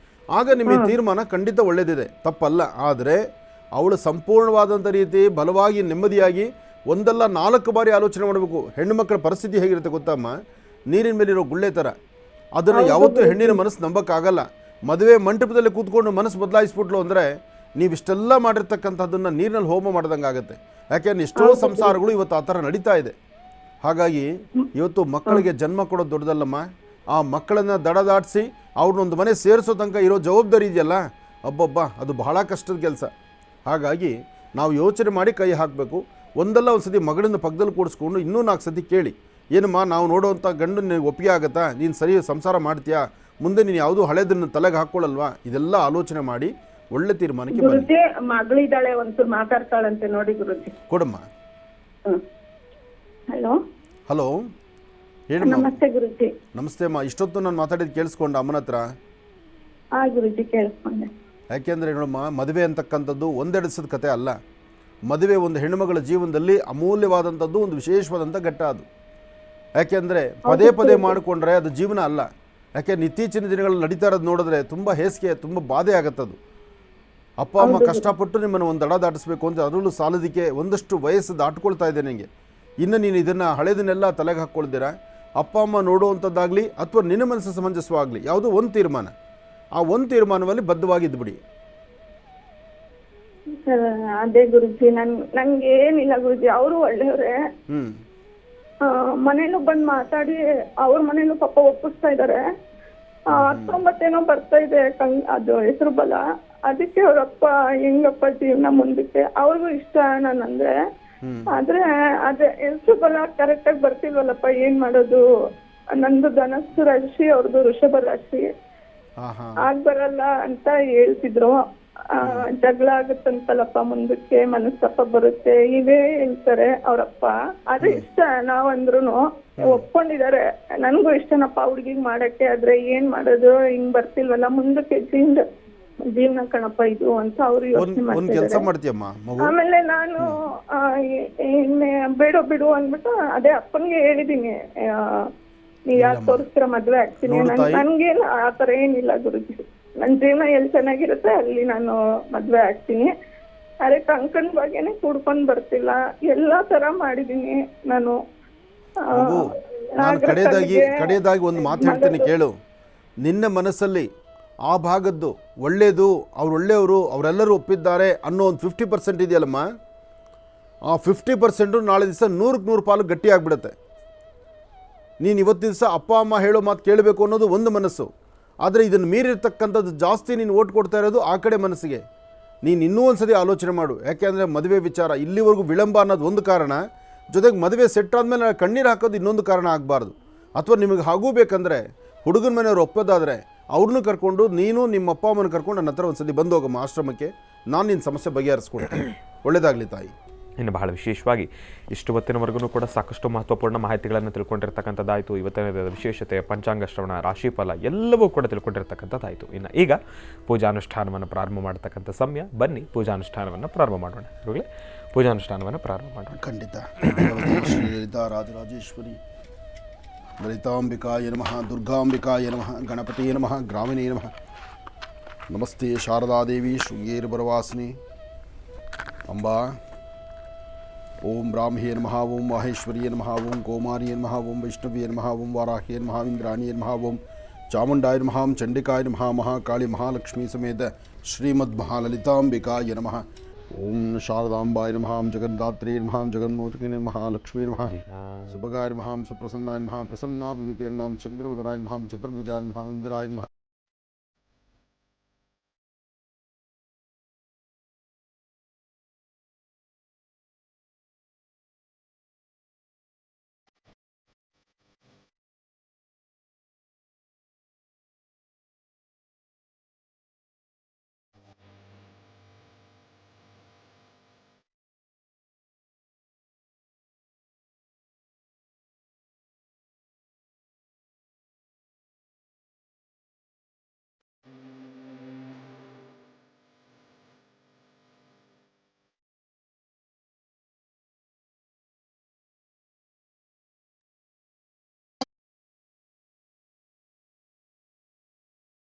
ಆಗ ನಿಮ್ಮ ತೀರ್ಮಾನ ಖಂಡಿತ ಒಳ್ಳೆಯದಿದೆ, ತಪ್ಪಲ್ಲ. ಆದರೆ ಅವಳು ಸಂಪೂರ್ಣವಾದಂಥ ರೀತಿ ಬಲವಾಗಿ ನೆಮ್ಮದಿಯಾಗಿ ಒಂದಲ್ಲ 4 ಬಾರಿ ಆಲೋಚನೆ ಮಾಡಬೇಕು. ಹೆಣ್ಣು ಮಕ್ಕಳ ಪರಿಸ್ಥಿತಿ ಹೇಗಿರುತ್ತೆ ಗೊತ್ತಮ್ಮ? ನೀರಿನ ಮೇಲಿರೋ ಗುಳ್ಳೆ ಥರ. ಅದನ್ನು ಯಾವತ್ತೂ ಹೆಣ್ಣಿನ ಮನಸ್ಸು ನಂಬಕ್ಕಾಗಲ್ಲ. ಮದುವೆ ಮಂಟಪದಲ್ಲಿ ಕೂತ್ಕೊಂಡು ಮನಸ್ಸು ಬದಲಾಯಿಸ್ಬಿಟ್ಲು ಅಂದರೆ ನೀವಿಷ್ಟೆಲ್ಲ ಮಾಡಿರ್ತಕ್ಕಂಥದ್ದನ್ನು ನೀರಿನಲ್ಲಿ ಹೋಮ ಮಾಡ್ದಂಗೆ ಆಗುತ್ತೆ. ಯಾಕೆಂದ್ರೆ ಎಷ್ಟೋ ಸಂಸಾರಗಳು ಇವತ್ತು ಆ ಥರ ನಡೀತಾ ಇದೆ. ಹಾಗಾಗಿ ಇವತ್ತು ಮಕ್ಕಳಿಗೆ ಜನ್ಮ ಕೊಡೋದು ದೊಡ್ಡದಲ್ಲಮ್ಮ. ಆ ಮಕ್ಕಳನ್ನು ದಡದಾಡಿಸಿ ಅವ್ರನ್ನೊಂದು ಮನೆ ಸೇರಿಸೋ ತನಕ ಇರೋ ಜವಾಬ್ದಾರಿ ಇದೆಯಲ್ಲ, ಅಬ್ಬಬ್ಬ, ಅದು ಬಹಳ ಕಷ್ಟದ ಕೆಲಸ. ಹಾಗಾಗಿ ನಾವು ಯೋಚನೆ ಮಾಡಿ ಕೈ ಹಾಕಬೇಕು. ಒಂದಲ್ಲ ಒಂದು ಸತಿ ಮಗಳನ್ನ ಪಕ್ಕದಲ್ಲಿ ಕೂಡಿಸ್ಕೊಂಡು ಇನ್ನೂ 4 ಸತಿ ಕೇಳಿ, ಏನಮ್ಮ ನಾವು ನೋಡೋವಂಥ ಗಂಡು ನಿನಗೆ ಒಪ್ಪಿಗೆ ಆಗುತ್ತಾ, ನೀನು ಸರಿ ಸಂಸಾರ ಮಾಡ್ತೀಯಾ, ಮುಂದೆ ನೀನು ಯಾವುದೂ ಹಳೇದನ್ನು ತಲೆಗೆ ಹಾಕ್ಕೊಳ್ಳಲ್ವಾ, ಇದೆಲ್ಲ ಆಲೋಚನೆ ಮಾಡಿ ಒಳ್ಳೆ ತೀರ್ಮಾನಕ್ಕೆ ಬನ್ನಿ. ಮಗಳಿದ್ದಾಳೆ, ಒಂಚೂರು ಮಾತಾಡ್ತಾಳಂತೆ ನೋಡಿ ಗುರುಜಿ. ಕೊಡಮ್ಮ. ಹಲೋ ಹಲೋ, ಹೇಳಮ್ಮ. ನಮಸ್ತೆ ಗುರುಜಿ. ನಮಸ್ತೆ ಅಮ್ಮ. ಇಷ್ಟೊತ್ತು ನಾನು ಮಾತಾಡಿದ್ದು ಕೇಳಿಸ್ಕೊಂಡ ಅಮ್ಮನ ಹತ್ರ? ಗುರುಜಿ ಕೇಳಿಸ್ಕೊಂಡೆ. ಯಾಕೆಂದರೆ ನೋಡಮ್ಮ, ಮದುವೆ ಅಂತಕ್ಕಂಥದ್ದು ಒಂದೆಡಸದ ಕತೆ ಅಲ್ಲ. ಮದುವೆ ಒಂದು ಹೆಣ್ಣುಮಗಳ ಜೀವನದಲ್ಲಿ ಅಮೂಲ್ಯವಾದಂಥದ್ದು, ಒಂದು ವಿಶೇಷವಾದಂಥ ಘಟ್ಟ ಅದು. ಯಾಕೆಂದರೆ ಪದೇ ಪದೇ ಮಾಡಿಕೊಂಡ್ರೆ ಅದು ಜೀವನ ಅಲ್ಲ. ಯಾಕೆಂದ್ರೆ ಇತ್ತೀಚಿನ ದಿನಗಳಲ್ಲಿ ನಡೀತಾ ಇರೋದು ನೋಡಿದ್ರೆ ತುಂಬ ಹೇಸಿಗೆ, ತುಂಬ ಬಾಧೆ ಆಗುತ್ತದು. ಅಪ್ಪ ಅಮ್ಮ ಕಷ್ಟಪಟ್ಟು ನಿಮ್ಮನ್ನು ಒಂದು ದಡ ದಾಟಿಸ್ಬೇಕು ಅಂತ, ಅದರಲ್ಲೂ ಸಾಲದಕ್ಕೆ ಒಂದಷ್ಟು ವಯಸ್ಸು ದಾಟ್ಕೊಳ್ತಾ ಇದೆ ನಿನಗೆ. ಇನ್ನು ನೀನು ಇದನ್ನು ಹಳೇದನ್ನೆಲ್ಲ ತಲೆಗೆ ಹಾಕ್ಕೊಳ್ತೀರಾ, ಅಪ್ಪ ಅಮ್ಮ ನೋಡುವಂಥದ್ದಾಗಲಿ ಅಥವಾ ನಿನ್ನ ಮನಸ್ಸು ಸಮಂಜಸವಾಗಲಿ ಯಾವುದೋ ಒಂದು ತೀರ್ಮಾನ, ಆ ಒಂದು ತೀರ್ಮಾನದಲ್ಲಿ ಬದ್ಧವಾಗಿದ್ದುಬಿಡಿ. ಅದೇ ಗುರುಜಿ ನಂಗೆ ಏನಿಲ್ಲ ಗುರುಜಿ, ಅವರು ಒಳ್ಳೆಯವ್ರೆ. ಹ್ಞೂ ಮನೇಲೂ ಬಂದ್ ಮಾತಾಡಿ ಅವ್ರ ಮನೇಲೂ ಪಾಪ ಒಪ್ಪಿಸ್ತಾ ಇದಾರೆ. 19 ಏನೋ ಬರ್ತಾ ಇದೆ ಅದು ಹೆಸರು ಬಲ. ಅದಕ್ಕೆ ಅವ್ರಪ್ಪ ಹೆಂಗಪ್ಪ ಜೀವನ ಮುಂದಕ್ಕೆ, ಅವ್ರಿಗೂ ಇಷ್ಟ ನಾನಂದ್ರೆ. ಆದ್ರೆ ಅದೇ ಹೆಸರು ಬಲ ಕರೆಕ್ಟ್ ಆಗಿ ಬರ್ತಿಲ್ವಲ್ಲಪ್ಪ, ಏನ್ ಮಾಡೋದು? ನಂದು ಧನಸ್ಸು ರಾಶಿ, ಅವ್ರದ್ದು ವೃಷಭ ರಾಶಿ. ಆಗ್ ಬರಲ್ಲ ಅಂತ ಹೇಳ್ತಿದ್ರು. ಜಗಳ ಆಗುತ್ತಂತಲ್ಲಪ್ಪ ಮುಂದಕ್ಕೆ, ಮನಸ್ತಾಪ ಬರುತ್ತೆ, ಇವೇ ಹೇಳ್ತಾರೆ ಅವ್ರಪ್ಪ. ಅದು ಇಷ್ಟ ನಾವಂದ್ರುನು ಒಪ್ಕೊಂಡಿದ್ದಾರೆ. ನನ್ಗೂ ಇಷ್ಟನಪ್ಪ ಹುಡ್ಗಿಗ್ ಮಾಡಕ್ಕೆ. ಆದ್ರೆ ಏನ್ ಮಾಡೋದು, ಹಿಂಗ್ ಬರ್ತಿಲ್ವಲ್ಲ ಮುಂದಕ್ಕೆ ಜೀವನ ಕಣಪ್ಪ ಇದು ಅಂತ ಅವ್ರು ಯೋಚನೆ ಮಾಡ್ತಿದ್ದಾರೆ. ಆಮೇಲೆ ನಾನು ಬೇಡ ಬಿಡು ಅಂದ್ಬಿಟ್ಟು ಅದೇ ಅಪ್ಪನ್ಗೆ ಹೇಳಿದೀನಿ, ನೀವ್ ಯಾಕೆ ತೋರಿಸ್ತೀರ ಮದ್ವೆ ಆಗ್ತೀನಿ. ನನ್ಗೇನು ಆತರ ಏನಿಲ್ಲ ಗುರುಜಿ, ನನ್ ಜೀವನ ಎಲ್ಲಿ ಚೆನ್ನಾಗಿರುತ್ತೆ ಅಲ್ಲಿ ನಾನು ಮದ್ವೆ ಆಗ್ತೀನಿ. ಅದೇ ಕಂಕನ್ ಬಗ್ಗೆನೆ ಕೂಡ್ಕೊಂಡ್ ಬರ್ತಿಲ್ಲ, ಎಲ್ಲಾ ತರ ಮಾಡಿದೀನಿ ನಾನು. ನಾನು ಕಡೆಯದಾಗಿ ಒಂದು ಮಾತು ಹೇಳ್ತೀನಿ ಕೇಳು. ನಿನ್ನ ಮನಸ್ಸಲ್ಲಿ ಆ ಭಾಗದ್ದು ಒಳ್ಳೆಯದು, ಅವ್ರು ಒಳ್ಳೆಯವರು, ಅವರೆಲ್ಲರೂ ಒಪ್ಪಿದ್ದಾರೆ ಅನ್ನೋ ಒಂದು 50% ಇದೆಯಲ್ಲಮ್ಮ, ಆ 50% ನಾಳೆ ದಿವಸ 100ಕ್ಕೆ 100 ಪಾಲು ಗಟ್ಟಿಯಾಗ್ಬಿಡುತ್ತೆ. ನೀನು ಇವತ್ತು ದಿವಸ ಅಪ್ಪ ಅಮ್ಮ ಹೇಳೋ ಮಾತು ಕೇಳಬೇಕು ಅನ್ನೋದು ಒಂದು ಮನಸ್ಸು. ಆದರೆ ಇದನ್ನು ಮೀರಿರ್ತಕ್ಕಂಥದ್ದು ಜಾಸ್ತಿ ನೀನು ಓಟ್ ಕೊಡ್ತಾ ಇರೋದು ಆ ಕಡೆ ಮನಸ್ಸಿಗೆ. ನೀನು ಇನ್ನೂ ಒಂದು ಸರಿ ಆಲೋಚನೆ ಮಾಡು. ಯಾಕೆಂದರೆ ಮದುವೆ ವಿಚಾರ ಇಲ್ಲಿವರೆಗೂ ವಿಳಂಬ ಅನ್ನೋದು ಒಂದು ಕಾರಣ, ಜೊತೆಗೆ ಮದುವೆ ಸೆಟ್ ಆದಮೇಲೆ ಕಣ್ಣೀರು ಹಾಕೋದು ಇನ್ನೊಂದು ಕಾರಣ ಆಗಬಾರ್ದು. ಅಥವಾ ನಿಮಗೆ ಹಾಗೂ ಬೇಕಂದರೆ ಹುಡುಗನ ಮನೆಯವ್ರು ಒಪ್ಪೋದಾದರೆ ಅವ್ರನ್ನೂ ಕರ್ಕೊಂಡು ನೀನು ನಿಮ್ಮ ಅಪ್ಪ ಅಮ್ಮನ ಕರ್ಕೊಂಡು ನನ್ನ ಹತ್ರ ಒಂದು ಸತಿ ಬಂದು ಹೋಗಮ್ಮ ಆಶ್ರಮಕ್ಕೆ, ನಾನು ನಿನ್ನ ಸಮಸ್ಯೆ ಬಗೆಹರಿಸ್ಕೊಡ್ತೀನಿ. ಒಳ್ಳೆಯದಾಗಲಿ ತಾಯಿ. ಇನ್ನು ಬಹಳ ವಿಶೇಷವಾಗಿ ಇಷ್ಟು ಹೊತ್ತಿನವರೆಗೂ ಕೂಡ ಸಾಕಷ್ಟು ಮಹತ್ವಪೂರ್ಣ ಮಾಹಿತಿಗಳನ್ನು ತಿಳ್ಕೊಂಡಿರ್ತಕ್ಕಂಥದ್ದಾಯಿತು. ಇವತ್ತಿನ ವಿಶೇಷತೆ, ಪಂಚಾಂಗ ಶ್ರವಣ, ರಾಶಿಫಲ ಎಲ್ಲವೂ ಕೂಡ ತಿಳ್ಕೊಂಡಿರ್ತಕ್ಕಂಥದ್ದಾಯಿತು. ಇನ್ನು ಈಗ ಪೂಜಾನುಷ್ಠಾನವನ್ನು ಪ್ರಾರಂಭ ಮಾಡತಕ್ಕಂಥ ಸಮಯ. ಬನ್ನಿ ಪೂಜಾನುಷ್ಠಾನವನ್ನು ಪ್ರಾರಂಭ ಮಾಡೋಣ. ಇವಾಗಲೇ ಪೂಜಾನುಷ್ಠಾನವನ್ನು ಪ್ರಾರಂಭ ಮಾಡೋಣ. ಖಂಡಿತ. ಶ್ರೀ ಲಲಿತಾ ರಾಜರಾಜೇಶ್ವರಿ, ಲಲಿತಾಂಬಿಕಾಯ ನಮಃ, ದುರ್ಗಾಂಬಿಕಾಯ ನಮಃ, ಗಣಪತಿಯೇ ನಮಃ, ಗ್ರಾಮಿಣೇ ನಮಃ. ನಮಸ್ತೆ ಶಾರದಾದೇವಿ ಶೃಂಗೇರಿ ಬರವಾಸಿನಿ ಅಂಬಾ. ಓಂ ಬ್ರಾಹ್ಮ್ಯೇ ನಮಃ, ಓಂ ಮಾಹೇಶ್ವರಿಯೇ ನಮಃ, ಓಂ ಕೌಮಾರ್ಯೇ ನಮಃ, ಓಂ ವೈಷ್ಣವ್ಯೇ ನಮಃ, ಓಂ ವಾರಾಹ್ಯೇ ನಮಃ, ಇಂದ್ರಾಣಿಯೇ ನಮಃ, ಓಂ ಚಾಮುಂಡಾಯ ನಮಃ, ಓಂ ಚಂಡಿಕಾಯ ನಮಃ, ಮಹಾಕಾಳಿ ಮಹಾಲಕ್ಷ್ಮೀ ಸಮೇತ ಶ್ರೀಮದ್ ಮಹಾಲಲಿತಾಂಬಿಕಾಯ ನಮಃ. ಓಂ ಶಾರದಾಂಬಾಯ ನಮಃ, ಓಂ ಜಗದ್ದಾತ್ರೇಯ ನಮಃ, ಓಂ ಜಗನ್ಮೋಚಕಿನೇ ನಮಃ, ಲಕ್ಷ್ಮೀ ನಮಃ, ಸುಭಗಾಯ ನಮಃ, ಸುಪ್ರಸನ್ನಾಯ ನಮಃ, ಪ್ರಸನ್ನಾಭಿವಿಕೇ ನಮಃ, ಚಂದ್ರೋದರಾಯ ನಮಃ, ಚತುರ್ಭುಜಾಯ ನಮಃ, ಇಂದ್ರಾಯ ನಮಃ.